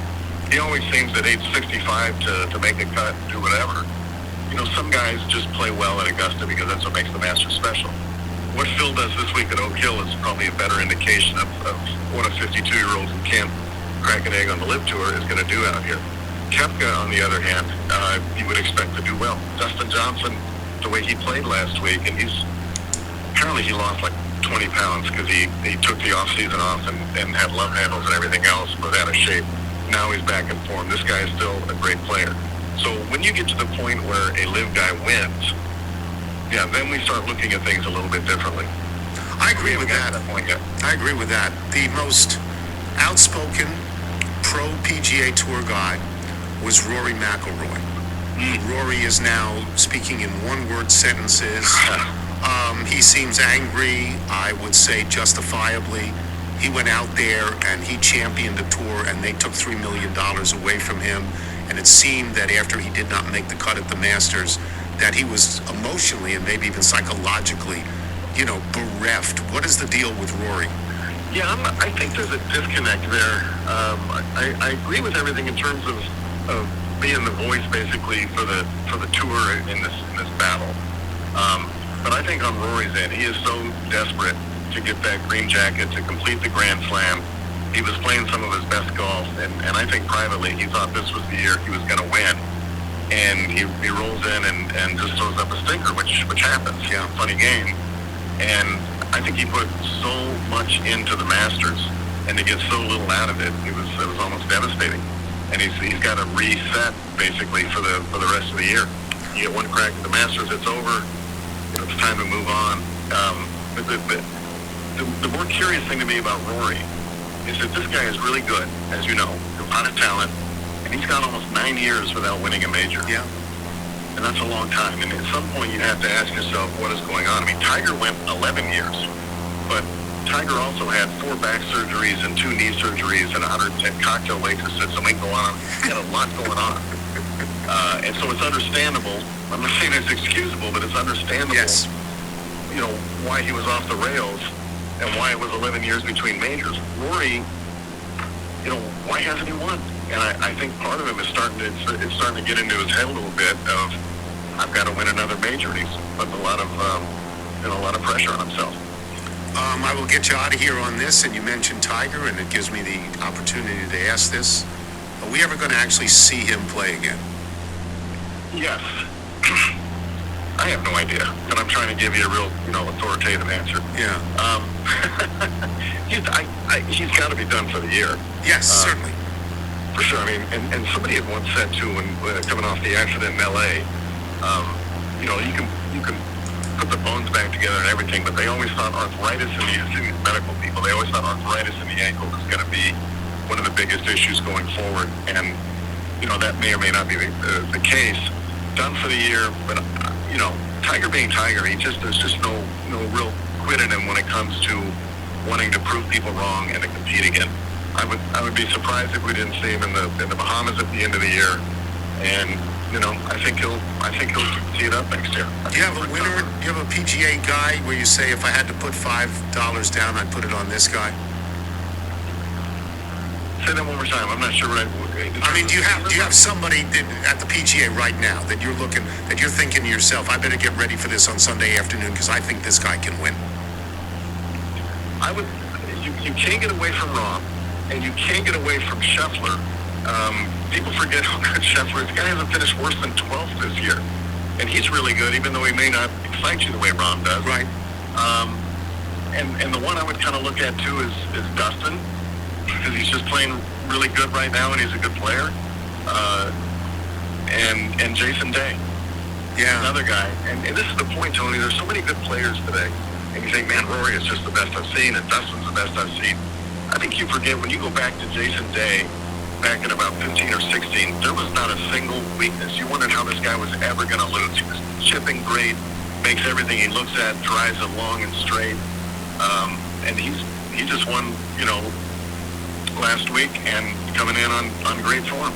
Speaker 3: He always seems at age 65 to make a cut and do whatever. Some guys just play well at Augusta because that's what makes the Masters special. What Phil does this week at Oak Hill is probably a better indication of what a 52-year-old who can't crack an egg on the Live Tour is going to do out here. Koepka, on the other hand, you would expect to do well. Dustin Johnson, the way he played last week, and apparently he lost like 20 pounds because he took the off season off and had love handles and everything else, was out of shape. Now he's back in form. This guy is still a great player. So when you get to the point where a Live guy wins, yeah, then we start looking at things a little bit differently.
Speaker 11: I agree with that. I agree with that. The most outspoken pro PGA Tour guy was Rory McIlroy. Rory is now speaking in one-word sentences. He seems angry, I would say justifiably. He went out there and he championed the tour, and they took $3 million away from him. And it seemed that after he did not make the cut at the Masters, that he was emotionally and maybe even psychologically, bereft. What is the deal with Rory?
Speaker 3: Yeah, I think there's a disconnect there. I agree with everything in terms of being the voice basically for the tour in this battle. But I think on Rory's end, he is so desperate to get that green jacket, to complete the Grand Slam. He was playing some of his best golf, and I think privately he thought this was the year he was going to win. And he rolls in and just throws up a stinker, which happens. Yeah, funny game. And I think he put so much into the Masters, and to get so little out of it, it was almost devastating. And he's got to reset basically for the rest of the year. You get one crack at the Masters, it's over. It's time to move on. But the more curious thing to me about Rory is that this guy is really good, as you know, a lot of talent, and he's gone almost 9 years without winning a major.
Speaker 11: Yeah.
Speaker 3: And that's a long time. And at some point, you have to ask yourself, what is going on? I mean, Tiger went 11 years, but Tiger also had 4 back surgeries and 2 knee surgeries and 110 cocktail waitresses. So we go on. He had a lot going on. And so it's understandable. I'm not saying it's excusable, but it's understandable.
Speaker 11: Yes.
Speaker 3: Why he was off the rails and why it was 11 years between majors. Rory, why hasn't he won? And I think part of him is starting to get into his head a little bit of, I've got to win another major. And he's putting a lot of pressure on himself.
Speaker 11: I will get you out of here on this, and you mentioned Tiger, and it gives me the opportunity to ask this. Are we ever going to actually see him play again?
Speaker 3: Yes. I have no idea, and I'm trying to give you a real, authoritative answer.
Speaker 11: Yeah.
Speaker 3: He's got to be done for the year.
Speaker 11: Yes, certainly.
Speaker 3: For sure. I mean, and somebody had once said too, when coming off the accident in L.A., you can put the bones back together and everything, but they always thought arthritis in these medical people, they always thought arthritis in the ankle was going to be one of the biggest issues going forward, and that may or may not be the case. Done for the year, but Tiger being Tiger, there's just no real quit in him when it comes to wanting to prove people wrong and to compete again. I would be surprised if we didn't see him in the Bahamas at the end of the year, and I think he'll tee it up next year.
Speaker 11: Do you have a winner? Do you have a PGA guy where you say, if I had to put $5 down, I'd put it on this guy?
Speaker 3: Say that one more time. I'm not sure what
Speaker 11: I mean, do you have somebody at the PGA right now that you're thinking to yourself, I better get ready for this on Sunday afternoon because I think this guy can win?
Speaker 3: You can't get away from Rahm, and you can't get away from Scheffler. People forget how good Scheffler is. The guy hasn't finished worse than 12th this year, and he's really good, even though he may not excite you the way Rahm does.
Speaker 11: Right.
Speaker 3: And the one I would kind of look at too is Dustin, because he's just playing really good right now, and he's a good player. And Jason Day, another guy. And this is the point, Tony. There's so many good players today, and you think, man, Rory is just the best I've seen, and Dustin's the best I've seen. I think you forget when you go back to Jason Day, back in about 15 or 16, there was not a single weakness. You wondered how this guy was ever going to lose. He was chipping great, makes everything he looks at, drives it long and straight. And he just won, last week and coming in on great form.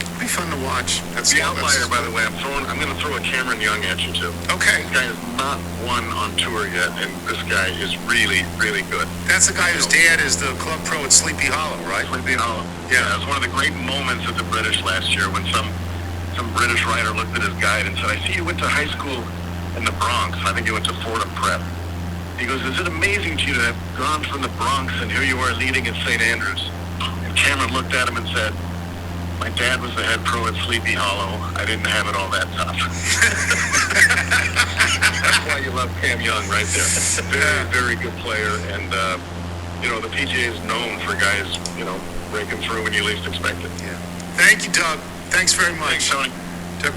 Speaker 11: It'll be fun to watch.
Speaker 3: That's the outlier, by the way. I'm going to throw a Cameron Young at you too.
Speaker 11: Okay.
Speaker 3: This guy has not won on tour yet, and this guy is really, really good.
Speaker 11: That's the guy whose dad is the club pro at Sleepy Hollow, right?
Speaker 3: Sleepy Hollow. Yeah, it was one of the great moments at the British last year when some British writer looked at his guide and said, I see you went to high school in the Bronx. I think you went to Fordham Prep. He goes, is it amazing to you to have gone from the Bronx and here you are leading at St. Andrews? And
Speaker 9: Cameron looked at him and said, "My dad was the head pro at Sleepy Hollow. I didn't have it all that tough." That's why you love Cam Young right there. Very, very good player. And, the PGA is known for guys, breaking through when you least expect it.
Speaker 11: Yeah. Thank you, Doug. Thanks very much.
Speaker 9: Thanks, Tony.
Speaker 11: Doug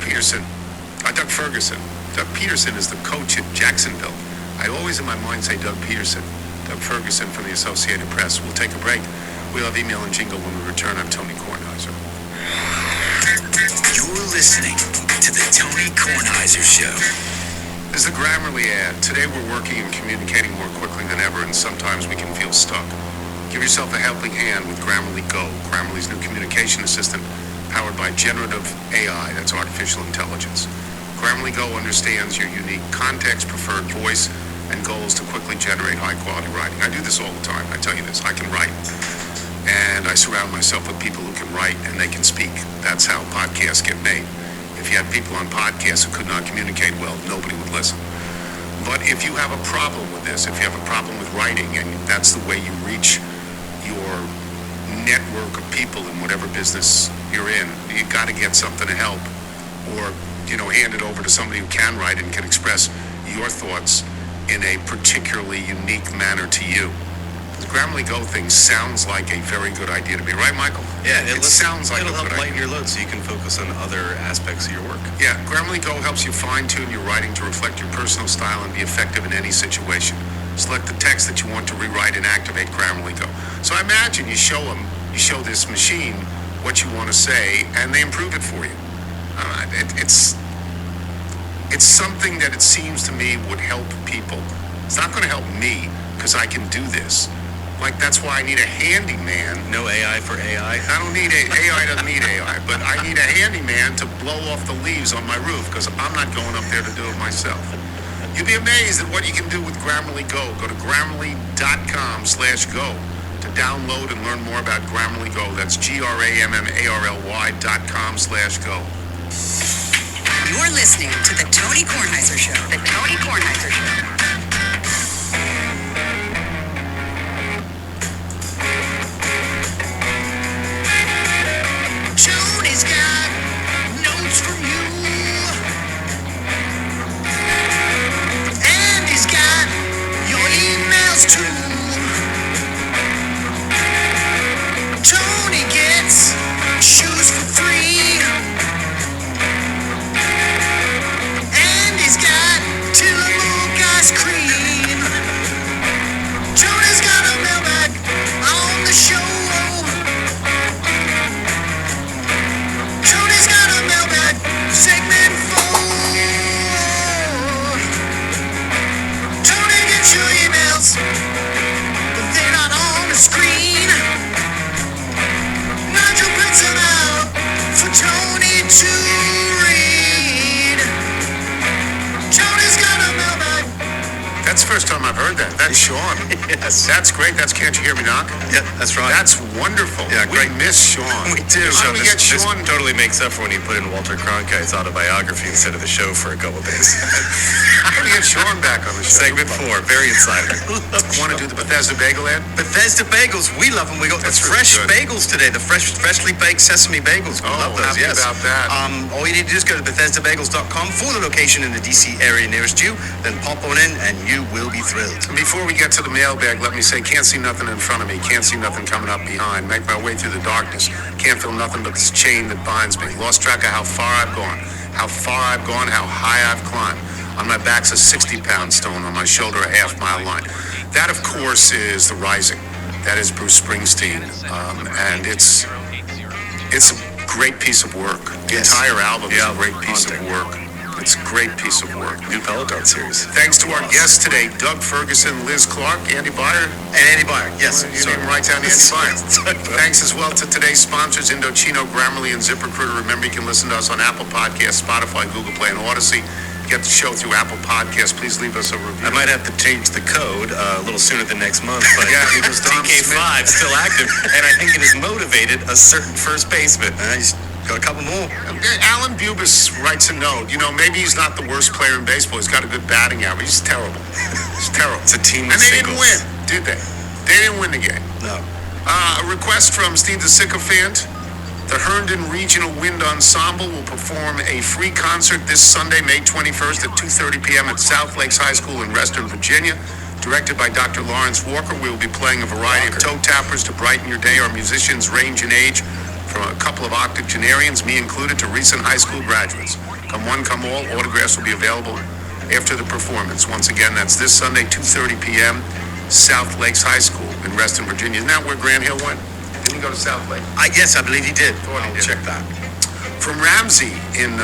Speaker 11: Ferguson. Doug Peterson is the coach at Jacksonville. I always in my mind say Doug Peterson. Doug Ferguson from the Associated Press. We'll take a break. We'll have email and jingle when we return. I'm Tony Kornheiser.
Speaker 7: You're listening to the Tony Kornheiser Show.
Speaker 11: This is a Grammarly ad. Today we're working and communicating more quickly than ever, and sometimes we can feel stuck. Give yourself a helping hand with Grammarly Go, Grammarly's new communication assistant powered by generative AI, that's artificial intelligence. Grammarly Go understands your unique context, preferred voice, and goals to quickly generate high-quality writing. I do this all the time. I tell you this. I can write. And I surround myself with people who can write and they can speak. That's how podcasts get made. If you had people on podcasts who could not communicate well, nobody would listen. But if you have a problem with this, if you have a problem with writing, and that's the way you reach your network of people in whatever business you're in, you got to get something to help, or hand it over to somebody who can write and can express your thoughts in a particularly unique manner to you. The Grammarly Go thing sounds like a very good idea to me, right, Michael?
Speaker 5: Yeah,
Speaker 11: it sounds like
Speaker 5: it'll
Speaker 11: a good
Speaker 5: help lighten
Speaker 11: idea.
Speaker 5: your load so you can focus on other aspects of your work.
Speaker 11: Yeah, Grammarly Go helps you fine-tune your writing to reflect your personal style and be effective in any situation. Select the text that you want to rewrite and activate Grammarly Go. So I imagine you show this machine what you want to say, and they improve it for you. It's something that it seems to me would help people. It's not going to help me because I can do this. Like, that's why I need a handyman.
Speaker 5: No AI for AI?
Speaker 11: I don't need AI doesn't need AI, but I need a handyman to blow off the leaves on my roof because I'm not going up there to do it myself. You'll be amazed at what you can do with Grammarly Go. Go to Grammarly.com/go to download and learn more about Grammarly Go. That's GRAMMARLY.com/go.
Speaker 12: You're listening to the Tony Kornheiser Show. The Tony Kornheiser Show.
Speaker 2: Tony's got notes from you, and he's got your emails too. Tony gets shoes for free, and he's got Tillamook ice cream. Tony's got a mailbag on the show. Tony's got a mailbag segment 4. Tony gets your emails, but they're not on the screen. Nigel prints them out for Tony to read. Tony's got a mailbag.
Speaker 11: That's the first time I've heard that. That's Sean.
Speaker 5: Yes.
Speaker 11: That's great. That's Can't You Hear Me Knock?
Speaker 5: Yeah, that's right.
Speaker 11: That's wonderful.
Speaker 5: Yeah,
Speaker 11: We
Speaker 5: great.
Speaker 11: miss Sean.
Speaker 5: We do.
Speaker 11: How do we get
Speaker 5: This
Speaker 11: Sean?
Speaker 5: totally makes up for when you put in Walter Cronkite's autobiography instead of the show for a couple days.
Speaker 11: How do we get Sean back on the show?
Speaker 5: Segment 4, very excited.
Speaker 11: Want to do the Bethesda Bagel ad?
Speaker 5: Bethesda bagels, we love them. We got
Speaker 11: That's
Speaker 5: the
Speaker 11: really
Speaker 5: fresh
Speaker 11: good.
Speaker 5: bagels today, the freshly baked sesame bagels. We love those,
Speaker 11: happy
Speaker 5: yes.
Speaker 11: about that.
Speaker 5: All you need to do is go to BethesdaBagels.com for the location in the DC area nearest you, then pop on in and you will be thrilled.
Speaker 11: Before we get to the mailbag, let me say, can't see nothing in front of me, can't see nothing coming up behind. Make my way through the darkness, can't feel nothing but this chain that binds me. Lost track of how far I've gone, how high I've climbed. On my back's a 60-pound stone, on my shoulder a half-mile line. That, of course, is The Rising. That is Bruce Springsteen, and it's a great piece of work. The
Speaker 5: Yes.
Speaker 11: entire album is
Speaker 5: Yeah,
Speaker 11: a great piece of
Speaker 5: haunting.
Speaker 11: work. It's a great piece of work.
Speaker 5: New Peloton series.
Speaker 11: Thanks to our guests today, Doug Ferguson, Liz Clark, Andy Byer.
Speaker 5: And Andy Byer, yes.
Speaker 11: You didn't even write down Andy Byer. Thanks as well to today's sponsors, Indochino, Grammarly, and ZipRecruiter. Remember, you can listen to us on Apple Podcasts, Spotify, Google Play, and Odyssey. Get the show through Apple Podcasts. Please leave us a review.
Speaker 5: I might have to change the code a little sooner than next month, but
Speaker 11: Yeah, because Tom
Speaker 5: TK5 still active, and I think it has motivated a certain first baseman. I just got a couple more.
Speaker 11: Alan Bubis writes a note. Maybe he's not the worst player in baseball. He's got a good batting average. He's terrible. He's terrible.
Speaker 5: It's a team
Speaker 11: And
Speaker 5: of
Speaker 11: they
Speaker 5: singles.
Speaker 11: didn't win, did they? They didn't win the game.
Speaker 5: No.
Speaker 11: A request from Steve the Sycophant. The Herndon Regional Wind Ensemble will perform a free concert this Sunday, May 21st at 2:30 p.m. at South Lakes High School in Reston, Virginia. Directed by Dr. Lawrence Walker, we will be playing a variety of toe tappers to brighten your day. Our musicians range in age from a couple of octogenarians, me included, to recent high school graduates. Come one, come all. Autographs will be available after the performance. Once again, that's this Sunday, 2:30 p.m., South Lakes High School in Reston, Virginia. Isn't that where Grant Hill went? Didn't he go to South Lake?
Speaker 5: Yes, I believe he did.
Speaker 11: I'll
Speaker 5: check that.
Speaker 11: From Ramsey in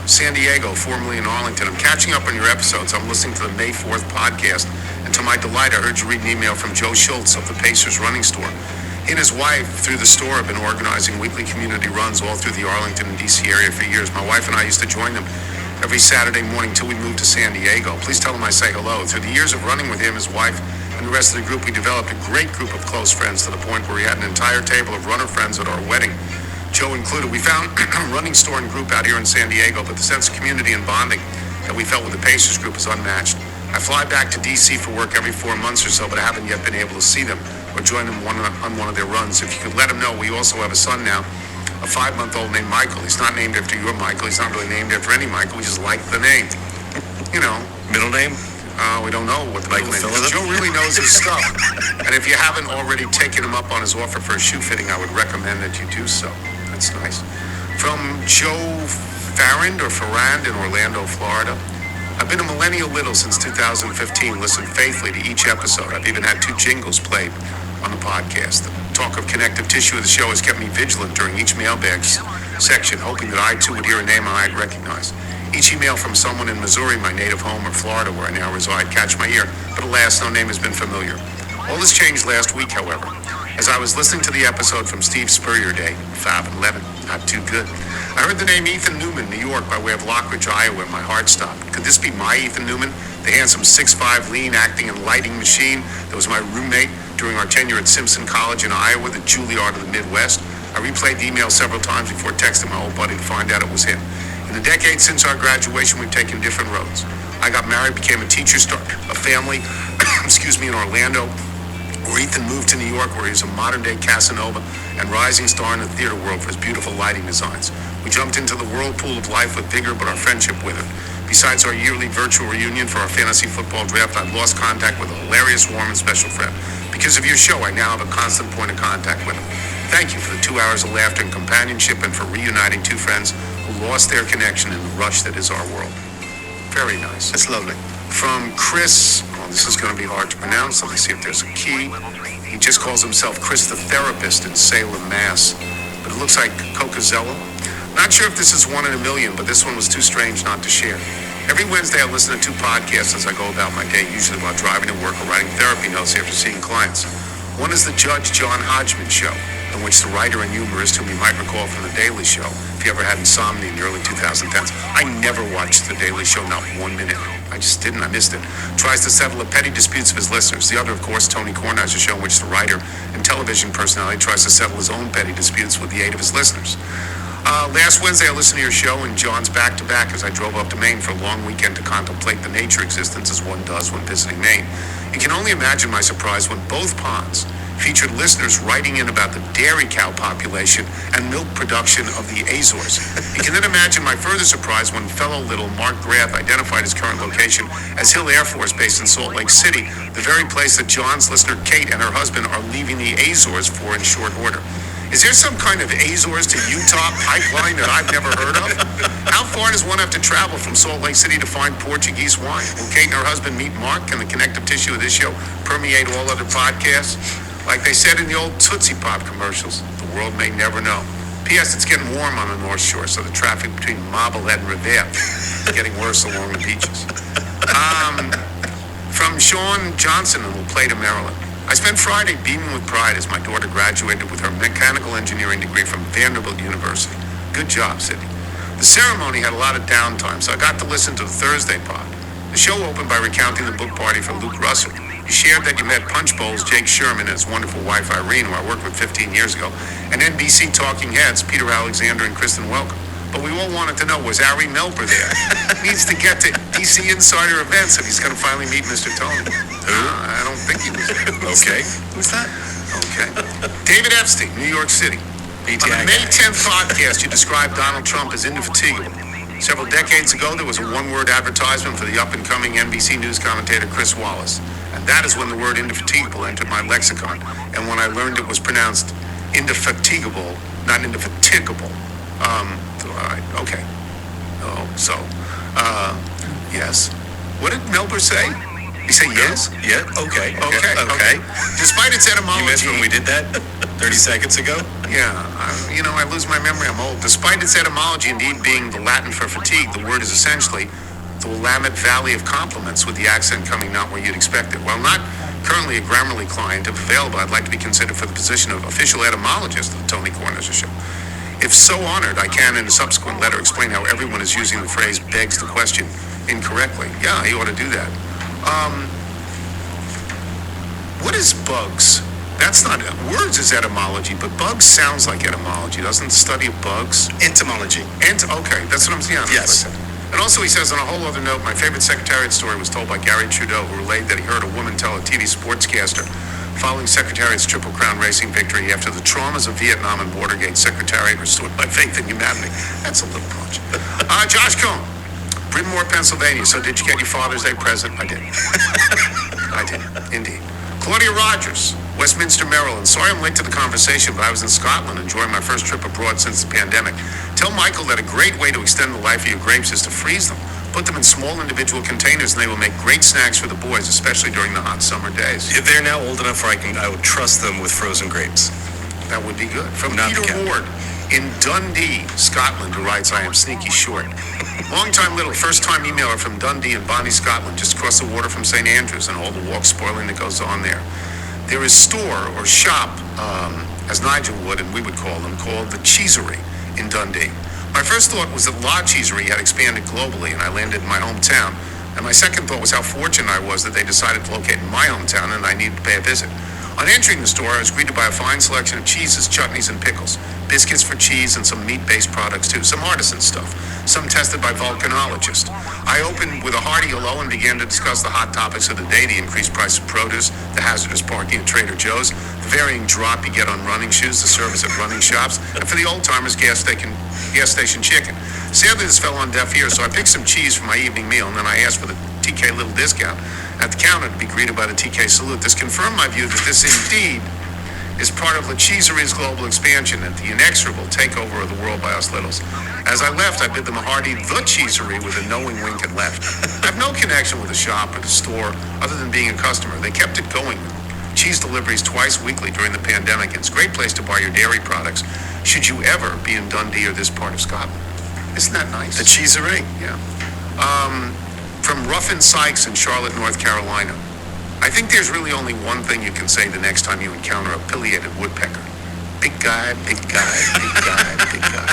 Speaker 11: San Diego, formerly in Arlington, I'm catching up on your episodes. I'm listening to the May 4th podcast, and to my delight, I heard you read an email from Joe Schultz of the Pacers Running Store. He and his wife, through the store, have been organizing weekly community runs all through the Arlington and D.C. area for years. My wife and I used to join them every Saturday morning till we moved to San Diego. Please tell him I say hello. Through the years of running with him, his wife, and the rest of the group, we developed a great group of close friends to the point where we had an entire table of runner friends at our wedding, Joe included. We found a running store and group out here in San Diego, but the sense of community and bonding that we felt with the Pacers group is unmatched. I fly back to D.C. for work every 4 months or so, but I haven't yet been able to see them or join them on one of their runs. If you could let them know, we also have a son now, a 5-month-old named Michael. He's not named after your Michael. He's not really named after any Michael. We just like the name. You know.
Speaker 5: Middle name?
Speaker 11: We don't know what the middle name is. Joe really knows his stuff. And if you haven't already taken him up on his offer for a shoe fitting, I would recommend that you do so. That's nice. From Joe Farrand in Orlando, Florida. I've been a millennial little since 2015, listened faithfully to each episode. I've even had 2 jingles played on the podcast. The talk of connective tissue of the show has kept me vigilant during each mailbag section, hoping that I too would hear a name I'd recognize. Each email from someone in Missouri, my native home, or Florida, where I now reside, catch my ear, but alas, no name has been familiar. All this changed last week, however, as I was listening to the episode from Steve Spurrier Day, 5/11, not too good. I heard the name Ethan Newman, New York, by way of Lockridge, Iowa, and my heart stopped. Could this be my Ethan Newman, the handsome 6'5", lean, acting and lighting machine that was my roommate during our tenure at Simpson College in Iowa, the Juilliard of the Midwest? I replayed the email several times before texting my old buddy to find out it was him. In the decades since our graduation, we've taken different roads. I got married, became a teacher, started a family, in Orlando, where Ethan moved to New York, where he was a modern-day Casanova and rising star in the theater world for his beautiful lighting designs. We jumped into the whirlpool of life with vigor, but our friendship withered. Besides our yearly virtual reunion for our fantasy football draft, I've lost contact with a hilarious, warm, and special friend. Because of your show, I now have a constant point of contact with him. Thank you for the 2 hours of laughter and companionship, and for reuniting 2 friends who lost their connection in the rush that is our world. Very nice.
Speaker 5: That's lovely.
Speaker 11: From Chris, this is going to be hard to pronounce. Let me see if there's a key. He just calls himself Chris the Therapist in Salem, Mass. But it looks like Coca-Cola. Not sure if this is 1 in a million, but this one was too strange not to share. Every Wednesday I listen to 2 podcasts as I go about my day, usually while driving to work or writing therapy notes after seeing clients. One is the Judge John Hodgman Show, in which the writer and humorist, whom you might recall from The Daily Show, if you ever had insomnia in the early 2010s, I never watched The Daily Show, not 1 minute. I just didn't. I missed it. Tries to settle the petty disputes of his listeners. The other, of course, Tony Kornheiser Show, in which the writer and television personality tries to settle his own petty disputes with the aid of his listeners. Last Wednesday, I listened to your show and John's back-to-back as I drove up to Maine for a long weekend to contemplate the nature existence as one does when visiting Maine. You can only imagine my surprise when both ponds featured listeners writing in about the dairy cow population and milk production of the Azores. You can then imagine my further surprise when fellow little Mark Graff identified his current location as Hill Air Force Base in Salt Lake City, the very place that John's listener Kate and her husband are leaving the Azores for in short order. Is there some kind of Azores to Utah pipeline that I've never heard of? How far does one have to travel from Salt Lake City to find Portuguese wine? Will Kate and her husband meet Mark? Can the connective tissue of this show permeate all other podcasts? Like they said in the old Tootsie Pop commercials, the world may never know. P.S. It's getting warm on the North Shore, so the traffic between Marblehead and Revere is getting worse along the beaches. From Sean Johnson in La Plata, Maryland. I spent Friday beaming with pride as my daughter graduated with her mechanical engineering degree from Vanderbilt University. Good job, Sydney. The ceremony had a lot of downtime, so I got to listen to the Thursday pod. The show opened by recounting the book party for Luke Russell. You shared that you met Punch Bowl's Jake Sherman and his wonderful wife Irene, who I worked with 15 years ago, and NBC Talking Heads, Peter Alexander and Kristen Welcome. But we all wanted to know, was Ari Melber there? He needs to get to DC Insider Events, and he's going to finally meet Mr. Tony.
Speaker 5: Who?
Speaker 11: I don't think he was there.
Speaker 5: Okay. Who's that?
Speaker 11: Okay. David Epstein, New York City. On the May 10th podcast, you described Donald Trump as indefatigable. Several decades ago, there was a one-word advertisement for the up-and-coming NBC News commentator Chris Wallace. And that is when the word indefatigable entered my lexicon. And when I learned it was pronounced indefatigable, not indefatigable. Okay. Yes. What did Melber say? He said yes?
Speaker 5: Yeah, okay.
Speaker 11: Despite its etymology...
Speaker 5: You missed when we did that 30 seconds ago?
Speaker 11: Yeah, I lose my memory. I'm old. Despite its etymology indeed being the Latin for fatigue, the word is essentially the Willamette Valley of compliments, with the accent coming not where you'd expect it. While not currently a Grammarly client, if available, I'd like to be considered for the position of official etymologist of the Tony Kornheiser Show. If so honored, I can, in a subsequent letter, explain how everyone is using the phrase begs the question incorrectly. Yeah, he ought to do that. What is bugs? That's not words is etymology, but bugs sounds like etymology. Doesn't the study of bugs?
Speaker 5: Entomology.
Speaker 11: Okay, that's what I'm saying.
Speaker 5: Yes.
Speaker 11: And also he says, on a whole other note, my favorite Secretariat story was told by Gary Trudeau, who relayed that he heard a woman tell a TV sportscaster following Secretariat's Triple Crown racing victory after the traumas of Vietnam and Watergate, Secretariat restored my faith in humanity. That's a little much. Josh Cohn, Brynmore, Pennsylvania. So did you get your Father's Day present? I did. I did, indeed. Claudia Rogers, Westminster, Maryland. Sorry I'm late to the conversation, but I was in Scotland enjoying my first trip abroad since the pandemic. Tell Michael that a great way to extend the life of your grapes is to freeze them. Put them in small individual containers and they will make great snacks for the boys, especially during the hot summer days.
Speaker 5: If they're now old enough where I would trust them with frozen grapes.
Speaker 11: That would be good. From Peter Ward in Dundee, Scotland, who writes, I am sneaky short. Long-time little, first-time emailer from Dundee in Bonnie, Scotland, just across the water from St. Andrews and all the walk spoiling that goes on there. There is store or shop, as Nigel would and we would call them, called the Cheesery in Dundee. My first thought was that La Cheesery had expanded globally and I landed in my hometown. And my second thought was how fortunate I was that they decided to locate in my hometown and I needed to pay a visit. On entering the store, I was greeted by a fine selection of cheeses, chutneys, and pickles. Biscuits for cheese and some meat-based products too, some artisan stuff, some tested by volcanologists. I opened with a hearty hello and began to discuss the hot topics of the day, the increased price of produce, the hazardous parking at Trader Joe's, the varying drop you get on running shoes, the service at running shops, and for the old-timers, gas station chicken. Sadly, this fell on deaf ears, so I picked some cheese for my evening meal, and then I asked for the TK little discount at the counter to be greeted by the TK salute. This confirmed my view that this indeed is part of La Cheesery's global expansion and the inexorable takeover of the world by us littles. As I left, I bid them a hearty The Cheesery with a knowing wink and left. I have no connection with the shop or the store other than being a customer. They kept it going. Cheese deliveries twice weekly during the pandemic. It's a great place to buy your dairy products should you ever be in Dundee or this part of Scotland. Isn't that nice?
Speaker 5: The Cheesery?
Speaker 11: Yeah. From Ruffin Sykes in Charlotte, North Carolina. I think there's really only one thing you can say the next time you encounter a pileated woodpecker. Big guy, big guy, big guy, big guy.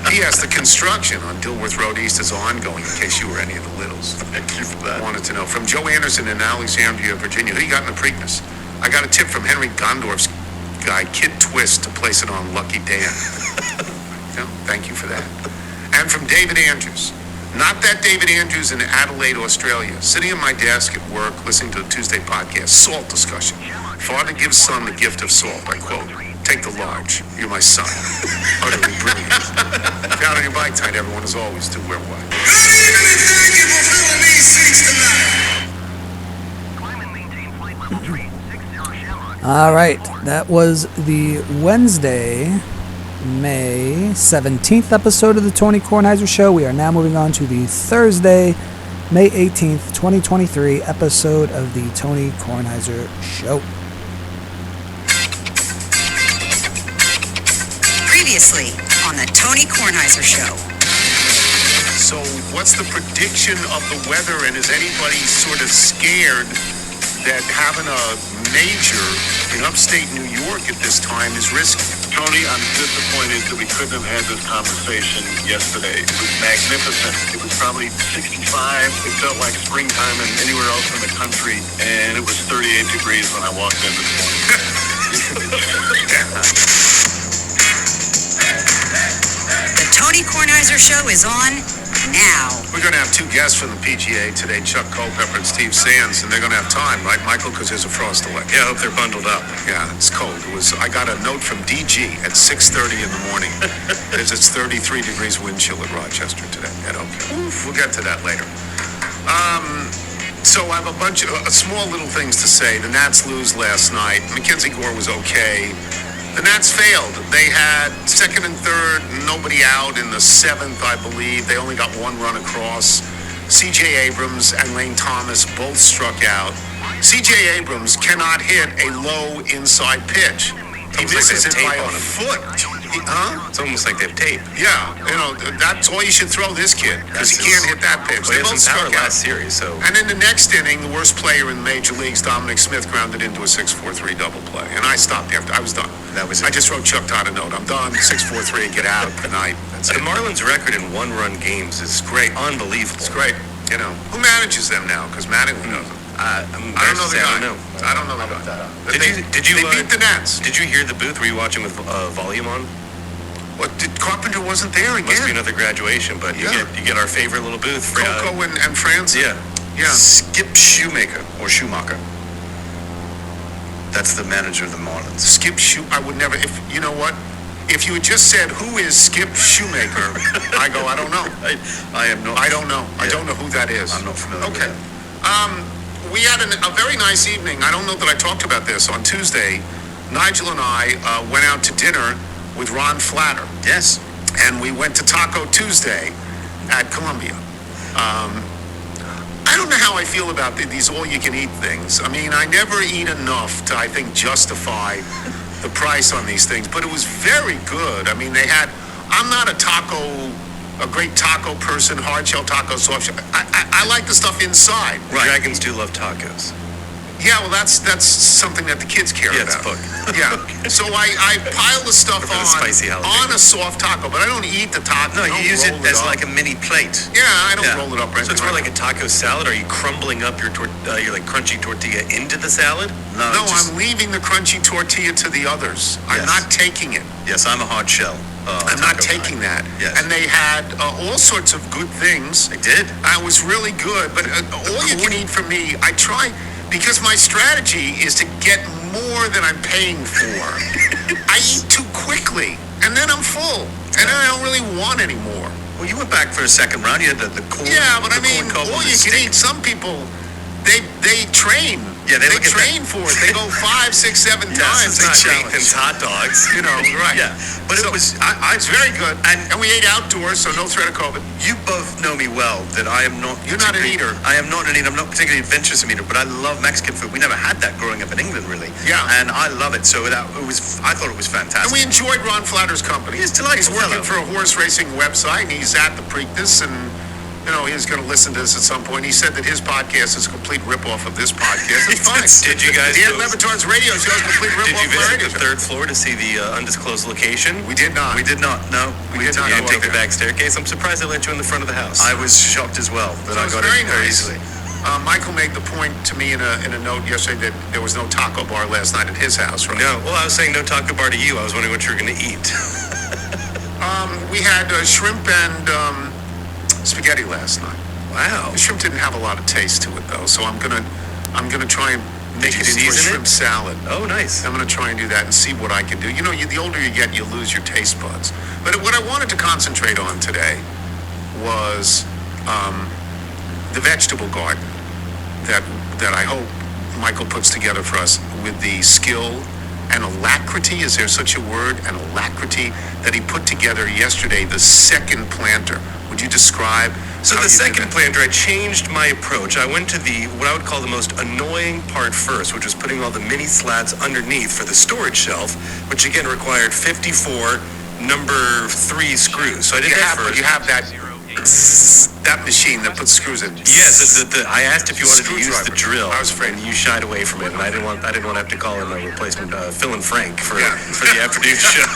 Speaker 11: P.S. The construction on Dilworth Road East is ongoing, in case you were any of the littles.
Speaker 5: Thank you for that.
Speaker 11: Wanted to know. From Joe Anderson in Alexandria, Virginia. Who you got in the Preakness? I got a tip from Henry Gondorf's guy, Kid Twist, to place it on Lucky Dan. Thank you for that. And from David Andrews. Not that David Andrews in Adelaide, Australia. Sitting at my desk at work, listening to the Tuesday podcast, salt discussion. Father gives son the gift of salt. I quote, take the large. You're my son. Utterly brilliant. Down on your bike tonight, everyone, as always, do wear white.
Speaker 2: Good evening and thank you for filling these seats tonight.
Speaker 1: All right, that was the Wednesday, May 17th episode of the Tony Kornheiser Show. We are now moving on to the Thursday, May 18th, 2023 episode of the Tony Kornheiser Show.
Speaker 12: Previously on the Tony Kornheiser Show.
Speaker 11: So what's the prediction of the weather, and is anybody sort of scared that having a major in upstate New York at this time is risky?
Speaker 9: Tony, I'm disappointed that we couldn't have had this conversation yesterday. It was magnificent. It was probably 65. It felt like springtime and anywhere else in the country, and it was 38 degrees when I walked in this morning.
Speaker 12: The Tony Kornheiser Show is on Now,
Speaker 11: We're going to have two guests from the PGA today, Chuck Culpepper and Steve Sands, and they're going to have time, right, Michael? Because there's a frost delay.
Speaker 5: Yeah, I hope they're bundled up.
Speaker 11: Yeah, it's cold. I got a note from DG at 6:30 in the morning. It's 33 degrees wind chill at Rochester today. Okay. We'll get to that later. So I have a bunch of small little things to say. The Nats lose last night. Mackenzie Gore was okay. The Nats failed. They had second and third, nobody out in the seventh, I believe. They only got one run across. C.J. Abrams and Lane Thomas both struck out. C.J. Abrams cannot hit a low inside pitch. He misses it by a foot.
Speaker 5: It's almost like they have tape.
Speaker 11: Yeah, that's all you should throw this kid, because he can't hit that pitch.
Speaker 5: Well,
Speaker 11: They
Speaker 5: he
Speaker 11: both
Speaker 5: has some power
Speaker 11: struck out.
Speaker 5: last series, so...
Speaker 11: And in the next inning, the worst player in the major leagues, Dominic Smith, grounded into a 6-4-3 double play. And I stopped after. I was done.
Speaker 5: That was
Speaker 11: I
Speaker 5: it.
Speaker 11: just wrote Chuck Todd a note. I'm done. 6-4-3, get out. Good night. That's
Speaker 5: The
Speaker 11: it.
Speaker 5: Marlins' record in one-run games is
Speaker 11: Great.
Speaker 5: unbelievable.
Speaker 11: It's great. Who manages them now? Because Mattingly doesn't. I don't know the guy. I don't know the guy. But
Speaker 5: Did you
Speaker 11: They beat the Nats.
Speaker 5: Did you hear the booth? Were you watching with volume on?
Speaker 11: What? Carpenter wasn't there again?
Speaker 5: Must be another graduation, but you get our favorite little booth. For,
Speaker 11: Coco and France.
Speaker 5: Yeah.
Speaker 13: Skip Shoemaker, or Schumacher. That's the manager of the Marlins.
Speaker 11: Skip I would never. If you know what, if you had just said who is Skip Shoemaker, I go, I don't know.
Speaker 13: I am not.
Speaker 11: I don't know. I
Speaker 13: Yeah.
Speaker 11: don't know who that is.
Speaker 13: I'm not familiar with
Speaker 11: Okay.
Speaker 13: that.
Speaker 11: We had a very nice evening. I don't know that I talked about this. On Tuesday, Nigel and I went out to dinner with Ron Flatter.
Speaker 13: Yes.
Speaker 11: And we went to Taco Tuesday at Columbia. I don't know how I feel about these all-you-can-eat things. I mean, I never eat enough to, I think, justify the price on these things. But it was very good. I mean, I'm not a great taco person, hard shell taco, soft shell. I like the stuff inside.
Speaker 5: Right. Dragons do love tacos.
Speaker 11: Yeah, well, that's something that the kids care
Speaker 5: Yeah, it's
Speaker 11: about.
Speaker 5: a book.
Speaker 11: Yeah. So I pile the stuff
Speaker 5: For the spicy jalapeno.
Speaker 11: on a soft taco, but I don't eat the taco.
Speaker 13: No,
Speaker 11: I don't
Speaker 13: you use it
Speaker 11: roll
Speaker 13: as
Speaker 11: up.
Speaker 13: like a mini plate.
Speaker 11: Yeah, I don't
Speaker 13: Yeah.
Speaker 11: roll it up. Right
Speaker 5: So it's more like a taco salad. Are you crumbling up your like crunchy tortilla into the salad?
Speaker 11: No, I'm leaving the crunchy tortilla to the others. I'm
Speaker 13: Yes.
Speaker 11: not taking it.
Speaker 13: Yes, I'm a hard shell.
Speaker 11: I'm not taking that.
Speaker 13: Yes.
Speaker 11: And they had all sorts of good things.
Speaker 13: They did.
Speaker 11: It was really good. But all you can eat for me, I try, because my strategy is to get more than I'm paying for. I eat too quickly, and then I'm full. And then I don't really want any more.
Speaker 13: Well, you went back for a second round. You had the corn.
Speaker 11: Yeah, but I
Speaker 13: the
Speaker 11: mean,
Speaker 13: corn cob
Speaker 11: all
Speaker 13: with
Speaker 11: you
Speaker 13: the
Speaker 11: can
Speaker 13: stick.
Speaker 11: eat. Some people, they train.
Speaker 13: Yeah, they look at
Speaker 11: train for it. They go 5, 6, 7
Speaker 5: Yes,
Speaker 11: times.
Speaker 5: it's not
Speaker 11: They
Speaker 5: Nathan's hot dogs.
Speaker 11: right.
Speaker 13: Yeah, but it was.
Speaker 11: It's very good. And we ate outdoors, so no threat of COVID.
Speaker 13: You both know me well that I am not.
Speaker 11: You're not an
Speaker 13: particularly-
Speaker 11: eater.
Speaker 13: I am not an eater. I'm not particularly adventurous eater, but I love Mexican food. We never had that growing up in England, really.
Speaker 11: Yeah.
Speaker 13: And I love it. So I thought it was fantastic.
Speaker 11: And we enjoyed Ron Flatter's company.
Speaker 13: He's a delightful
Speaker 11: He's working
Speaker 13: fellow.
Speaker 11: for a horse racing website, and he's at the Preakness, and he's going to listen to this at some point. He said that his podcast is a complete ripoff of this podcast. It's fine.
Speaker 5: Did you guys
Speaker 11: Dan
Speaker 5: go-
Speaker 11: Levitar's radio show is a complete
Speaker 5: Did
Speaker 11: ripoff
Speaker 5: you
Speaker 11: of my
Speaker 5: visit
Speaker 11: radio
Speaker 5: the
Speaker 11: show.
Speaker 5: third floor to see the undisclosed location?
Speaker 11: We did not.
Speaker 13: We did not. No,
Speaker 11: We did not.
Speaker 5: You didn't
Speaker 11: go
Speaker 5: take the
Speaker 11: up there.
Speaker 5: back staircase? I'm surprised they let you in the front of the house.
Speaker 13: I was shocked as well that
Speaker 11: So
Speaker 13: I
Speaker 11: it was
Speaker 13: got
Speaker 11: very
Speaker 13: in very
Speaker 11: nice.
Speaker 13: easily.
Speaker 11: Michael made the point to me in a note yesterday that there was no taco bar last night at his house, right?
Speaker 5: No, well, I was saying no taco bar to you. I was wondering what you were going to eat.
Speaker 11: We had shrimp and spaghetti last night.
Speaker 5: Wow.
Speaker 11: The shrimp didn't have a lot of taste to it though, so I'm gonna try and make
Speaker 5: Did
Speaker 11: it
Speaker 5: you
Speaker 11: into a
Speaker 5: season it?
Speaker 11: shrimp salad.
Speaker 5: Oh, nice.
Speaker 11: I'm gonna try and do that and see what I can do. The older you get, you lose your taste buds. But what I wanted to concentrate on today was the vegetable garden that I hope Michael puts together for us with the skill and alacrity, is there such a word, an alacrity, that he put together yesterday, the second planter. Would you describe
Speaker 5: So
Speaker 11: how
Speaker 5: the
Speaker 11: you did
Speaker 5: second
Speaker 11: that?
Speaker 5: planter, I changed my approach. I went to what I would call the most annoying part first, which was putting all the mini slats underneath for the storage shelf, which again required 54 number 3 screws. So I did that first.
Speaker 11: You have that machine that puts screws in.
Speaker 5: Yes, I asked if you wanted to use the
Speaker 11: Screwdriver.
Speaker 5: drill.
Speaker 11: I was afraid.
Speaker 5: And you shied away from it, and I didn't want to have to call in a replacement, Phil and Frank for
Speaker 11: Yeah.
Speaker 5: the afternoon show.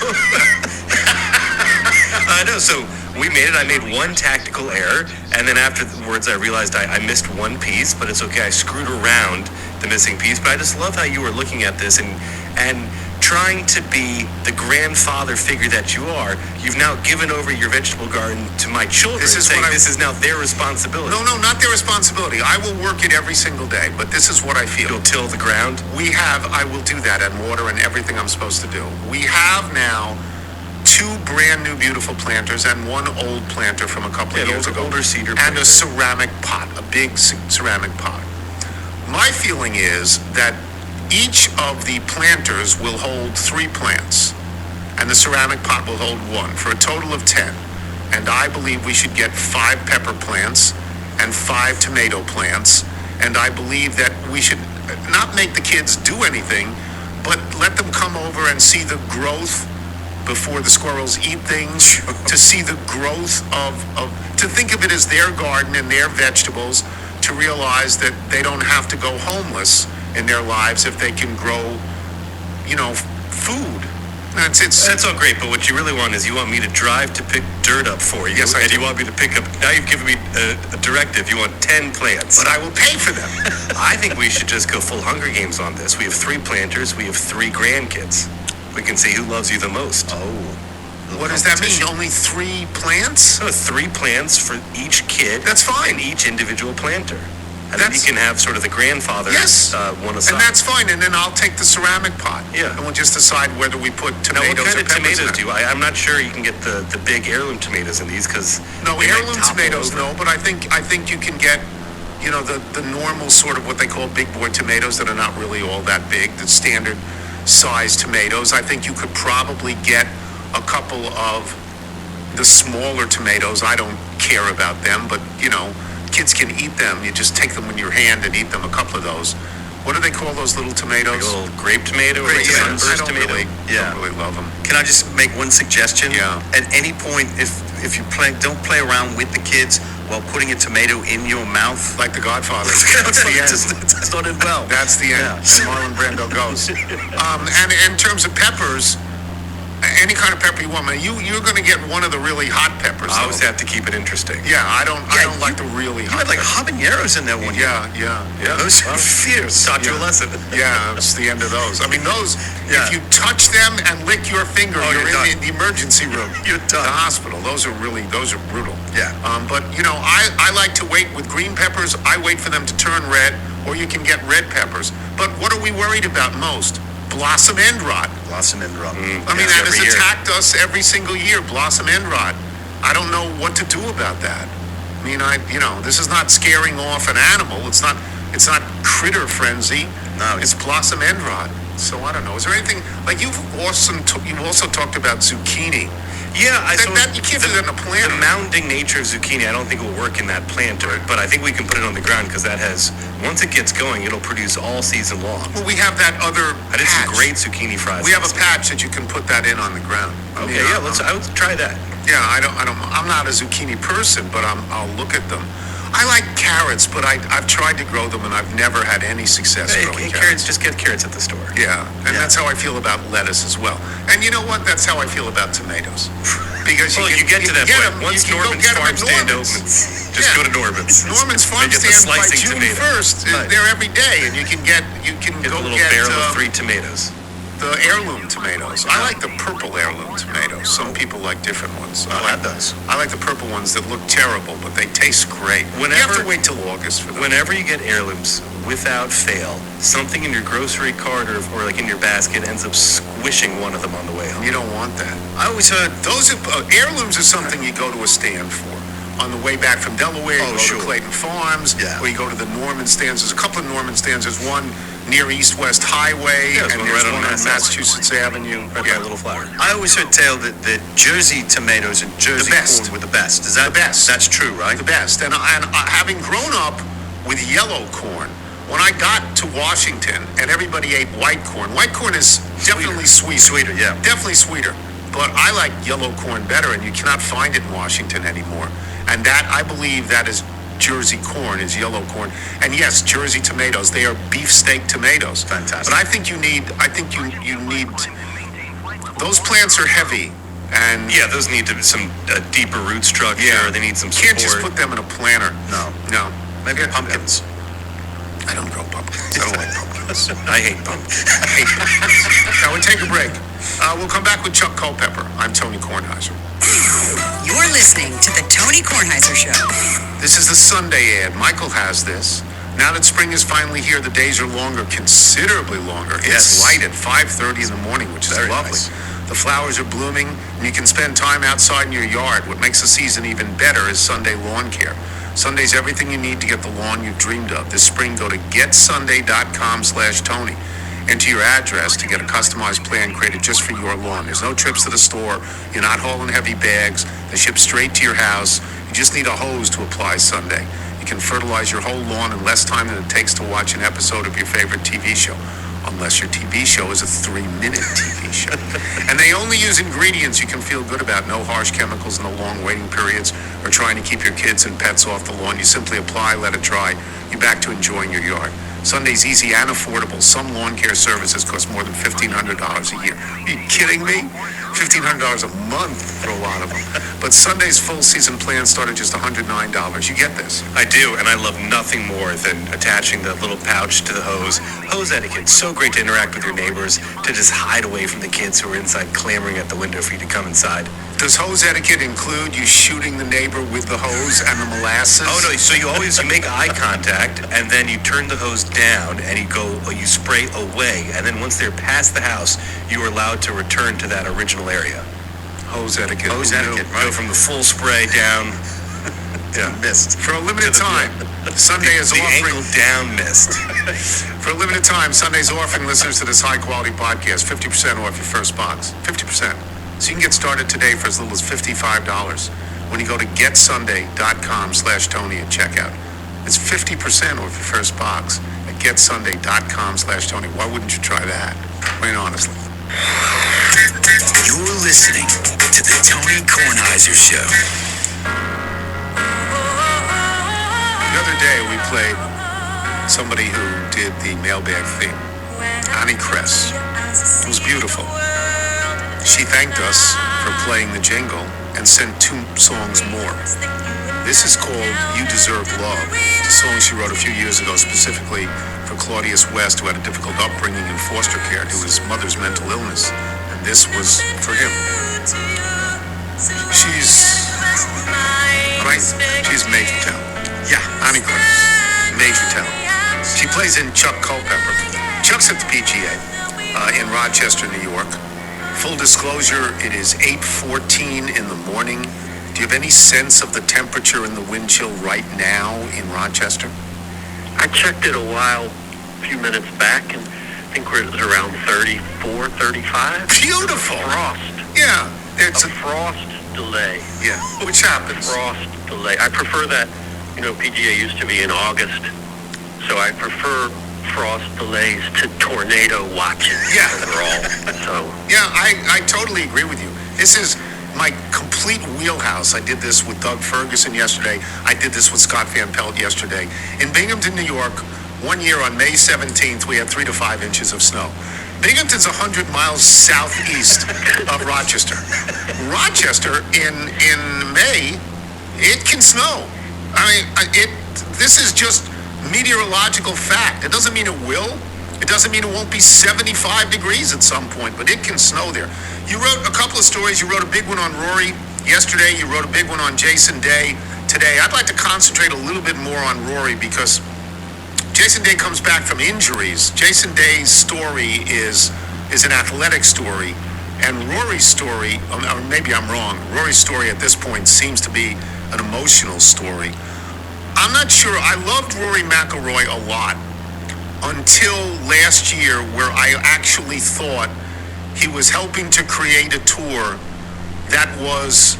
Speaker 5: No, so we made it. I made one tactical error, and then afterwards I realized I missed one piece, but it's okay. I screwed around the missing piece. But I just love how you were looking at this and trying to be the grandfather figure that you are, you've now given over your vegetable garden to my children.
Speaker 11: This is
Speaker 5: saying
Speaker 11: what
Speaker 5: this is now their responsibility.
Speaker 11: No, not their responsibility. I will work it every single day, but this is what I feel.
Speaker 5: You'll till the ground?
Speaker 11: I will do that, and water and everything I'm supposed to do. We have now 2 brand new beautiful planters and 1 old planter from a couple of years ago.
Speaker 5: Older cedar
Speaker 11: and
Speaker 5: planter.
Speaker 11: a ceramic pot, a big ceramic pot. My feeling is that each of the planters will hold 3 plants, and the ceramic pot will hold 1, for a total of 10. And I believe we should get 5 pepper plants and 5 tomato plants, and I believe that we should not make the kids do anything, but let them come over and see the growth before the squirrels eat things, to see the growth to think of it as their garden and their vegetables, to realize that they don't have to go homeless in their lives if they can grow, food.
Speaker 5: That's all great, but what you really want is you want me to drive to pick dirt up for you.
Speaker 11: Yes, I
Speaker 5: and
Speaker 11: do.
Speaker 5: you want me to pick up, now you've given me a directive, you want 10 plants.
Speaker 11: But I will pay for them.
Speaker 5: I think we should just go full Hunger Games on this. We have 3 planters, we have 3 grandkids. We can see who loves you the most.
Speaker 11: What does that mean? Only 3 plants?
Speaker 5: So 3 plants for each kid.
Speaker 11: That's fine.
Speaker 5: And each individual planter. And then you can have sort of the grandfather one aside.
Speaker 11: And that's fine. And then I'll take the ceramic pot.
Speaker 5: Yeah.
Speaker 11: And we'll just decide whether we put tomatoes
Speaker 5: now, what kind
Speaker 11: or
Speaker 5: of
Speaker 11: peppers
Speaker 5: tomatoes
Speaker 11: in it.
Speaker 5: do you? I'm not sure you can get the big heirloom tomatoes in these because
Speaker 11: No, heirloom tomatoes, no. But I think you can get, the normal sort of what they call big boy tomatoes that are not really all that big, the standard size tomatoes. I think you could probably get a couple of the smaller tomatoes. I don't care about them, but kids can eat them. You just take them in your hand and eat them, a couple of those. What do they call those little tomatoes?
Speaker 5: Like a little grape tomato or
Speaker 11: Grape
Speaker 5: like
Speaker 11: tomatoes. I
Speaker 5: sunburst
Speaker 11: don't
Speaker 5: tomato?
Speaker 11: don't really love them.
Speaker 13: Can I just make one suggestion?
Speaker 11: Yeah.
Speaker 13: At any point, if you don't play around with the kids while putting a tomato in your mouth.
Speaker 11: Like The Godfather. That's the end.
Speaker 13: It started well.
Speaker 11: That's the end.
Speaker 13: Yeah.
Speaker 11: And Marlon Brando goes. And in terms of peppers, any kind of pepper you want. You're going to get one of the really hot peppers.
Speaker 5: I always have to keep it interesting.
Speaker 11: Yeah, I don't like the really hot.
Speaker 13: You had like habaneros in that one.
Speaker 11: Yeah.
Speaker 13: Those are fierce.
Speaker 5: Taught you a lesson.
Speaker 11: Yeah, it's the end of those. I mean, those. If you touch them and lick your finger, you're in the emergency room.
Speaker 13: You're done.
Speaker 11: The hospital. Those are brutal.
Speaker 13: Yeah.
Speaker 11: But I like to wait with green peppers. I wait for them to turn red, or you can get red peppers. But what are we worried about most? Blossom end rot.
Speaker 13: Blossom end rot.
Speaker 11: I mean, that has attacked us every single year. Blossom end rot. I don't know what to do about that. I mean, this is not scaring off an animal. It's not critter frenzy.
Speaker 13: No,
Speaker 11: it's blossom end rot. So I don't know. Is there anything like you've also talked about zucchini?
Speaker 5: Yeah,
Speaker 11: you can't do that in a planter.
Speaker 5: The mounding nature of zucchini, I don't think will work in that planter, but I think we can put it on the ground because once it gets going, it'll produce all season long.
Speaker 11: Well, we have that other
Speaker 5: I did some
Speaker 11: patch.
Speaker 5: great zucchini fries.
Speaker 11: We have a patch that you can put that in on the ground.
Speaker 5: Okay, I would try that.
Speaker 11: Yeah, I'm not a zucchini person, but I'll look at them. I like carrots, but I've tried to grow them and I've never had any success growing carrots.
Speaker 5: Just get carrots at the store.
Speaker 11: Yeah, and that's how I feel about lettuce as well. And you know what? That's how I feel about tomatoes. Because
Speaker 5: you get to that point. Once Norman's farm stand opens, just go to Norman's.
Speaker 11: Norman's farm stand by June 1st. They're every day, and you can
Speaker 5: get a little barrel of 3 tomatoes.
Speaker 11: The heirloom tomatoes. I like the purple heirloom tomatoes. Some people like different ones. I like those. I like the purple ones that look terrible, but they taste great. You have to wait till August for them.
Speaker 5: Whenever you get heirlooms, without fail, something in your grocery cart or like in your basket ends up squishing one of them on the way home.
Speaker 11: You don't want that. I always heard heirlooms are something you go to a stand for. On the way back from Delaware, you go to Clayton Farms, or you go to the Norman stands. There's a couple of Norman stands. There's one near East West Highway, and there's one on Massachusetts Avenue.
Speaker 5: Right by Little Flower.
Speaker 13: I always heard tell that Jersey tomatoes and Jersey corn were the best. Is that
Speaker 11: the best?
Speaker 13: That's true, right?
Speaker 11: The best. And having grown up with yellow corn, when I got to Washington and everybody ate white corn is definitely sweeter.
Speaker 13: Sweeter, yeah.
Speaker 11: Definitely sweeter. But I like yellow corn better, and you cannot find it in Washington anymore. And that, I believe, that is Jersey corn, is yellow corn. And yes, Jersey tomatoes, they are beefsteak tomatoes.
Speaker 13: Fantastic.
Speaker 11: But I think you need, those plants are heavy. And
Speaker 5: yeah, those need some deeper root structure. They need some support.
Speaker 11: You can't just put them in a planter.
Speaker 13: No.
Speaker 11: No.
Speaker 13: Maybe pumpkins.
Speaker 11: I don't grow pumpkins. I don't like pumpkins.
Speaker 5: I hate pumpkins.
Speaker 11: Now we'll take a break. We'll come back with Chuck Culpepper. I'm Tony Kornheiser.
Speaker 12: You're listening to the Tony Kornheiser Show.
Speaker 11: This is the Sunday ad. Michael has this. Now that spring is finally here, the days are longer, considerably longer. It's light at 5:30 in the morning, which is lovely.
Speaker 5: Nice.
Speaker 11: The flowers are blooming, and you can spend time outside in your yard. What makes the season even better is Sunday Lawn Care. Sunday's everything you need to get the lawn you've dreamed of. This spring, go to getsunday.com/Tony. Enter your address to get a customized plan created just for your lawn. There's no trips to the store. You're not hauling heavy bags. They ship straight to your house. You just need a hose to apply Sunday. You can fertilize your whole lawn in less time than it takes to watch an episode of your favorite TV show. Unless your TV show is a 3-minute TV show. And they only use ingredients you can feel good about. No harsh chemicals, no long waiting periods, or trying to keep your kids and pets off the lawn. You simply apply, let it dry. You're back to enjoying your yard. Sunday's easy and affordable. Some lawn care services cost more than $1,500 a year. Are you kidding me? $1,500 a month for a lot of them. But Sunday's full season plan start at just $109. You get this.
Speaker 5: I do, and I love nothing more than attaching the little pouch to the hose. Hose etiquette, so great to interact with your neighbors, to just hide away from the kids who are inside clamoring at the window for you to come inside.
Speaker 11: Does hose etiquette include you shooting the neighbor with the hose and the molasses?
Speaker 5: Oh no, so you make eye contact, and then you turn the hose down, and you spray away, and then once they're past the house, you are allowed to return to that original area.
Speaker 11: Hose etiquette.
Speaker 5: Go from the full spray down. Mist.
Speaker 11: For a limited time, Sunday is
Speaker 5: the
Speaker 11: offering...
Speaker 5: ankle down mist.
Speaker 11: For a limited time, Sunday's offering listeners to this high-quality podcast 50% off your first box. 50%. So you can get started today for as little as $55 when you go to getsunday.com/Tony at checkout. It's 50% off your first box at getsunday.com/Tony. Why wouldn't you try that? I mean, honestly.
Speaker 7: You're listening to the Tony Kornheiser Show.
Speaker 11: The other day we played somebody who did the mailbag theme, Annie Kress. It was beautiful. She thanked us for playing the jingle and sent 2 songs more. This is called You Deserve Love. It's a song she wrote a few years ago specifically for Claudius West, who had a difficult upbringing in foster care due to his mother's mental illness. And this was for him. She's major talent. Yeah, Annie Kress, major talent. She plays in Chuck Culpepper. Chuck's at the PGA in Rochester, New York. Full disclosure, it is 8:14 in the morning. Do you have any sense of the temperature and the wind chill right now in Rochester?
Speaker 6: I checked it a few minutes back, and I think we're around 34, 35.
Speaker 11: Beautiful.
Speaker 6: Frost.
Speaker 11: Yeah. It's
Speaker 6: a frost delay.
Speaker 11: Yeah, which happens.
Speaker 6: Frost delay. I prefer that, PGA used to be in August, so I prefer frost delays to tornado watches overall. So
Speaker 11: yeah, I totally agree with you. This is my complete wheelhouse. I did this with Doug Ferguson yesterday. I did this with Scott Van Pelt yesterday. In Binghamton, New York, one year on May 17th, we had 3 to 5 inches of snow. Binghamton's 100 miles southeast of Rochester. Rochester, in May, it can snow. I mean, this is just meteorological fact. It doesn't mean it will. It doesn't mean it won't be 75 degrees at some point, but it can snow there. You wrote a couple of stories. You wrote a big one on Rory yesterday. You wrote a big one on Jason Day today. I'd like to concentrate a little bit more on Rory because Jason Day comes back from injuries. Jason Day's story is an athletic story, and Rory's story, or maybe I'm wrong, Rory's story at this point seems to be an emotional story. I'm not sure. I loved Rory McIlroy a lot until last year, where I actually thought he was helping to create a tour that was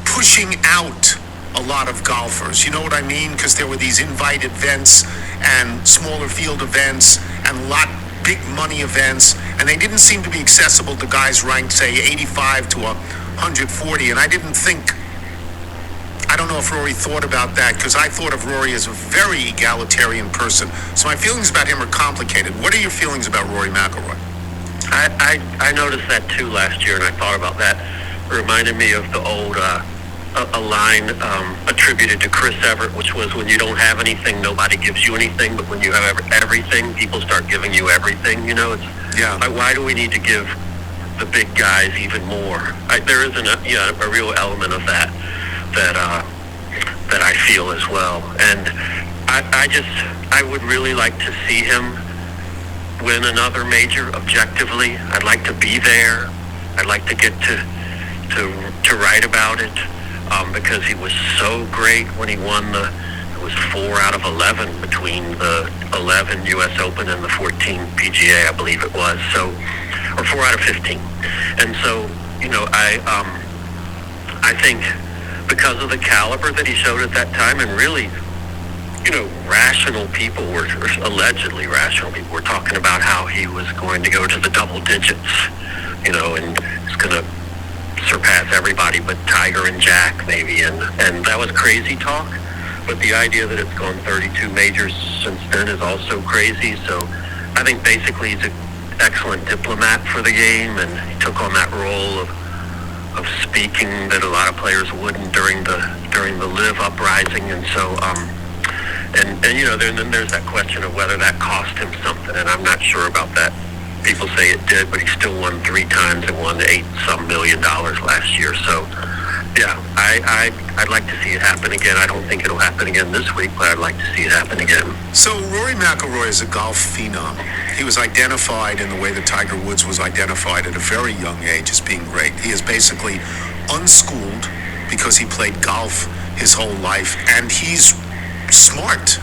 Speaker 11: pushing out a lot of golfers. You know what I mean? Because there were these invite events and smaller field events and big money events, and they didn't seem to be accessible to guys ranked, say, 85 to 140. And I don't know if Rory thought about that, because I thought of Rory as a very egalitarian person. So my feelings about him are complicated. What are your feelings about Rory McIlroy?
Speaker 6: I noticed that too last year, and I thought about that. It reminded me of the old
Speaker 4: a line attributed to Chris Everett, which was, when you don't have anything, nobody gives you anything, but when you have everything, people start giving you everything. You know, it's like, why do we need to give the big guys even more? There is a real element of that I feel as well. And I would really like to see him win another major objectively. I'd like to be there. I'd like to get to write about it, because he was so great when he won it was 4 out of 11 between the 11 U.S. Open and the 14 PGA, I believe it was. So, or 4 out of 15. And so, you know, I think because of the caliber that he showed at that time, and really, you know, rational people or allegedly rational people were talking about how he was going to go to the double digits, you know, and he's going to surpass everybody but Tiger and Jack maybe, and that was crazy talk. But the idea that it's gone 32 majors since then is also crazy. So I think basically he's an excellent diplomat for the game, and he took on that role of speaking that a lot of players wouldn't during the Live uprising. And so and you know, then there's that question of whether that cost him something, and I'm not sure about that. People say it did, but he still won 3 times and won $8-some million last year. So, yeah, I'd like to see it happen again. I don't think it'll happen again this week, but I'd like to see it happen again.
Speaker 11: So Rory McIlroy is a golf phenom. He was identified in the way that Tiger Woods was identified at a very young age as being great. He is basically unschooled because he played golf his whole life, and he's smart.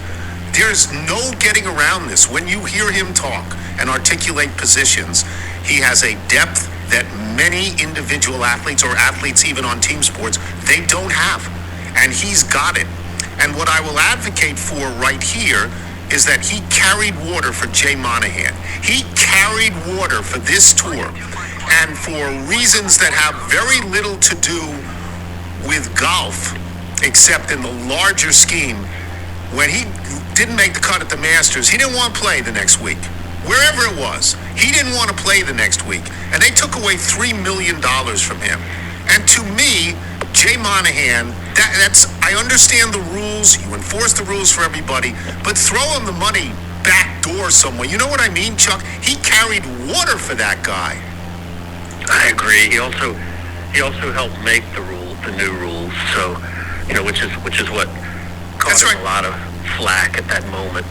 Speaker 11: There's no getting around this. When you hear him talk and articulate positions, he has a depth that many individual athletes, or athletes even on team sports, they don't have. And he's got it. And what I will advocate for right here is that he carried water for Jay Monahan. He carried water for this tour. And for reasons that have very little to do with golf, except in the larger scheme, when he didn't make the cut at the Masters, he didn't want to play the next week. Wherever it was, he didn't want to play the next week. And they took away $3 million from him. And to me, Jay Monahan, that's, I understand the rules, you enforce the rules for everybody, but throw him the money back door somewhere. You know what I mean, Chuck? He carried water for that guy.
Speaker 4: I agree. He also helped make the new rules. So, you know, which is what caused him a lot of flack at that moment.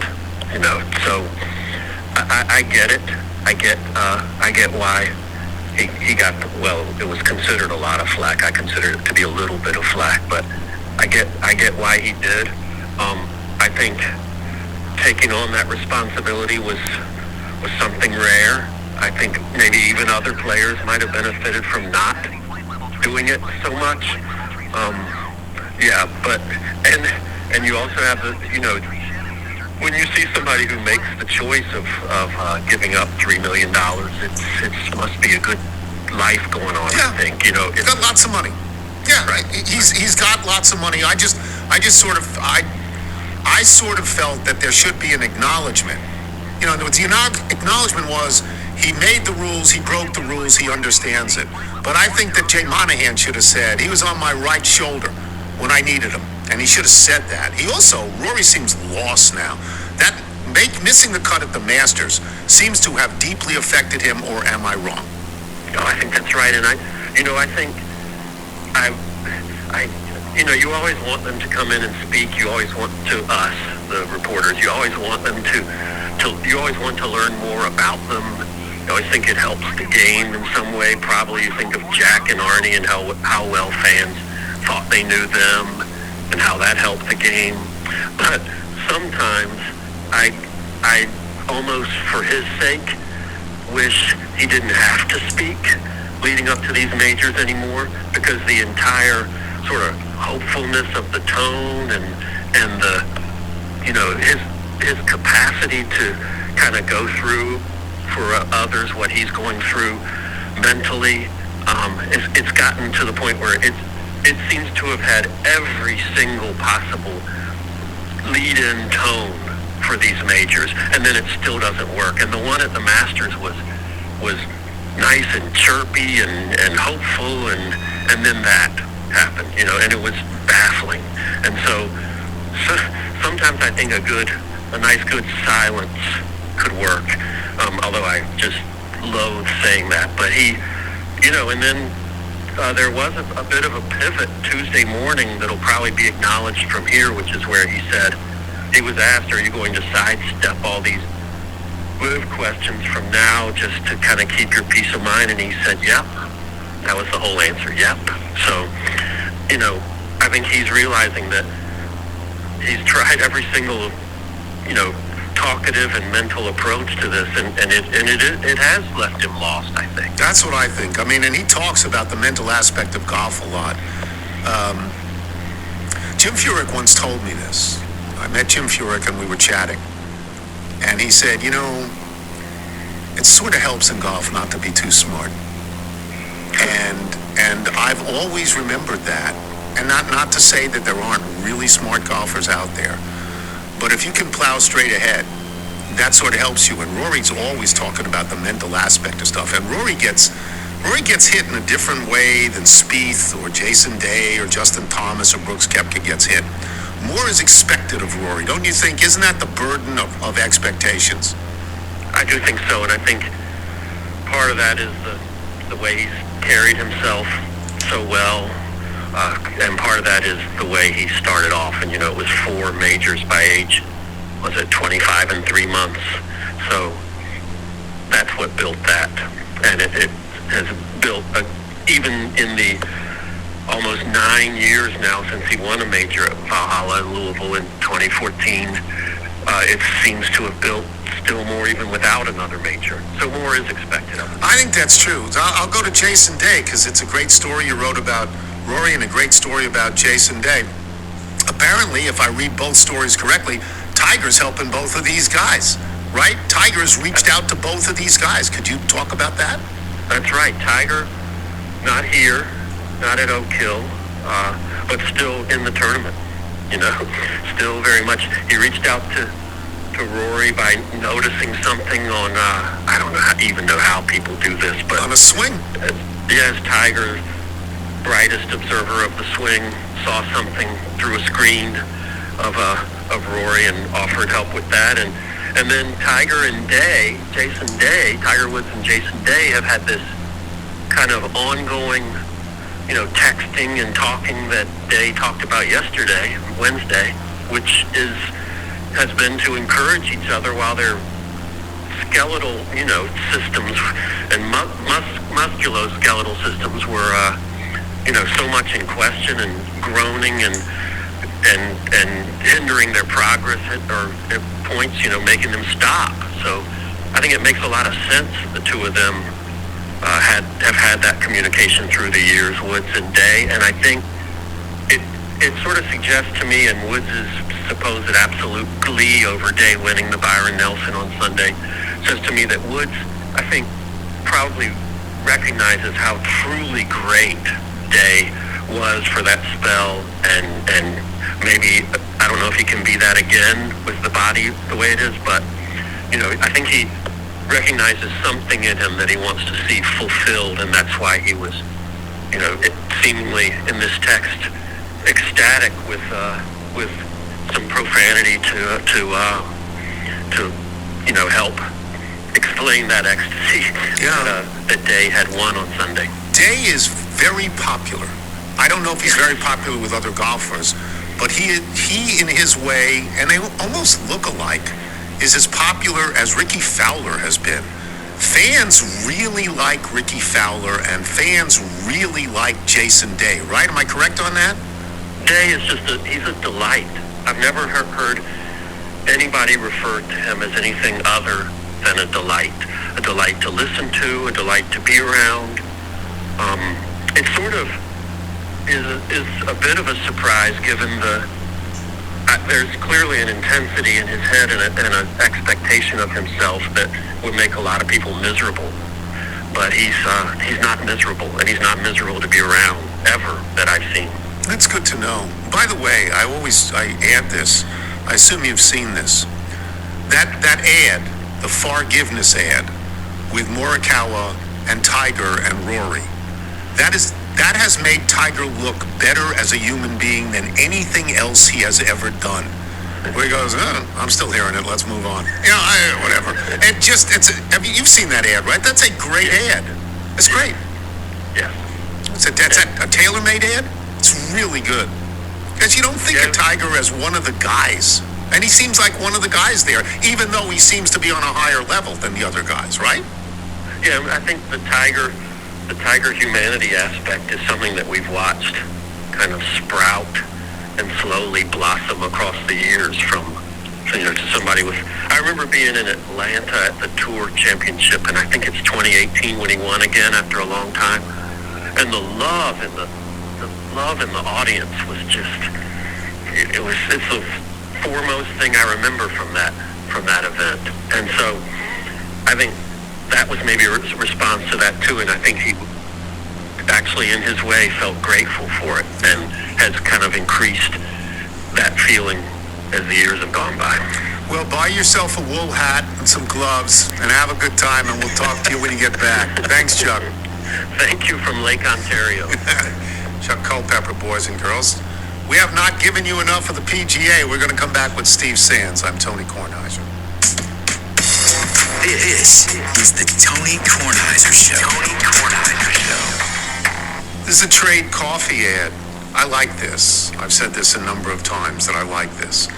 Speaker 4: You know, so I get it. I get why he got, well, it was considered a lot of flack. I consider it to be a little bit of flack, but I get why he did. I think taking on that responsibility was something rare. I think maybe even other players might have benefited from not doing it so much. Yeah, but and you also have the, you know, when you see somebody who makes the choice of giving up $3 million, it must be a good life going on.
Speaker 11: Yeah.
Speaker 4: I think, you know,
Speaker 11: He's got lots of money. Yeah, right. He's got lots of money. I sort of felt that there should be an acknowledgement. You know, the acknowledgement was he made the rules, he broke the rules, he understands it. But I think that Jay Monahan should have said he was on my right shoulder when I needed him. And he should have said that. Rory seems lost now. That missing the cut at the Masters seems to have deeply affected him, or am I wrong?
Speaker 4: No, I think that's right. And I think you always want them to come in and speak. You always want us, the reporters, you always want them you always want to learn more about them. You always think it helps the game in some way. Probably you think of Jack and Arnie and how well fans thought they knew them, and how that helped the game. But sometimes I almost, for his sake, wish he didn't have to speak leading up to these majors anymore, because the entire sort of hopefulness of the tone and the, you know, his capacity to kind of go through for others what he's going through mentally, it's gotten to the point where it seems to have had every single possible lead-in tone for these majors, and then it still doesn't work. And the one at the Masters was nice and chirpy and hopeful, and then that. happened, and it was baffling. And so sometimes I think a nice good silence could work. Although I just loathe saying that, but he, and then there was a bit of a pivot Tuesday morning that'll probably be acknowledged from here, which is where he said, he was asked, are you going to sidestep all these live questions from now just to kind of keep your peace of mind? And he said, yep. That was the whole answer, yep. So, I think he's realizing that he's tried every single, talkative and mental approach to this, and it has left him lost, I think.
Speaker 11: That's what I think. I mean, and he talks about the mental aspect of golf a lot. Jim Furyk once told me this. I met Jim Furyk and we were chatting. And he said, it sort of helps in golf not to be too smart. And I've always remembered that. And not to say that there aren't really smart golfers out there. But if you can plow straight ahead, that sort of helps you. And Rory's always talking about the mental aspect of stuff. And Rory gets hit in a different way than Spieth or Jason Day or Justin Thomas or Brooks Koepka gets hit. More is expected of Rory, don't you think? Isn't that the burden of expectations?
Speaker 4: I do think so, and I think part of that is the way he's carried himself so well, and part of that is the way he started off. And, it was 4 majors by age, was it 25 and 3 months? So that's what built that, and it has built, even in the almost 9 years now since he won a major at Valhalla in Louisville in 2014, it seems to have built still more even without another major. So more is expected of him.
Speaker 11: I think that's true. I'll go to Jason Day because it's a great story you wrote about Rory and a great story about Jason Day. Apparently, if I read both stories correctly, Tiger's helping both of these guys, right? Tiger's reached out to both of these guys. Could you talk about that?
Speaker 4: That's right. Tiger, not here, not at Oak Hill, but still in the tournament, still very much. He reached out to Rory by noticing something on, I don't even know how people do this, but
Speaker 11: on a swing.
Speaker 4: Yes, Tiger, brightest observer of the swing, saw something through a screen of Rory and offered help with that. And then Tiger and Day, Jason Day, Tiger Woods and Jason Day have had this kind of ongoing, texting and talking that Day talked about yesterday, Wednesday, which has been to encourage each other while their skeletal, systems and musculoskeletal systems were, so much in question and groaning and hindering their progress at points, making them stop. So I think it makes a lot of sense the two of them have had that communication through the years, Woods and Day, and I think it sort of suggests to me, and Woods' supposed absolute glee over Day winning the Byron Nelson on Sunday, says to me that Woods, I think, probably recognizes how truly great Day was for that spell, and maybe, I don't know if he can be that again with the body the way it is, but, I think he recognizes something in him that he wants to see fulfilled, and that's why he was, seemingly in this text, ecstatic with some profanity to help explain that ecstasy that Day had won on Sunday.
Speaker 11: Day is very popular. I don't know if he's very popular with other golfers, but he in his way, and they almost look alike, is as popular as Ricky Fowler has been. Fans really like Ricky Fowler, and fans really like Jason Day, right? Am I correct on that?
Speaker 4: Day is he's a delight. I've never heard anybody refer to him as anything other than a delight to listen to, a delight to be around. It sort of is a bit of a surprise given there's clearly an intensity in his head and an expectation of himself that would make a lot of people miserable. But he's not miserable, and he's not miserable to be around ever that I've seen.
Speaker 11: That's good to know. By the way, I add this. I assume you've seen this. That ad, the Forgiveness ad, with Morikawa and Tiger and Rory. That is That has made Tiger look better as a human being than anything else he has ever done. Where he goes, I'm still hearing it, let's move on. Whatever. You've seen that ad, right? That's a great ad. It's great.
Speaker 6: Yeah.
Speaker 11: That's a tailor-made ad? It's really good. Because you don't think of Tiger as one of the guys. And he seems like one of the guys there, even though he seems to be on a higher level than the other guys, right?
Speaker 4: Yeah, I think the Tiger humanity aspect is something that we've watched kind of sprout and slowly blossom across the years from, to somebody with... I remember being in Atlanta at the Tour Championship, and I think it's 2018 when he won again after a long time. And the love in the audience was just... It's the foremost thing I remember from that event. And so I think that was maybe a response to that too, and I think he actually in his way felt grateful for it and has kind of increased that feeling as the years have gone by.
Speaker 11: Well, buy yourself a wool hat and some gloves and have a good time, and we'll talk to you when you get back. Thanks, Chuck.
Speaker 4: Thank you from Lake Ontario.
Speaker 11: Chuck Culpepper, boys and girls. We have not given you enough of the PGA. We're going to come back with Steve Sands. I'm Tony Kornheiser.
Speaker 7: This is the Tony Kornheiser Show. Tony Kornheiser Show.
Speaker 11: This is a trade coffee ad. I like this. I've said this a number of times that I like this.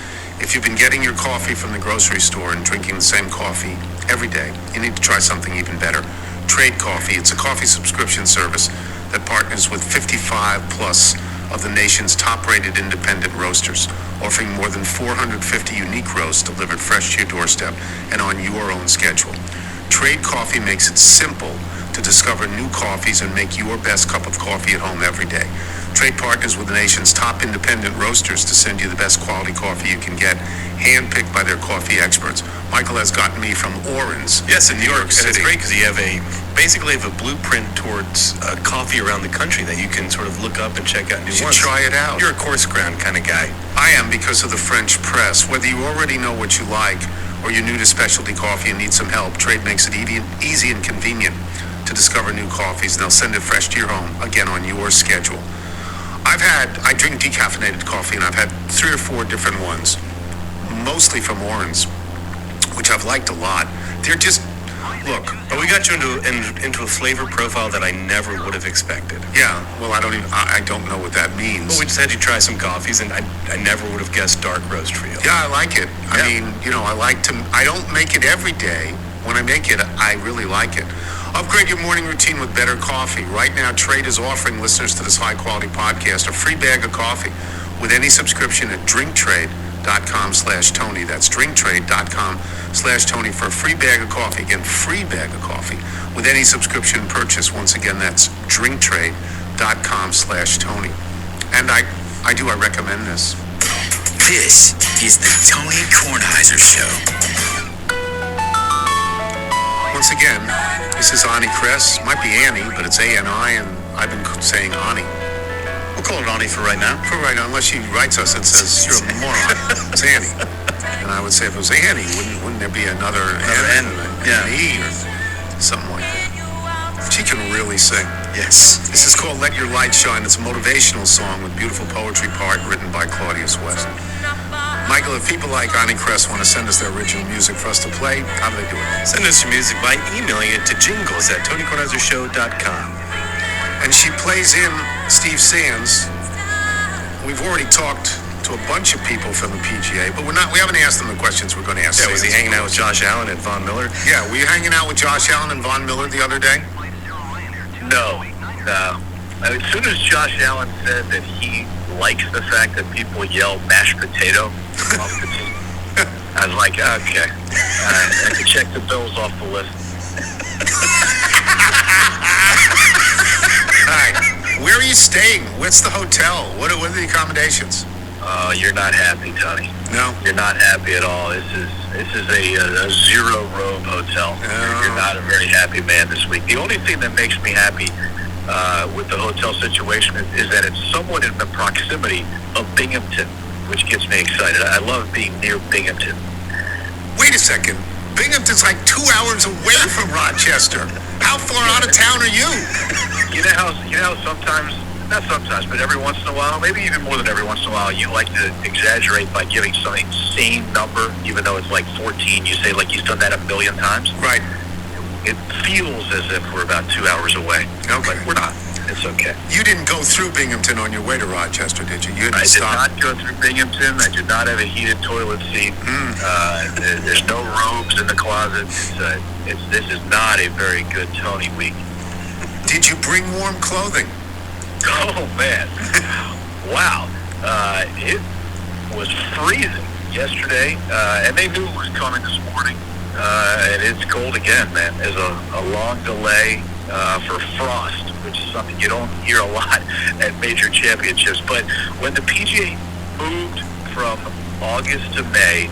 Speaker 11: If you've been getting your coffee from the grocery store and drinking the same coffee every day, you need to try something even better. Trade Coffee. It's a coffee subscription service that partners with 55 plus of the nation's top-rated independent roasters, offering more than 450 unique roasts delivered fresh to your doorstep and on your own schedule. Trade Coffee makes it simple to discover new coffees and make your best cup of coffee at home every day. Trade partners with the nation's top independent roasters to send you the best quality coffee you can get, handpicked by their coffee experts. Michael has gotten me from Oran's.
Speaker 5: Yes, in New York
Speaker 11: City.
Speaker 5: And it's great because you have basically a blueprint towards coffee around the country that you can sort of look up and check out new
Speaker 11: You should
Speaker 5: ones.
Speaker 11: try it out.
Speaker 5: You're a course ground kind of guy.
Speaker 11: I am, because of the French press. Whether you already know what you like or you're new to specialty coffee and need some help, Trade makes it easy and convenient to discover new coffees, and they'll send it fresh to your home, again, on your schedule. I drink decaffeinated coffee, and I've had 3 or 4 different ones, mostly from Oran's, which I've liked a lot. They're just, look.
Speaker 5: But we got you into a flavor profile that I never would have expected.
Speaker 11: Yeah, well, I don't know what that means.
Speaker 5: Well, we just had you try some coffees, and I never would have guessed dark roast for you.
Speaker 11: Yeah, I like it. I mean, I don't make it every day. When I make it, I really like it. Upgrade your morning routine with better coffee. Right now, Trade is offering listeners to this high-quality podcast a free bag of coffee with any subscription at drinktrade.com/Tony. That's drinktrade.com/Tony for a free bag of coffee. Again, free bag of coffee with any subscription purchase. Once again, that's drinktrade.com/Tony. And I recommend this.
Speaker 7: This is the Tony Kornheiser Show.
Speaker 11: Once again, this is Ani Kress. Might be Annie, but it's A-N-I, and I've been saying Ani.
Speaker 5: We'll call it Ani for right now.
Speaker 11: For right now, unless she writes us and says, you're a moron. It's Annie. And I would say if it was Annie, wouldn't there be another N, an E, or something like that? She can really sing.
Speaker 5: Yes.
Speaker 11: This is called Let Your Light Shine. It's a motivational song with beautiful poetry part written by Claudius West. Michael, if people like Ani Kress want to send us their original music for us to play, how do they do it?
Speaker 5: Send us your music by emailing it to jingles@TonyKornheiserShow.com.
Speaker 11: And she plays in Steve Sands. We've already talked to a bunch of people from the PGA, but we haven't asked them the questions we're going to ask.
Speaker 5: Yeah, was he hanging out with Josh Allen and Von Miller?
Speaker 11: Yeah, were you hanging out with Josh Allen and Von Miller the other day?
Speaker 6: No. As soon as Josh Allen said that he likes the fact that people yell mashed potato off the team, I was like, okay. I can check the Bills off the list.
Speaker 11: All right. Where are you staying? What's the hotel? What are the accommodations?
Speaker 6: You're not happy, Tony.
Speaker 11: No?
Speaker 6: You're not happy at all. This is a zero-robe hotel. You're not a very happy man this week. The only thing that makes me happy with the hotel situation is that it's somewhat in the proximity of Binghamton, which gets me excited. I love being near Binghamton.
Speaker 11: Wait a second. Binghamton's like 2 hours away from Rochester. How far out of town are you?
Speaker 9: You know how sometimes, not sometimes, but every once in a while, maybe even more than every once in a while, you like to exaggerate by giving some insane number, even though it's like 14. You say like you've done that a million times.
Speaker 11: Right.
Speaker 9: It feels as if we're about 2 hours away.
Speaker 11: Okay.
Speaker 9: But we're not. It's okay.
Speaker 11: You didn't go through Binghamton on your way to Rochester, did you? You
Speaker 9: I
Speaker 11: didn't
Speaker 9: did
Speaker 11: stop.
Speaker 9: not go through Binghamton. I did not have a heated toilet seat. There's no robes in the closet. This is not a very good Tony week.
Speaker 11: Did you bring warm clothing?
Speaker 9: Oh, man. Wow. It was freezing yesterday, and they knew it was coming this morning. And it's cold again, man. There's a long delay for frost, which is something you don't hear a lot at major championships. But when the PGA moved from August to May,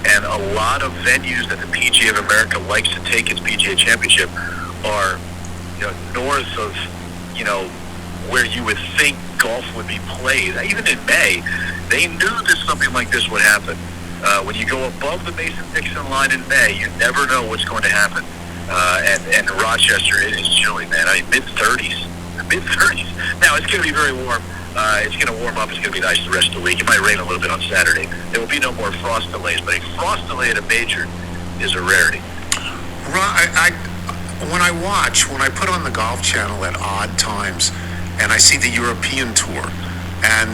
Speaker 9: and a lot of venues that the PGA of America likes to take its PGA championship are, north of, where you would think golf would be played. Even in May, they knew that something like this would happen. When you go above the Mason-Dixon line in May, you never know what's going to happen. And Rochester, it is chilly, man. I mean, mid-30s. Now, it's going to be very warm. It's going to warm up. It's going to be nice the rest of the week. It might rain a little bit on Saturday. There will be no more frost delays, but a frost delay at a major is a rarity.
Speaker 11: When I put on the Golf Channel at odd times, and I see the European tour, and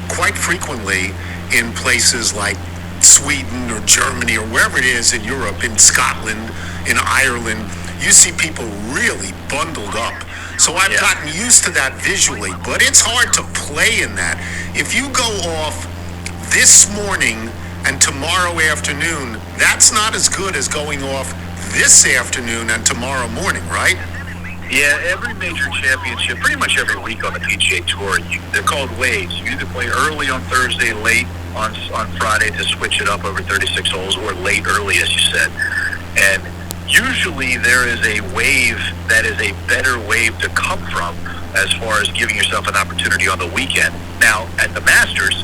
Speaker 11: quite frequently in places like Sweden or Germany or wherever it is in Europe, in Scotland, in Ireland, you see people really bundled up. So I've gotten used to that visually, but it's hard to play in that. If you go off this morning and tomorrow afternoon, that's not as good as going off this afternoon and tomorrow morning, right?
Speaker 9: Yeah, every major championship, pretty much every week on the PGA Tour, they're called waves. You either play early on Thursday, late on Friday to switch it up over 36 holes, or late early, as you said. And usually there is a wave that is a better wave to come from as far as giving yourself an opportunity on the weekend. Now, at the Masters,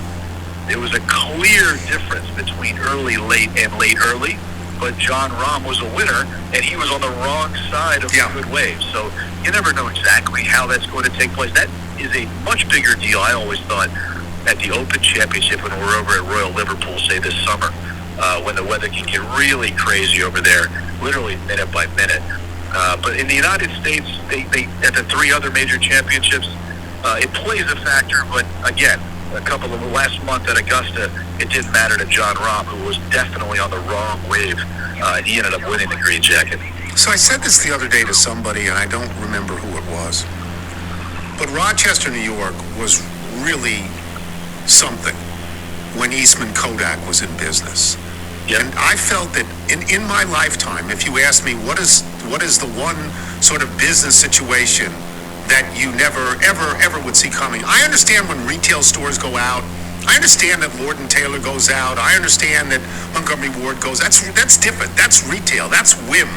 Speaker 9: there was a clear difference between early, late, and late, early. But John Rahm was a winner, and he was on the wrong side of the good wave. So you never know exactly how that's going to take place. That is a much bigger deal, I always thought, at the Open Championship when we're over at Royal Liverpool, say this summer, when the weather can get really crazy over there, literally minute by minute. But in the United States, they at the three other major championships, it plays a factor. But again, a couple of last month at Augusta, it didn't matter to John Rahm, who was definitely on the wrong wave. He ended up winning the green jacket.
Speaker 11: So I said this the other day to somebody, and I don't remember who it was. But Rochester, New York was really something when Eastman Kodak was in business. Yep. And I felt that in my lifetime, if you ask me what is the one sort of business situation that you never, ever would see coming. I understand when retail stores go out. I understand that Lord & Taylor goes out. I understand that Montgomery Ward goes. That's different. That's retail. That's whim.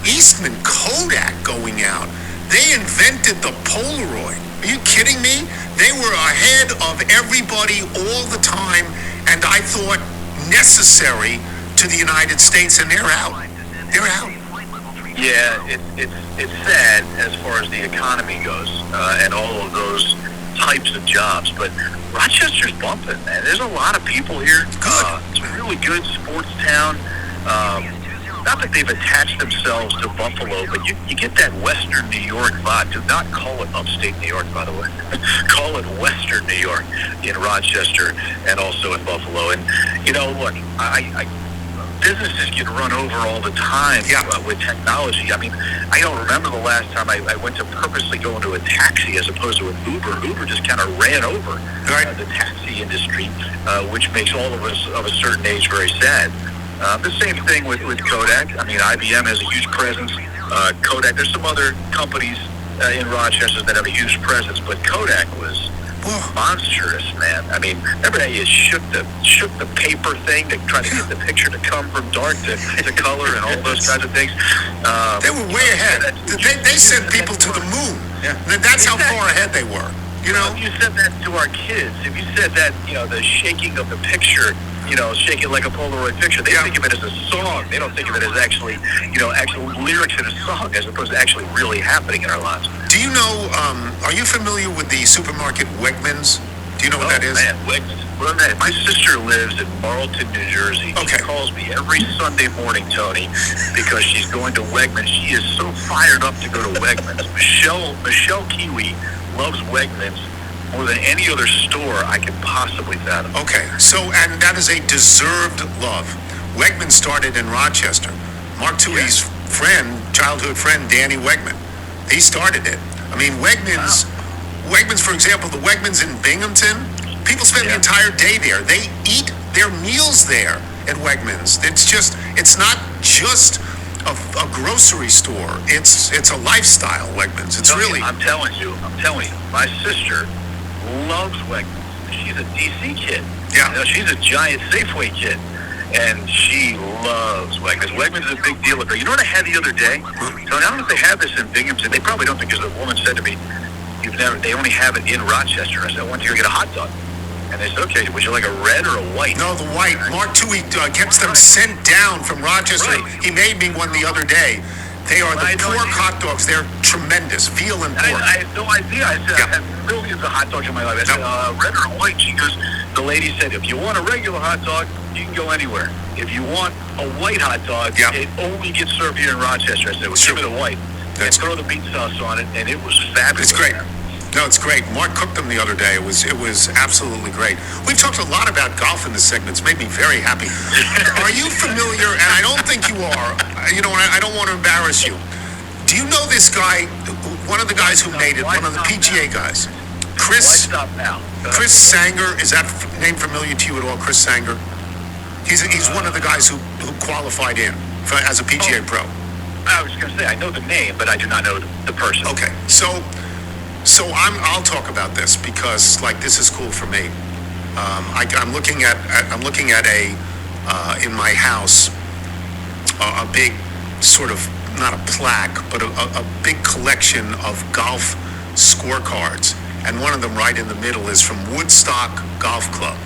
Speaker 11: Eastman Kodak going out. They invented the Polaroid. Are you kidding me? They were ahead of everybody all the time, and I thought necessary to the United States, and they're out. They're out.
Speaker 9: Yeah, it's sad as far as the economy goes, and all of those types of jobs. But Rochester's bumping, man. There's a lot of people here. It's a really good sports town. Not that they've attached themselves to Buffalo, but you get that Western New York vibe. Do not call it upstate New York, by the way. Call it Western New York in Rochester and also in Buffalo. And, look, businesses get run over all the time with technology. I mean, I don't remember the last time I went to purposely go into a taxi as opposed to an Uber. Uber just kind of ran over the taxi industry, which makes all of us of a certain age very sad. The same thing with Kodak. I mean, IBM has a huge presence. Kodak, there's some other companies in Rochester that have a huge presence, but Kodak was monstrous, man. I mean, remember how you shook the paper thing to try to get the picture to come from dark to color and all those kinds of things?
Speaker 11: They were way ahead. They sent people to the moon. Yeah. That's how far ahead they were.
Speaker 9: If you said that to our kids, if you said that, the shaking of the picture,
Speaker 6: Shake It Like a Polaroid Picture. They think of it as a song. They don't think of it as actually lyrics in a song as opposed to actually really happening in our lives.
Speaker 11: Do you know, are you familiar with the supermarket Wegmans? Do you know what that is?
Speaker 6: Man, Wegmans. Well, man, my sister lives in Marlton, New Jersey.
Speaker 11: Okay.
Speaker 6: She calls me every Sunday morning, Tony, because she's going to Wegmans. She is so fired up to go to Wegmans. Michelle Kiwi loves Wegmans more than any other store I could possibly fathom.
Speaker 11: Okay, and that is a deserved love. Wegman started in Rochester. Mark Tui's childhood friend, Danny Wegman, he started it. I mean, Wegmans, for example, the Wegmans in Binghamton, people spend the entire day there. They eat their meals there at Wegmans. It's not just a grocery store. It's a lifestyle, Wegmans.
Speaker 6: I'm telling you, my sister loves Wegmans. She's a DC kid.
Speaker 11: Yeah.
Speaker 6: She's a giant Safeway kid. And she loves Wegmans. Wegmans is a big deal with her. You know what I had the other day? So I don't know if they have this in Binghamton. They probably don't, because the woman said to me, they only have it in Rochester. I said, I want you to get a hot dog. And they said, okay, would you like a red or a white?
Speaker 11: No, the white. Mark Tui gets them sent down from Rochester. Right. He made me one the other day. They are the pork hot dogs. They're tremendous. Veal and pork.
Speaker 6: I had no idea. I said, I've had millions of hot dogs in my life. I said, red or white? She goes, the lady said, if you want a regular hot dog, you can go anywhere. If you want a white hot dog, it only gets served here in Rochester. I said, well, give me the white. And throw the meat sauce on it, and it was fabulous.
Speaker 11: It's great. No, it's great. Mark cooked them the other day. It was absolutely great. We've talked a lot about golf in this segment. It's made me very happy. Are you familiar, and I don't think you are, I don't want to embarrass you. Do you know this guy, one of the guys who made it, one of the PGA guys? Chris Sanger, is that name familiar to you at all, Chris Sanger? He's one of the guys who qualified in as a PGA pro.
Speaker 6: I was going to say, I know the name, but I do not know the person.
Speaker 11: Okay, so I'll talk about this because this is cool for me. I'm looking at in my house a big sort of, not a plaque, but a big collection of golf scorecards, and one of them right in the middle is from Woodstock Golf Club.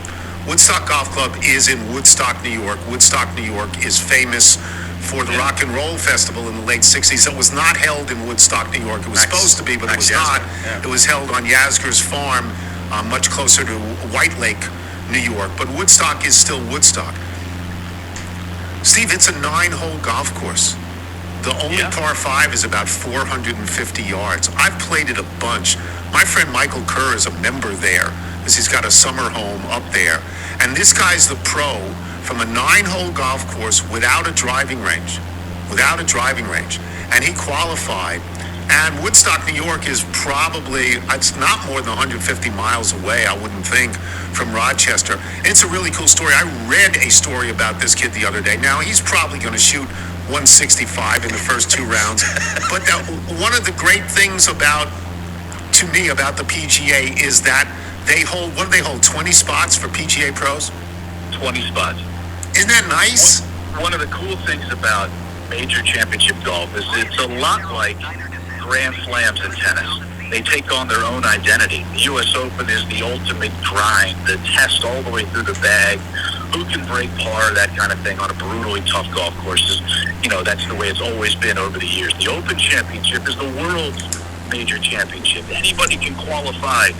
Speaker 11: Woodstock Golf Club is in Woodstock, New York. Woodstock, New York is famous for the Rock and Roll Festival in the late 60s. It was not held in Woodstock, New York. It was supposed to be, but it was not. It was held on Yasgur's farm, much closer to White Lake, New York. But Woodstock is still Woodstock. Steve, it's a 9-hole golf course. The only par 5 is about 450 yards. I've played it a bunch. My friend Michael Kerr is a member there, because he's got a summer home up there. And this guy's the pro from a 9-hole golf course without a driving range. And he qualified. And Woodstock, New York is probably, it's not more than 150 miles away, I wouldn't think, from Rochester. And it's a really cool story. I read a story about this kid the other day. Now, he's probably going to shoot 165 in the first 2 rounds. But one of the great things to me about the PGA is that they hold, 20 spots for PGA pros?
Speaker 6: 20 spots.
Speaker 11: Isn't that nice?
Speaker 6: One of the cool things about major championship golf is it's a lot like Grand Slams in tennis. They take on their own identity. The U.S. Open is the ultimate grind, the test all the way through the bag. Who can break par, that kind of thing, on a brutally tough golf course. That's the way it's always been over the years. The Open Championship is the world's major championship. Anybody can qualify.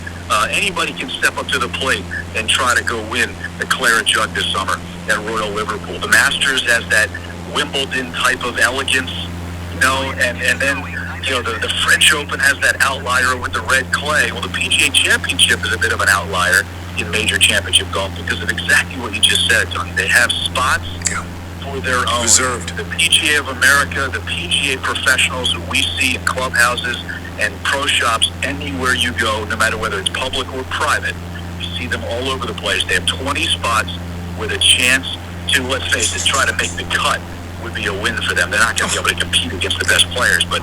Speaker 6: Anybody can step up to the plate and try to go win the Claret Jug this summer at Royal Liverpool. The Masters has that Wimbledon type of elegance, and then the French Open has that outlier with the red clay. Well, the PGA Championship is a bit of an outlier in major championship golf because of exactly what you just said, Tony. They have spots for their own.
Speaker 11: Reserved.
Speaker 6: The PGA of America, the PGA professionals who we see in clubhouses and pro shops anywhere you go, no matter whether it's public or private, you see them all over the place. They have 20 spots with a chance to, let's face it, try to make the cut would be a win for them. They're not going to be able to compete against the best players, but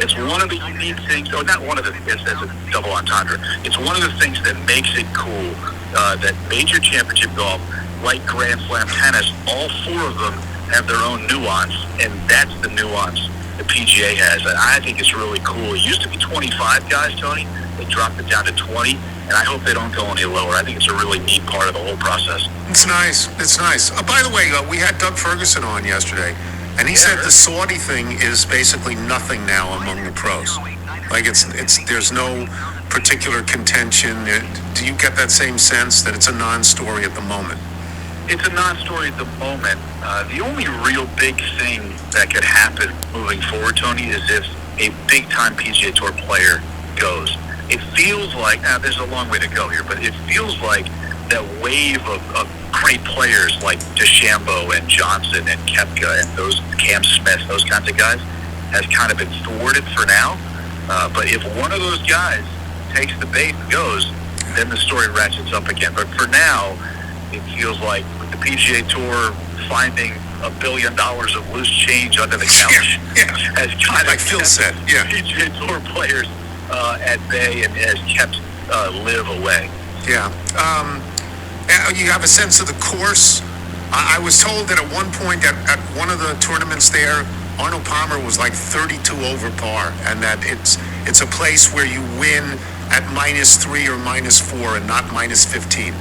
Speaker 6: it's one of the unique things, or not one of the, that's a double entendre, it's one of the things that makes it cool that major championship golf, like Grand Slam tennis, all 4 of them have their own nuance, and that's the nuance the PGA has. And I think it's really cool. It used to be 25 guys, Tony. They dropped it down to 20, and I hope they don't go any lower. I think it's a really neat part of the whole process.
Speaker 11: It's nice. It's nice. By the way, we had Doug Ferguson on yesterday, and he said the Saudi thing is basically nothing now among the pros. Like it's there's no particular contention. Do you get that same sense that it's a non-story at the moment?
Speaker 6: It's a non-story at the moment. The only real big thing that could happen moving forward, Tony, is if a big-time PGA Tour player goes. It feels like, now there's a long way to go here, but it feels like that wave of great players like DeChambeau and Johnson and Koepka and those Cam Smith, those kinds of guys, has kind of been thwarted for now. But if one of those guys takes the bait and goes, then the story ratchets up again. But for now, it feels like with the PGA Tour finding $1 billion of loose change under the couch, has kind
Speaker 11: like
Speaker 6: of
Speaker 11: Phil said,
Speaker 6: PGA Tour players at bay and has kept live away.
Speaker 11: Yeah. You have a sense of the course. I was told that at one point at one of the tournaments there, Arnold Palmer was like 32 over par, and that it's a place where you win at -3 or -4 and not -15.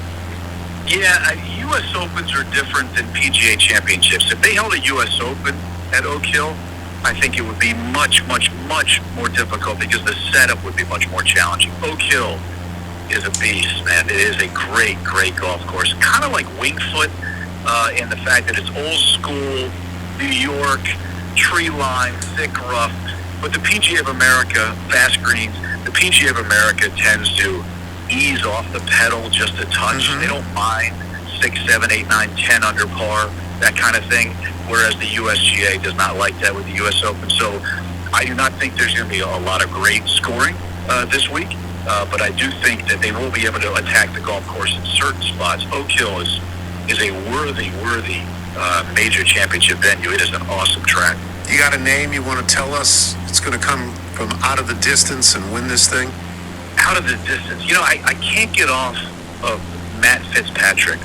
Speaker 6: Yeah, U.S. Opens are different than PGA Championships. If they held a U.S. Open at Oak Hill, I think it would be much, much, much more difficult because the setup would be much more challenging. Oak Hill is a beast, man. It is a great, great golf course. Kind of like Winged Foot in the fact that it's old school, New York, tree line, thick rough. But the PGA of America, fast greens, the PGA of America tends to ease off the pedal just a touch. They don't mind 6, 7, 8, 9, 10 under par, that kind of thing, whereas the USGA does not like that with the U.S. Open. So I do not think there's going to be a lot of great scoring this week, but I do think that they will be able to attack the golf course in certain spots. Oak Hill is a worthy major championship venue. It is an awesome track.
Speaker 11: You got a name you want to tell us? It's going to come from out of the distance and win this thing?
Speaker 6: Out of the distance. You know, I can't get off of Matt Fitzpatrick.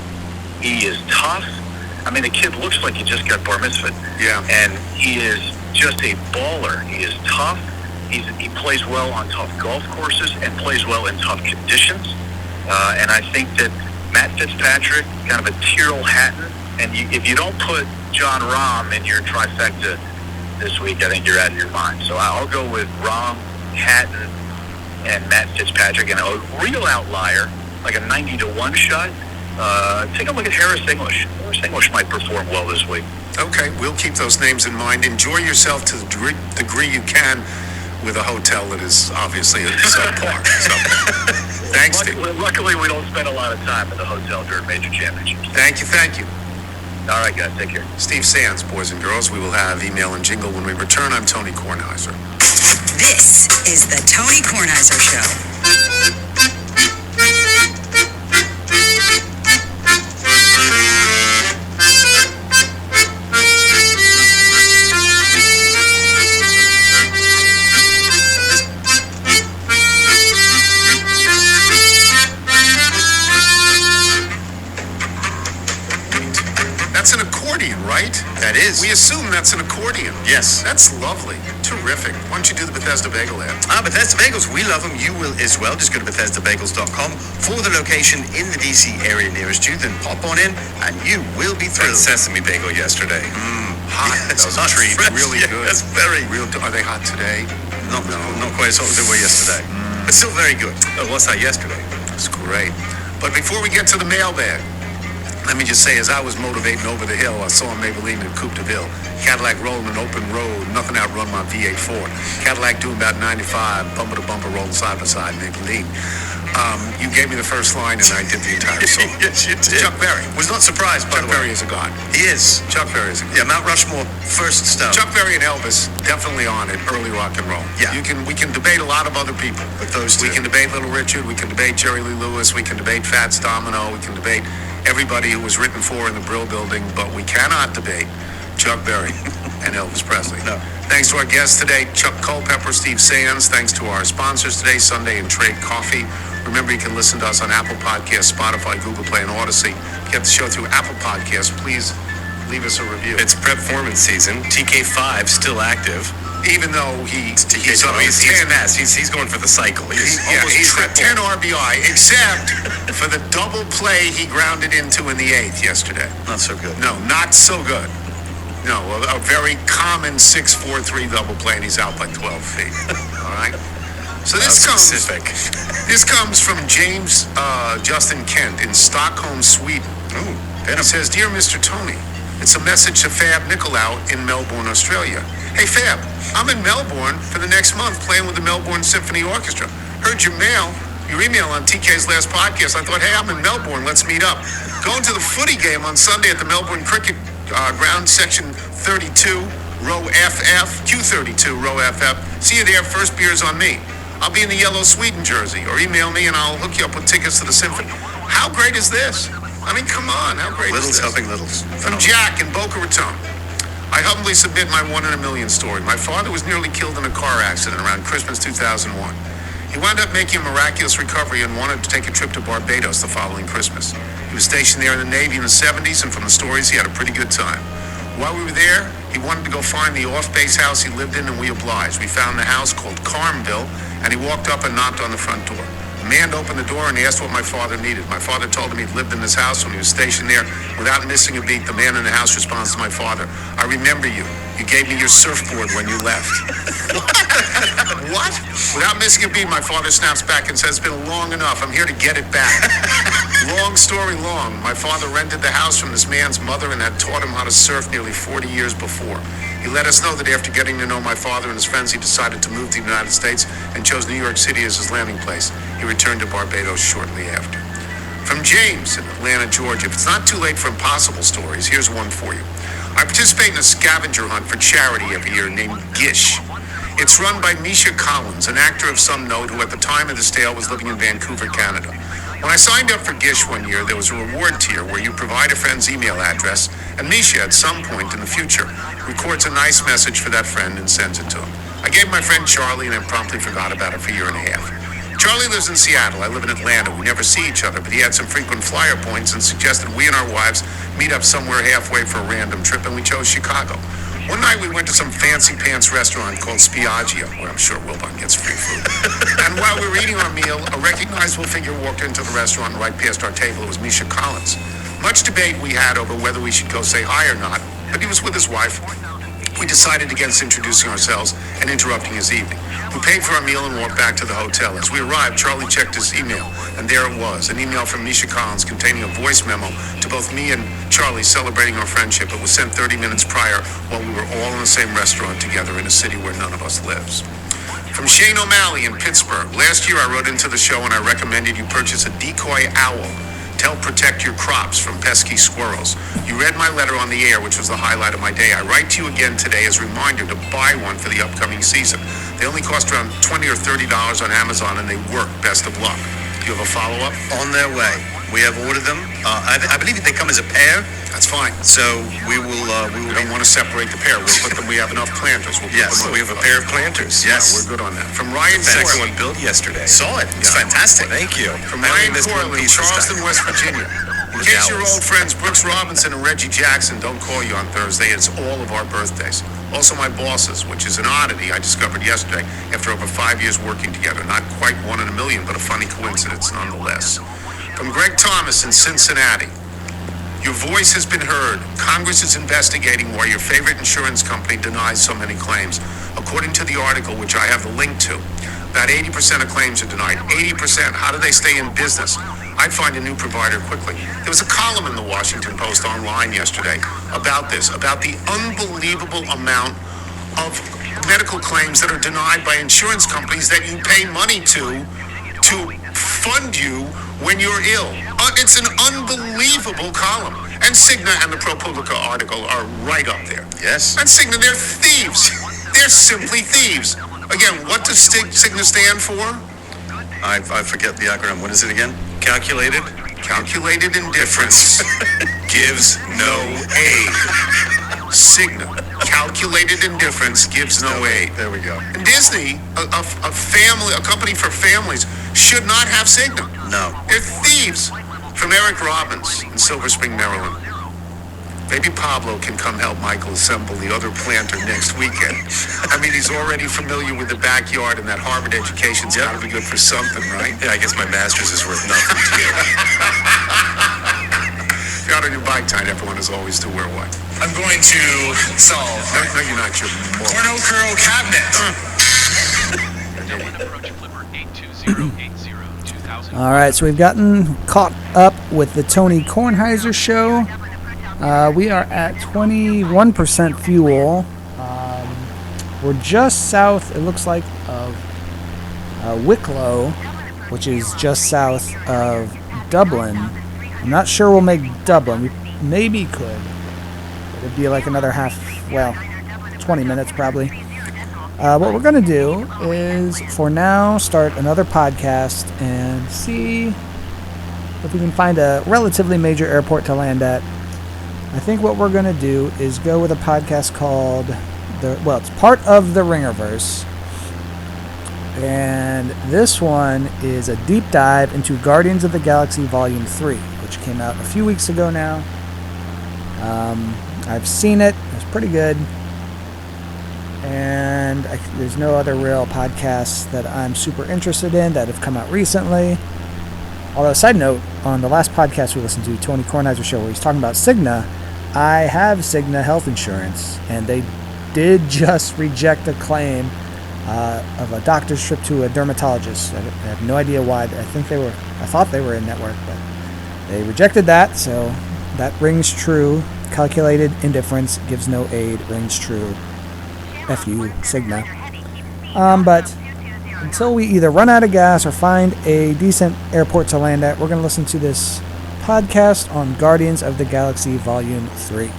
Speaker 6: He is tough. I mean, the kid looks like he just got bar mitzvah.
Speaker 11: Yeah.
Speaker 6: And he is just a baller. He is tough. He plays well on tough golf courses and plays well in tough conditions. And I think that Matt Fitzpatrick, kind of a Tyrrell Hatton, and if you don't put John Rahm in your trifecta this week, I think you're out of your mind. So I'll go with Rahm, Hatton, and Matt Fitzpatrick. And a real outlier, like a 90-1 shot, take a look at Harris English. Harris English might perform well this week.
Speaker 11: Okay, we'll keep those names in mind. Enjoy yourself to the degree you can with a hotel that is obviously a subpar. Thanks, Steve.
Speaker 6: Luckily, we don't spend a lot of time at the hotel during major championships.
Speaker 11: Thank you.
Speaker 6: All right, guys, take care.
Speaker 11: Steve Sands, boys and girls. We will have email and jingle when we return. I'm Tony Kornheiser.
Speaker 12: This is the Tony Kornheiser Show.
Speaker 11: That's an accordion, right?
Speaker 5: That is.
Speaker 11: We assume that's an accordion.
Speaker 5: Yes.
Speaker 11: That's lovely. Terrific. Why don't you do the Bethesda Bagel ad?
Speaker 5: Bethesda Bagels, we love them. You will as well. Just go to BethesdaBagels.com for the location in the DC area nearest you. Then pop on in, and you will be thrilled.
Speaker 13: Sesame bagel yesterday.
Speaker 11: Hot.
Speaker 5: Yeah,
Speaker 11: that was
Speaker 5: hot,
Speaker 11: a treat.
Speaker 5: fresh.
Speaker 11: Really
Speaker 5: Yeah,
Speaker 11: good.
Speaker 5: that's very-
Speaker 11: Are they hot today?
Speaker 5: Not quite as hot as they were yesterday, but still very good.
Speaker 13: Oh, what's that yesterday?
Speaker 11: That's great. But before we get to the mailbag, let me just say, as I was motivating over the hill, I saw Maybelline in Coupe de Ville. Cadillac rolling an open road, nothing outrun my V8 Ford. Cadillac doing about 95, bumper to bumper, rolling side by side, Maybelline. You gave me the first line, and I did the entire song.
Speaker 5: Yes, you did.
Speaker 11: Chuck Berry.
Speaker 5: Was not surprised, by
Speaker 11: Chuck
Speaker 5: the way.
Speaker 11: Berry is a god.
Speaker 5: He is.
Speaker 11: Chuck Berry is a god.
Speaker 5: Yeah, Mount Rushmore, first stone.
Speaker 11: Chuck Berry and Elvis, definitely on it, early rock and roll.
Speaker 5: Yeah.
Speaker 11: We can debate a lot of other people.
Speaker 5: But those two.
Speaker 11: We can debate Little Richard, we can debate Jerry Lee Lewis, we can debate Fats Domino, we can debate everybody who was written for in the Brill Building, but we cannot debate Chuck Berry and Elvis Presley.
Speaker 5: No.
Speaker 11: Thanks to our guests today, Chuck Culpepper, Steve Sands. Thanks to our sponsors today, Sunday and Trade Coffee. Remember, you can listen to us on Apple Podcasts, Spotify, Google Play, and Odyssey. Get the show through Apple Podcasts. Please leave us a review.
Speaker 5: It's performance season. TK5 still active.
Speaker 11: Even though he's
Speaker 5: TK5, he's fast. He's going for the cycle. He's
Speaker 11: got 10 RBI, except for the double play he grounded into in the 8th yesterday.
Speaker 5: Not so good.
Speaker 11: No, not so good. No, a very common 6-4-3 double play, and he's out by 12 feet. All right? So this comes from James Justin Kent in Stockholm, Sweden. He says, "Dear Mr. Tony, it's a message to Fab Nicolau in Melbourne, Australia. Hey Fab, I'm in Melbourne for the next month playing with the Melbourne Symphony Orchestra. Heard your email on TK's last podcast. I thought, hey, I'm in Melbourne, let's meet up. Going to the footy game on Sunday at the Melbourne Cricket Ground, section 32, row FF, Q32, row FF. See you there, first beer's on me. I'll be in the yellow Sweden jersey, or email me and I'll hook you up with tickets to the symphony." How great is this? I mean, come on, how great
Speaker 5: Littles
Speaker 11: is this?
Speaker 5: helping littles.
Speaker 11: From Jack in Boca Raton. "I humbly submit my 1 in a million story. My father was nearly killed in a car accident around Christmas 2001. He wound up making a miraculous recovery and wanted to take a trip to Barbados the following Christmas. He was stationed there in the Navy in the 70s, and from the stories, he had a pretty good time. While we were there, he wanted to go find the off-base house he lived in, and we obliged. We found the house called Carmville, and he walked up and knocked on the front door. A man opened the door and he asked what my father needed. My father told him he'd lived in this house when he was stationed there. Without missing a beat, the man in the house responds to my father, 'I remember you. You gave me your surfboard when you left.'" What? Without missing a beat, my father snaps back and says, "It's been long enough. I'm here to get it back." Long story long, my father rented the house from this man's mother and had taught him how to surf nearly 40 years before. He let us know that after getting to know my father and his friends, he decided to move to the United States and chose New York City as his landing place. He returned to Barbados shortly after. From James in Atlanta, Georgia. "If it's not too late for impossible stories, here's one for you. I participate in a scavenger hunt for charity every year named Gish. It's run by Misha Collins, an actor of some note who at the time of this tale was living in Vancouver, Canada. When I signed up for Gish one year, there was a reward tier where you provide a friend's email address, and Misha, at some point in the future, records a nice message for that friend and sends it to him. I gave my friend Charlie, and I promptly forgot about it for a year and a half. Charlie lives in Seattle. I live in Atlanta. We never see each other, but he had some frequent flyer points and suggested we and our wives meet up somewhere halfway for a random trip, and we chose Chicago. One night we went to some fancy pants restaurant called Spiaggia, where I'm sure Wilbon gets free food. And while we were eating our meal, a recognizable figure walked into the restaurant and right past our table. It was Misha Collins. Much debate we had over whether we should go say hi or not, but he was with his wife. We decided against introducing ourselves and interrupting his evening. We paid for our meal and walked back to the hotel. As we arrived, Charlie checked his email, and there it was, an email from Misha Collins containing a voice memo to both me and Charlie celebrating our friendship. It was sent 30 minutes prior while we were all in the same restaurant together in a city where none of us lives. From Shane O'Malley in Pittsburgh. Last year I wrote into the show and I recommended you purchase a decoy owl to help protect your crops from pesky squirrels. You read my letter on the air, which was the highlight of my day. I write to you again today as a reminder to buy one for the upcoming season. They only cost around $20 or $30 on Amazon, and they work. Best of luck. Do you have a follow-up?
Speaker 13: On their way. We have ordered them. I believe they come as a pair.
Speaker 11: That's fine.
Speaker 13: So we will.
Speaker 11: We don't want to separate the pair. We'll put them. We have enough planters. We'll
Speaker 13: Yes,
Speaker 11: put them
Speaker 13: we have a pair of planters.
Speaker 11: Yeah,
Speaker 13: Yes.
Speaker 11: we're good on that. From Ryan
Speaker 5: Second
Speaker 11: Corley.
Speaker 5: one built yesterday.
Speaker 13: Saw it. It's fantastic.
Speaker 5: Thank you.
Speaker 11: From
Speaker 5: I only
Speaker 11: Ryan
Speaker 5: missed one
Speaker 11: Corley,
Speaker 5: piece this
Speaker 11: Charleston,
Speaker 5: time.
Speaker 11: West Virginia. In
Speaker 5: The
Speaker 11: case your
Speaker 5: Dallas.
Speaker 11: old friends Brooks Robinson and Reggie Jackson don't call you on Thursday, it's all of our birthdays. Also my bosses, which is an oddity I discovered yesterday after over 5 years working together. Not quite 1 in a million, but a funny coincidence nonetheless. From Greg Thomas in Cincinnati. Your voice has been heard. Congress is investigating why your favorite insurance company denies so many claims. According to the article, which I have the link to, about 80% of claims are denied. 80%. How do they stay in business? I'd find a new provider quickly. There was a column in the Washington Post online yesterday about this, about the unbelievable amount of medical claims that are denied by insurance companies that you pay money to fund you when you're ill. It's an unbelievable column. And Cigna and the ProPublica article are right up there.
Speaker 13: Yes.
Speaker 11: And Cigna, they're thieves. They're simply thieves. Again, what does Cigna stand for?
Speaker 13: I forget the acronym. What is it again?
Speaker 5: Calculated.
Speaker 11: Calculated indifference gives no aid. Cigna. Calculated indifference gives no aid.
Speaker 13: There we go.
Speaker 11: And Disney, a company for families, should not have Cigna.
Speaker 13: No.
Speaker 11: They're thieves. From Eric Robbins in Silver Spring, Maryland.
Speaker 3: Maybe Pablo can come help Michael assemble the other planter next weekend. I mean, he's already familiar with the backyard, and that Harvard education's got to be good for something, right?
Speaker 5: Yeah, I guess my master's is worth nothing to you.
Speaker 3: If you're out on your bike tonight, everyone is always to wear what?
Speaker 7: I'm going to solve
Speaker 3: No, you're not. You're more.
Speaker 7: Porno Curl Cabinet.
Speaker 1: All right, so we've gotten caught up with the Tony Kornheiser show. We are at 21% fuel. We're just south, it looks like, of Wicklow, which is just south of Dublin. I'm not sure we'll make Dublin. We maybe could. It'd be like another 20 minutes probably. What we're going to do is, for now, start another podcast and see if we can find a relatively major airport to land at. I think what we're going to do is go with a podcast called, it's part of the Ringerverse. And this one is a deep dive into Guardians of the Galaxy Volume 3, which came out a few weeks ago now. I've seen it. It's pretty good. And there's no other real podcasts that I'm super interested in that have come out recently. Although, side note, on the last podcast we listened to, Tony Kornheiser show, where he's talking about Cigna, I have Cigna health insurance, and they did just reject a claim of a doctor's trip to a dermatologist. I have no idea why. I thought they were in network, but they rejected that, so that rings true. Calculated indifference gives no aid, rings true. F you, Cigna. But until we either run out of gas or find a decent airport to land at, we're going to listen to this podcast on Guardians of the Galaxy Volume 3.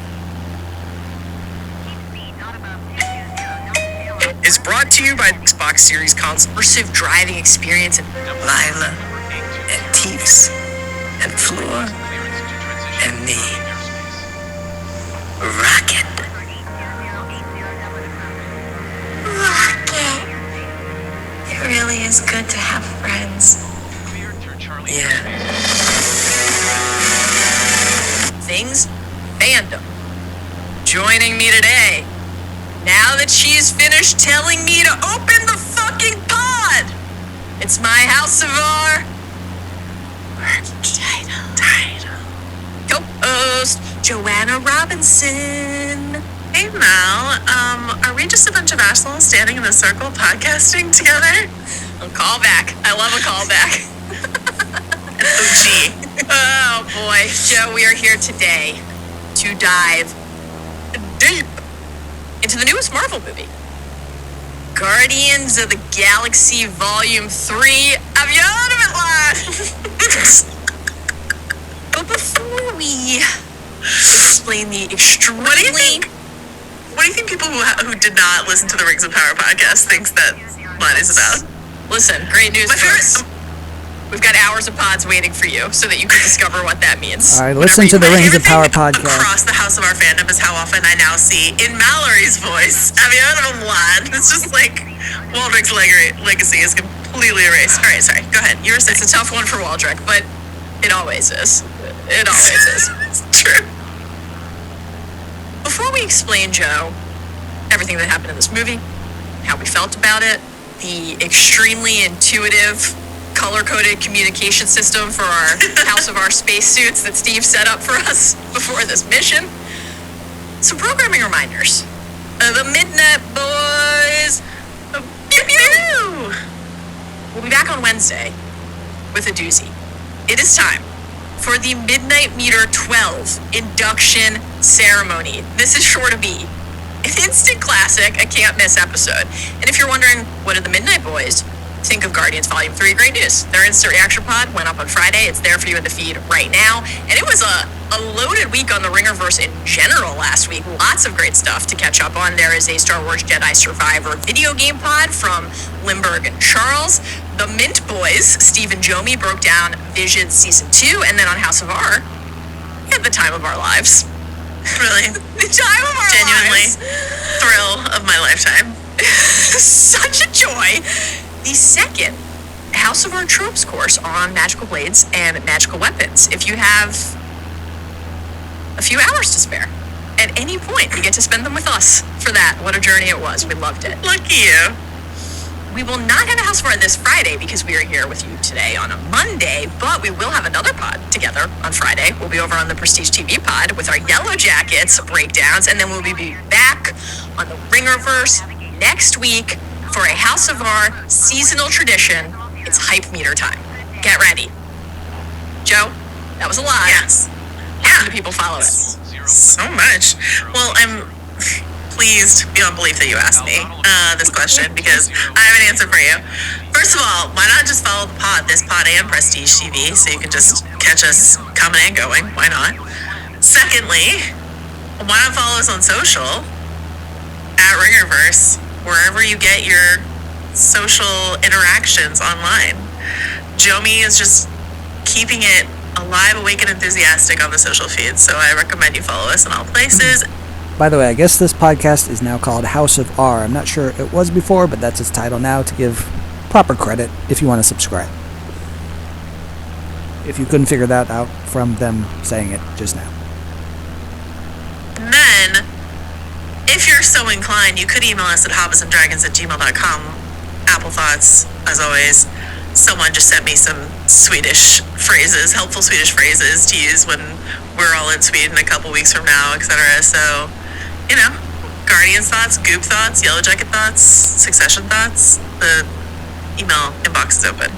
Speaker 12: Is brought to you by Xbox Series console immersive driving experience and Lila and Teeps and Floor and me. Rocket. It really is good to have friends. Yeah. Things fandom. Joining me today. Now that she's finished telling me to open the fucking pod. It's my House of R. Title. Co-host Joanna Robinson.
Speaker 14: Hey Mel, are we just a bunch of assholes standing in a circle podcasting together?
Speaker 12: A callback. I love a callback.
Speaker 14: OG.
Speaker 12: Oh boy, Joe, we are here today to dive deep into the newest Marvel movie, Guardians of the Galaxy Volume 3. Have you heard of it, lad? But before we explain the extremely...
Speaker 14: What do you think people who did not listen to the Rings of Power podcast thinks that line is about?
Speaker 12: Listen, great news, folks. We've got hours of pods waiting for you so that you can discover what that means.
Speaker 1: All right, listen to the Rings of Power podcast.
Speaker 14: Across the House of Our fandom is how often I now see in Mallory's voice. Have you heard of him, lad? It's just like Waldrick's legacy is completely erased. All right, sorry. Go ahead. You were saying.
Speaker 12: It's a tough one for Waldrick, but it always is. It always is.
Speaker 14: It's true.
Speaker 12: Before we explain, Joe, everything that happened in this movie, how we felt about it, the extremely intuitive, color-coded communication system for our House of our spacesuits that Steve set up for us before this mission, some programming reminders. The Midnight Boys. Pew-pew! We'll be back on Wednesday with a doozy. It is time for the Midnight Meter 12 induction ceremony. This is sure to be an instant classic, a can't-miss episode. And if you're wondering, what are the Midnight Boys? Think of Guardians Volume 3. Great news. Their instant reaction pod went up on Friday. It's there for you in the feed right now. And it was a loaded week on the Ringerverse in general last week. Lots of great stuff to catch up on. There is a Star Wars Jedi Survivor video game pod from Limburg and Charles. The Mint Boys, Steve and Jomi, broke down Vision Season 2. And then on House of R, we had the time of our lives.
Speaker 14: Really?
Speaker 12: The time of our
Speaker 14: Genuinely.
Speaker 12: lives.
Speaker 14: Thrill of my lifetime.
Speaker 12: Such a joy. The second House of R Tropes course on magical blades and magical weapons. If you have a few hours to spare, at any point. You get to spend them with us for that. What a journey it was. We loved it.
Speaker 14: Lucky you.
Speaker 12: We will not have a house of art this Friday because we are here with you today on a Monday, but we will have another pod together on Friday. We'll be over on the Prestige TV pod with our Yellow Jackets breakdowns, and then we'll be back on the Ringerverse next week for a House of Art seasonal tradition. It's hype meter time. Get ready. Joe, that was a lot.
Speaker 14: Yes.
Speaker 12: How do people follow it?
Speaker 14: So much. Well, I'm pleased beyond belief that you asked me this question because I have an answer for you. First of all, why not just follow the pod, this pod and Prestige TV, so you can just catch us coming and going. Why not? Secondly, why not follow us on social at Ringerverse, wherever you get your social interactions online. Jomi is just keeping it alive, awake, and enthusiastic on the social feeds, so I recommend you follow us in all places.
Speaker 1: By the way, I guess this podcast is now called House of R. I'm not sure it was before, but that's its title now to give proper credit if you want to subscribe. If you couldn't figure that out from them saying it just now.
Speaker 14: And then, if you're so inclined, you could email us at hobbitsanddragons@gmail.com. Apple Thoughts, as always. Someone just sent me some Swedish phrases, helpful Swedish phrases to use when we're all in Sweden a couple weeks from now, etc. So, you know, Guardians thoughts, Goop thoughts, Yellow Jacket thoughts, Succession thoughts. The email inbox is open.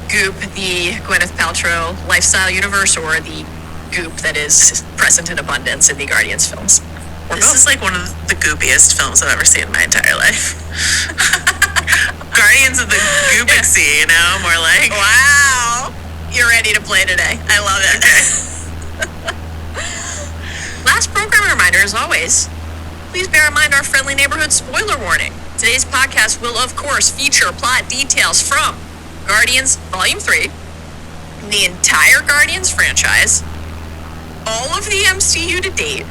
Speaker 12: Goop, the Gwyneth Paltrow lifestyle universe, or the Goop that is present in abundance in the Guardians films?
Speaker 14: This is like one of the goopiest films I've ever seen in my entire life. Guardians of the Goopaxy, you know, more like.
Speaker 12: Wow, you're ready to play today. I love it. Last programming reminder, as always, please bear in mind our friendly neighborhood spoiler warning. Today's podcast will, of course, feature plot details from Guardians Volume 3, the entire Guardians franchise, all of the MCU to date,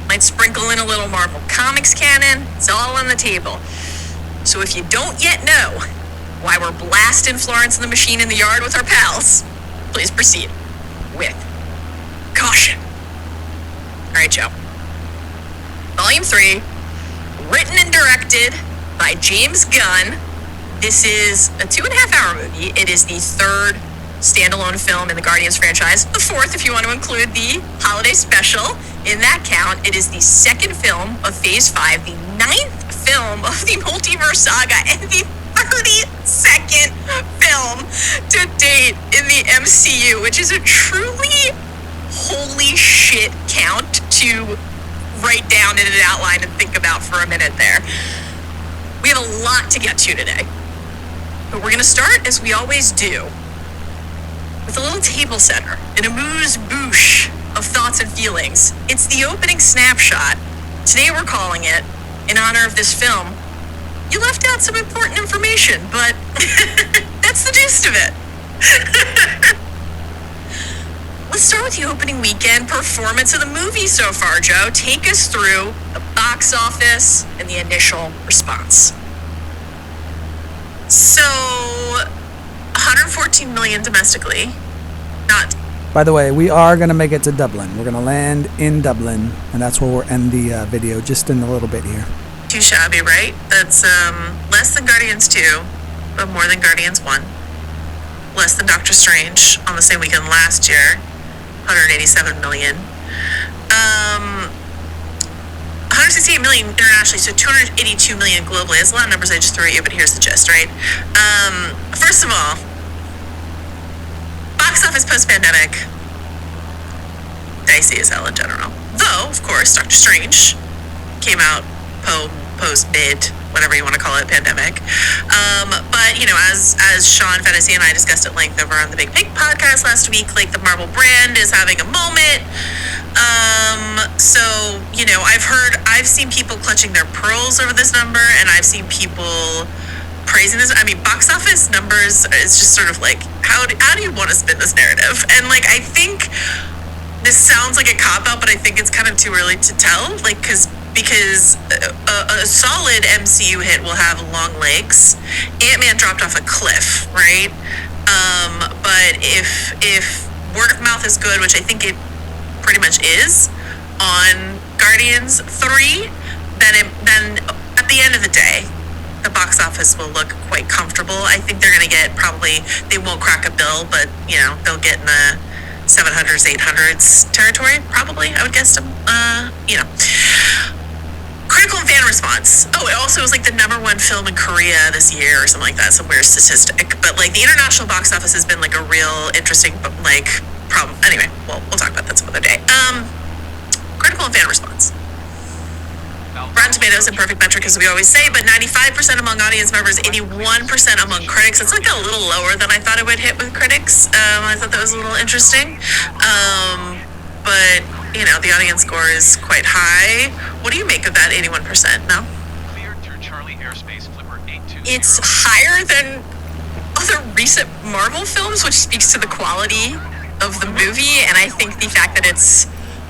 Speaker 12: might sprinkle in a little Marvel Comics canon. It's all on the table. So if you don't yet know why we're blasting Florence and the Machine in the yard with our pals, please proceed with caution. All right, Joe. Volume 3, written and directed by James Gunn. This is a 2.5-hour movie. It is the third standalone film in the Guardians franchise. The fourth, if you want to include the holiday special. In that count, it is the second film of Phase 5, the 9th film of the multiverse saga, and the 32nd film to date in the MCU, which is a truly holy shit count to write down in an outline and think about for a minute there. We have a lot to get to today, but we're going to start, as we always do, with a little table setter, an amuse-bouche of thoughts and feelings. It's the opening snapshot. Today we're calling it, in honor of this film, you left out some important information, but that's the gist of it. Let's start with the opening weekend performance of the movie so far, Joe. Take us through the box office and the initial response.
Speaker 14: So, 114 million domestically. Not.
Speaker 1: By the way, we are going to make it to Dublin. We're going to land in Dublin, and that's where we'll end the video just in a little bit here.
Speaker 14: Too shabby, right? That's less than Guardians 2, but more than Guardians 1. Less than Doctor Strange on the same weekend last year, 187 million. 168 million internationally, so 282 million globally. That's a lot of numbers I just threw at you, but here's the gist, right? First of all, box office post-pandemic, dicey as hell in general. Though, of course, Doctor Strange came out post-mid, whatever you want to call it, pandemic. But, you know, as Sean Fennessy and I discussed at length over on the Big Pig podcast last week, like, the Marvel brand is having a moment. So, you know, I've seen people clutching their pearls over this number, and I've seen people praising this. I mean, box office numbers is just sort of like, how do you want to spin this narrative? And, like, I think this sounds like a cop-out, but I think it's kind of too early to tell, like, because a solid MCU hit will have long legs. Ant-Man dropped off a cliff, right? But if word of mouth is good, which I think it pretty much is, on Guardians 3, then at the end of the day, the box office will look quite comfortable. I think they're going to get they won't crack a bill, but, they'll get in the 700s, 800s territory, probably, I would guess. Critical and fan response. Oh, it also was like the number one film in Korea this year or something like that, some weird statistic. But like the international box office has been like a real interesting problem. Anyway, we'll talk about that some other day. Critical and fan response. Rotten Tomatoes, imperfect metric as we always say, but 95% among audience members, 81% among critics. It's like a little lower than I thought it would hit with critics. I thought that was a little interesting. But the audience score is quite high. What do you make of that 81%, Mel?
Speaker 12: It's higher than other recent Marvel films, which speaks to the quality of the movie, and I think the fact that it's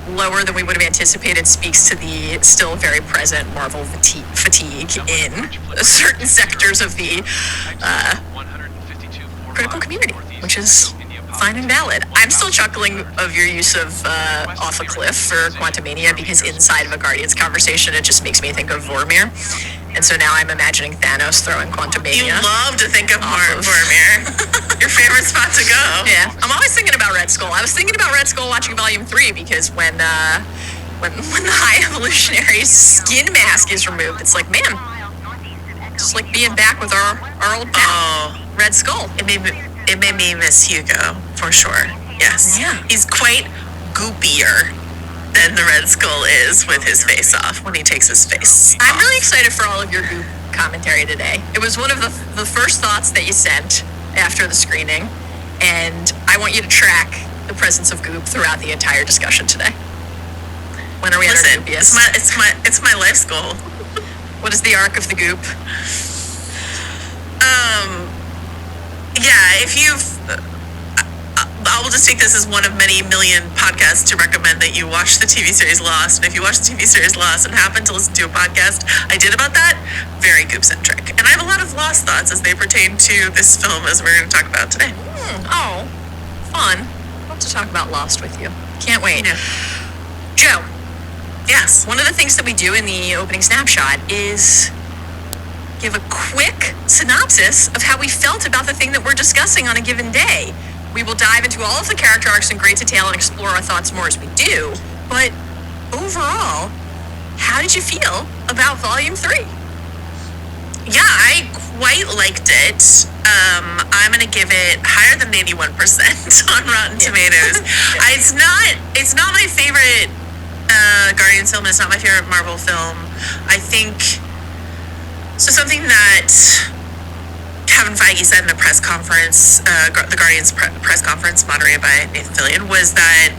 Speaker 12: lower than we would have anticipated speaks to the still very present Marvel fatigue in certain sectors of the critical community, which is fine and valid. I'm still chuckling of your use of Off a Cliff for Quantumania, because inside of a Guardians conversation, it just makes me think of Vormir. And so now I'm imagining Thanos throwing Quantumania.
Speaker 14: You love to think of Vormir. Your favorite spot to go.
Speaker 12: Yeah. I'm always thinking about Red Skull. I was thinking about Red Skull watching Volume 3, because when the High Evolutionary's skin mask is removed, it's like, man, just like being back with our old pal, Red Skull.
Speaker 14: It made me miss Hugo, for sure. Yes.
Speaker 12: Yeah.
Speaker 14: He's quite goopier than the Red Skull is with his face off, when he takes his face
Speaker 12: I'm
Speaker 14: off.
Speaker 12: really excited for all of your goop commentary today. It was one of the first thoughts that you sent after the screening, and I want you to track the presence of goop throughout the entire discussion today. When are we
Speaker 14: Listen,
Speaker 12: at our goopiest?
Speaker 14: it's my life's goal.
Speaker 12: What is the arc of the goop?
Speaker 14: Yeah, if you've... I will just take this as one of many million podcasts to recommend that you watch the TV series Lost. And if you watch the TV series Lost and happen to listen to a podcast I did about that, very goop-centric. And I have a lot of Lost thoughts as they pertain to this film, as we're going to talk about today.
Speaker 12: Oh, fun. I'd love to talk about Lost with you. Can't wait.
Speaker 14: Yeah.
Speaker 12: Joe.
Speaker 14: Yes.
Speaker 12: One of the things that we do in the opening snapshot is give a quick synopsis of how we felt about the thing that we're discussing on a given day. We will dive into all of the character arcs in great detail and explore our thoughts more as we do. But overall, how did you feel about Volume 3?
Speaker 14: Yeah, I quite liked it. I'm going to give it higher than 81% on Rotten Tomatoes. It's not my favorite Guardians film. It's not my favorite Marvel film. I think... So something that Kevin Feige said in a press conference, the Guardians press conference moderated by Nathan Fillion, was that,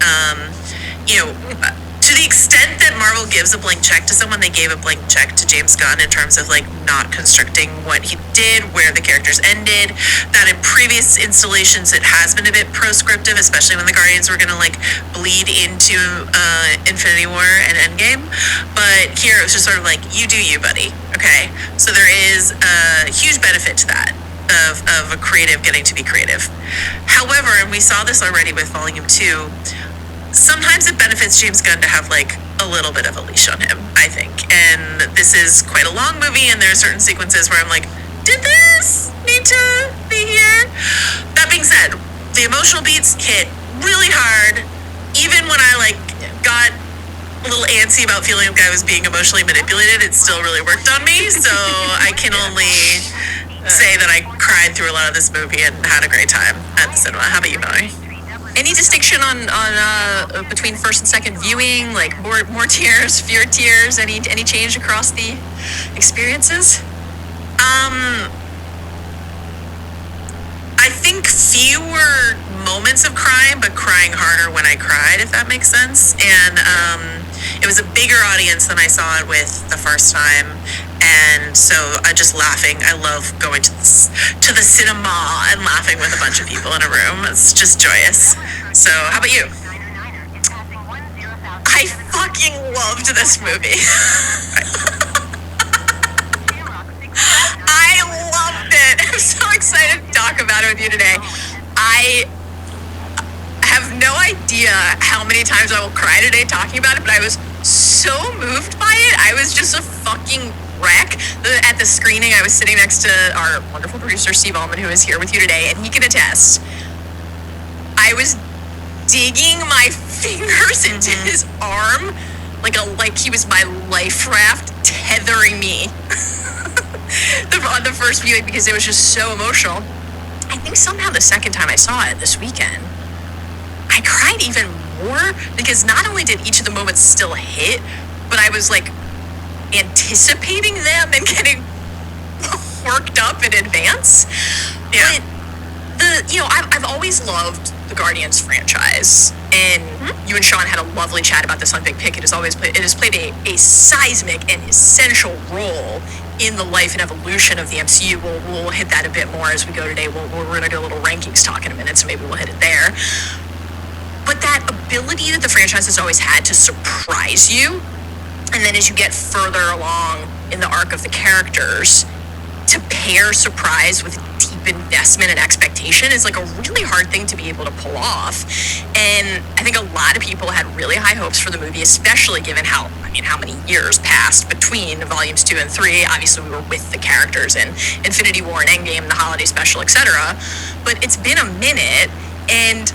Speaker 14: to the extent that Marvel gives a blank check to someone, they gave a blank check to James Gunn in terms of like not constricting what he did, where the characters ended. That in previous installations it has been a bit proscriptive, especially when the Guardians were gonna like bleed into Infinity War and Endgame. But here it was just sort of like, you do you, buddy. Okay, so there is a huge benefit to that. Of a creative getting to be creative. However, and we saw this already with Volume 2, sometimes it benefits James Gunn to have like a little bit of a leash on him, I think. And this is quite a long movie, and there are certain sequences where I'm like, did this need to be here? That being said, the emotional beats hit really hard. Even when I like got a little antsy about feeling like I was being emotionally manipulated, it still really worked on me. So I can only say that I cried through a lot of this movie and had a great time at the cinema. How about you, Mallory?
Speaker 12: Any distinction on between first and second viewing, like more tears, fewer tears, any change across the experiences?
Speaker 14: I think fewer moments of crying, but crying harder when I cried, if that makes sense. And it was a bigger audience than I saw it with the first time. And so I just laughing. I love going to the cinema and laughing with a bunch of people in a room. It's just joyous. So how about you?
Speaker 12: I fucking loved this movie. I loved it. I'm so excited to talk about it with you today. I have no idea how many times I will cry today talking about it, but I was so moved by it. I was just a fucking wreck. At the screening, I was sitting next to our wonderful producer, Steve Allman, who is here with you today, and he can attest. I was digging my fingers into his arm like he was my life raft, tethering me on the first viewing because it was just so emotional. I think somehow the second time I saw it this weekend, I cried even more because not only did each of the moments still hit, but I was like anticipating them and getting worked up in advance. Yeah. But I've always loved the Guardians franchise, and you and Sean had a lovely chat about this on Big Pick. It has played a seismic and essential role in the life and evolution of the MCU. We'll hit that a bit more as we go today. We're going to do a little rankings talk in a minute, so maybe we'll hit it there. But that ability that the franchise has always had to surprise you, and then as you get further along in the arc of the characters, to pair surprise with deep investment and expectation is like a really hard thing to be able to pull off. And I think a lot of people had really high hopes for the movie, especially given how many years passed between volumes 2 and 3. Obviously, we were with the characters in Infinity War and Endgame, the holiday special, etc. But it's been a minute, and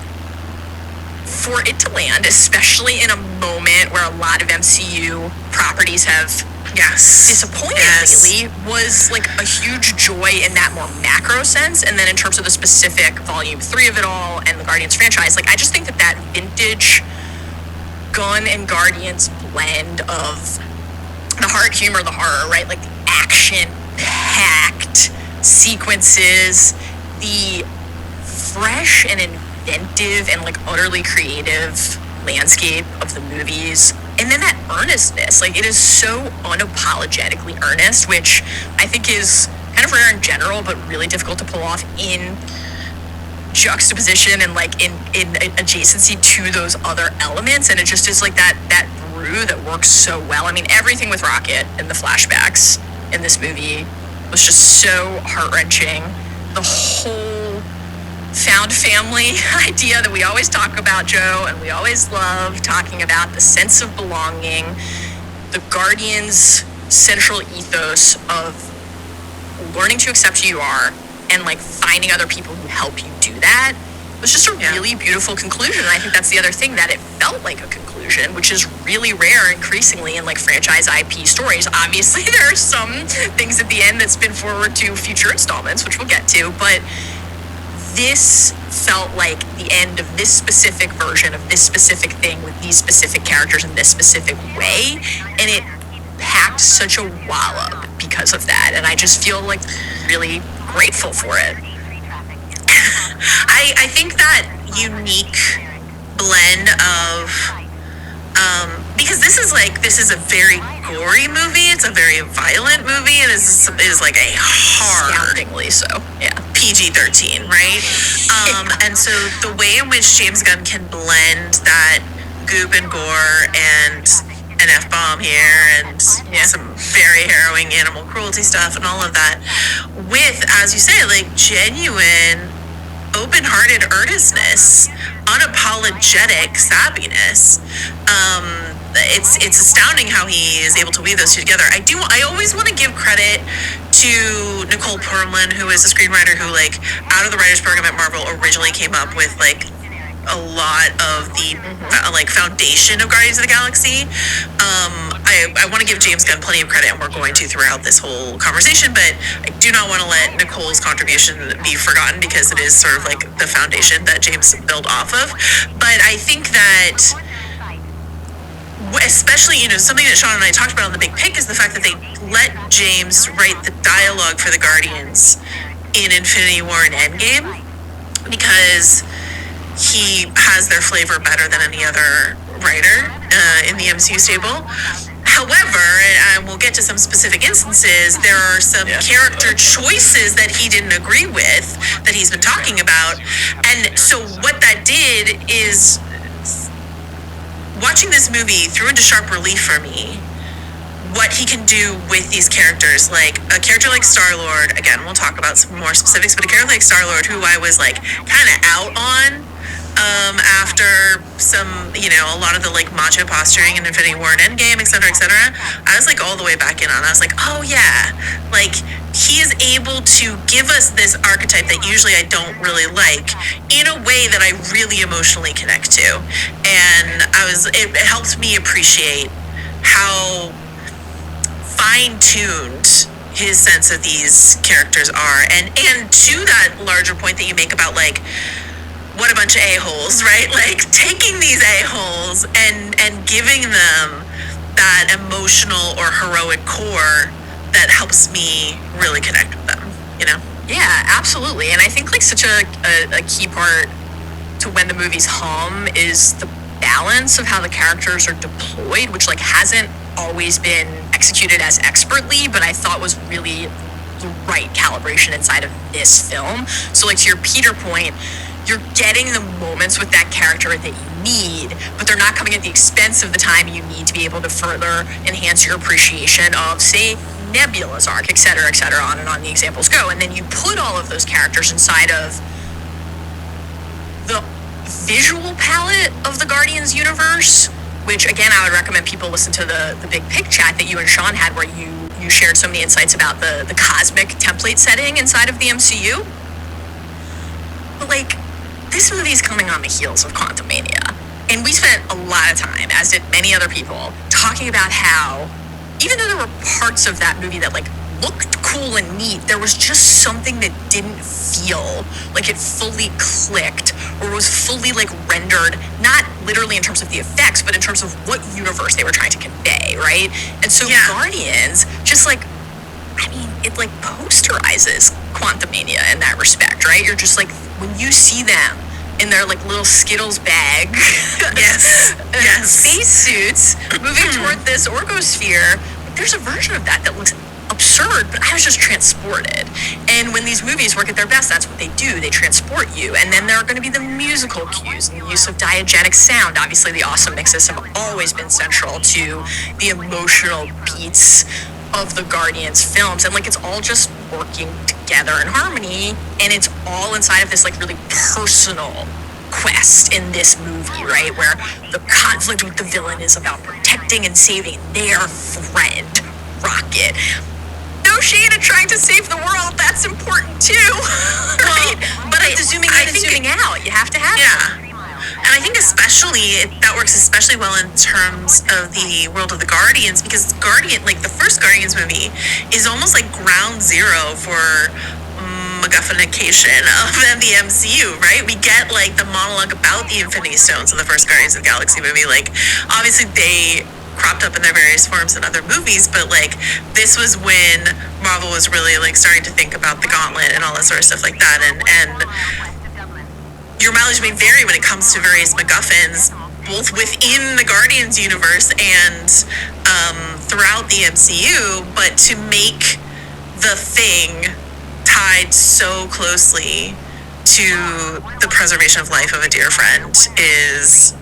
Speaker 12: for it to land, especially in a moment where a lot of MCU properties have disappointed lately, was like a huge joy in that more macro sense. And then in terms of the specific volume 3 of it all and the Guardians franchise, like I just think that vintage Gunn and Guardians blend of the heart, humor, the horror, right? Like the action-packed sequences, the fresh and inventive and like utterly creative landscape of the movies, and then that earnestness, like it is so unapologetically earnest, which I think is kind of rare in general, but really difficult to pull off in juxtaposition and like in adjacency to those other elements. And it just is like that brew that works so well. I mean, everything with Rocket and the flashbacks in this movie was just so heart-wrenching. The whole found family idea that we always talk about, Joe, and we always love talking about, the sense of belonging, the Guardians' central ethos of learning to accept who you are and like finding other people who help you do that, was just a really beautiful conclusion. And I think that's the other thing, that it felt like a conclusion, which is really rare increasingly in like franchise IP stories. Obviously there are some things at the end that spin forward to future installments, which we'll get to, but this felt like the end of this specific version of this specific thing with these specific characters in this specific way, and it packed such a wallop because of that, and I just feel like really grateful for it.
Speaker 14: I think that unique blend of because this is a very gory movie, it's a very violent movie, and it is like a hard,
Speaker 12: astoundingly so,
Speaker 14: PG-13, right? And so the way in which James Gunn can blend that goop and gore and an F-bomb here and some very harrowing animal cruelty stuff and all of that with, as you say, like genuine open-hearted earnestness, unapologetic sappiness. It's astounding how he is able to weave those two together. I always want to give credit to Nicole Perlman, who is a screenwriter who, like, out of the writers program at Marvel, originally came up with like a lot of the like foundation of Guardians of the Galaxy. I want to give James Gunn plenty of credit, and we're going to throughout this whole conversation, but I do not want to let Nicole's contribution be forgotten, because it is sort of like the foundation that James built off of. But I think that especially, something that Sean and I talked about on the Big Pick is the fact that they let James write the dialogue for the Guardians in Infinity War and Endgame, because he has their flavor better than any other writer in the MCU stable. However, and we'll get to some specific instances, there are some character choices that he didn't agree with that he's been talking about. And so what that did is, watching this movie threw into sharp relief for me what he can do with these characters. Like a character like Star-Lord, again, we'll talk about some more specifics, but a character like Star-Lord, who I was like kind of out on after some, a lot of the like macho posturing in Infinity War and Endgame, etc., etc., I was like all the way back in on it. I was like, oh yeah, like he is able to give us this archetype that usually I don't really like in a way that I really emotionally connect to. And it helped me appreciate how fine-tuned his sense of these characters are. And to that larger point that you make about like, what a bunch of a-holes, right? Like taking these a-holes and giving them that emotional or heroic core that helps me really connect with them,
Speaker 12: Yeah, absolutely. And I think like such a key part to when the movies hum is the balance of how the characters are deployed, which like hasn't always been executed as expertly, but I thought was really the right calibration inside of this film. So like to your Peter point, you're getting the moments with that character that you need, but they're not coming at the expense of the time you need to be able to further enhance your appreciation of, say, Nebula's arc, et cetera, on and on the examples go. And then you put all of those characters inside of the visual palette of the Guardians universe, which, again, I would recommend people listen to the Big Pic chat that you and Sean had, where you shared so many insights about the cosmic template setting inside of the MCU. But, like, this movie is coming on the heels of Quantumania. And we spent a lot of time, as did many other people, talking about how, even though there were parts of that movie that, like, looked cool and neat, there was just something that didn't feel like it fully clicked or was fully, like, rendered, not literally in terms of the effects, but in terms of what universe they were trying to convey, right? And so Guardians, just, like, I mean, it, like, posterizes Quantumania in that respect, right? You're just, like, when you see them in their, like, little Skittles bag,
Speaker 14: yes,
Speaker 12: space suits, moving toward this orgosphere, there's a version of that looks absurd, but I was just transported. And when these movies work at their best, that's what they do. They transport you. And then there are going to be the musical cues and the use of diegetic sound. Obviously, the awesome mixes have always been central to the emotional beats of the Guardians films, and like it's all just working together in harmony, and it's all inside of this like really personal quest in this movie, right, where the conflict with the villain is about protecting and saving their friend Rocket. No shade at trying to save the world, that's important too. Right? But the zooming in and zooming out, you have to have it.
Speaker 14: And I think that works especially well in terms of the world of the Guardians, because the first Guardians movie is almost like ground zero for MacGuffinication of the MCU, right? We get like the monologue about the Infinity Stones in the first Guardians of the Galaxy movie. Like, obviously they cropped up in their various forms in other movies, but like this was when Marvel was really like starting to think about the Gauntlet and all that sort of stuff like that, and your mileage may vary when it comes to various MacGuffins, both within the Guardians universe and throughout the MCU, but to make the Thing tied so closely to the preservation of life of a dear friend is,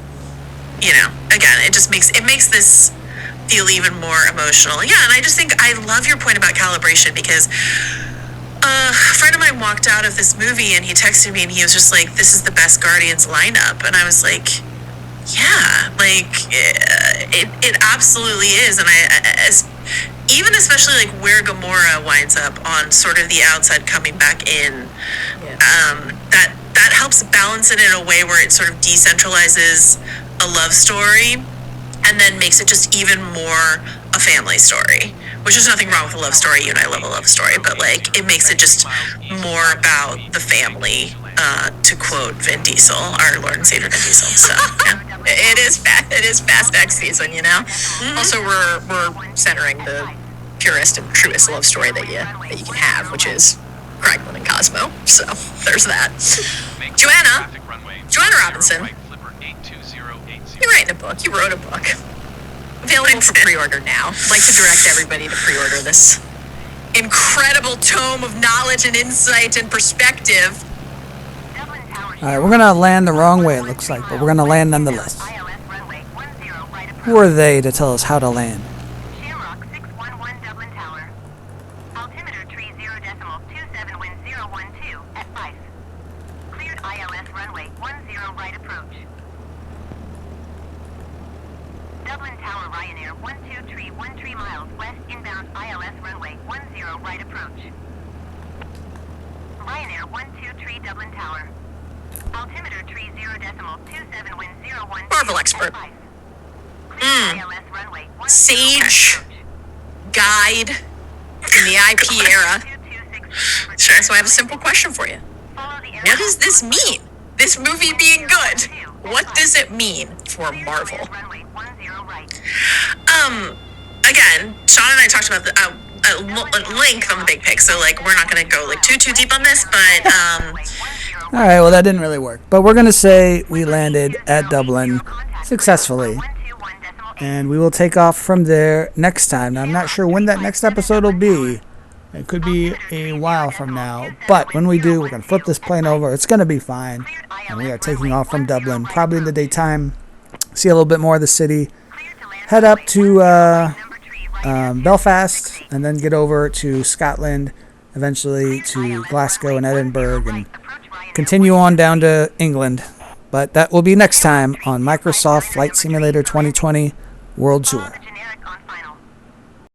Speaker 14: again, it makes this feel even more emotional. Yeah, and I just think I love your point about calibration, because a friend of mine walked out of this movie and he texted me and he was just like, this is the best Guardians lineup. And I was like, yeah, like it absolutely is. And especially like where Gamora winds up on sort of the outside coming back in, that helps balance it in a way where it sort of decentralizes a love story and then makes it just even more a family story, which is nothing wrong with a love story. You and I love a love story, but like it makes it just more about the family, to quote Vin Diesel, our Lord and Savior Vin Diesel. So yeah.
Speaker 12: It is Fast X season, Mm-hmm. Also, we're centering the purest and truest love story that you can have, which is Kraglin and Cosmo. So there's that. Joanna Robinson. You're writing a book. You wrote a book. Available for pre-order now. I'd like to direct everybody to pre-order this incredible tome of knowledge and insight and perspective.
Speaker 1: Alright, we're going to land the wrong way, it looks like, but we're going to land nonetheless. Who are they to tell us how to land?
Speaker 15: Shamrock 611 Dublin Tower. Altimeter tree 0.27 wind 012 at 5. Cleared ILS runway 10 right approach. Dublin Tower Ryanair 12313 miles west inbound ILS runway 10 right approach. Ryanair 123 Dublin Tower. Altimeter tree 0.27 wind 01.
Speaker 12: Marvel expert.
Speaker 15: ILS runway 10
Speaker 12: Sage guide in the IP era. Sure. So I have a simple question for you. What does this mean? This movie being good. What does it mean for Marvel? Again, Sean and I talked about the at length on the big pick, so like we're not gonna go like too deep on this, but
Speaker 1: All right, well that didn't really work, but we're gonna say we landed at Dublin successfully, and we will take off from there next time. Now I'm not sure when that next episode will be. It could be a while from now, but when we do, we're gonna flip this plane over. It's gonna be fine, and we are taking off from Dublin, probably in the daytime. See a little bit more of the city. Head up to Belfast, and then get over to Scotland, eventually to Glasgow and Edinburgh, and continue on down to England. But that will be next time on Microsoft Flight Simulator 2020 World Tour.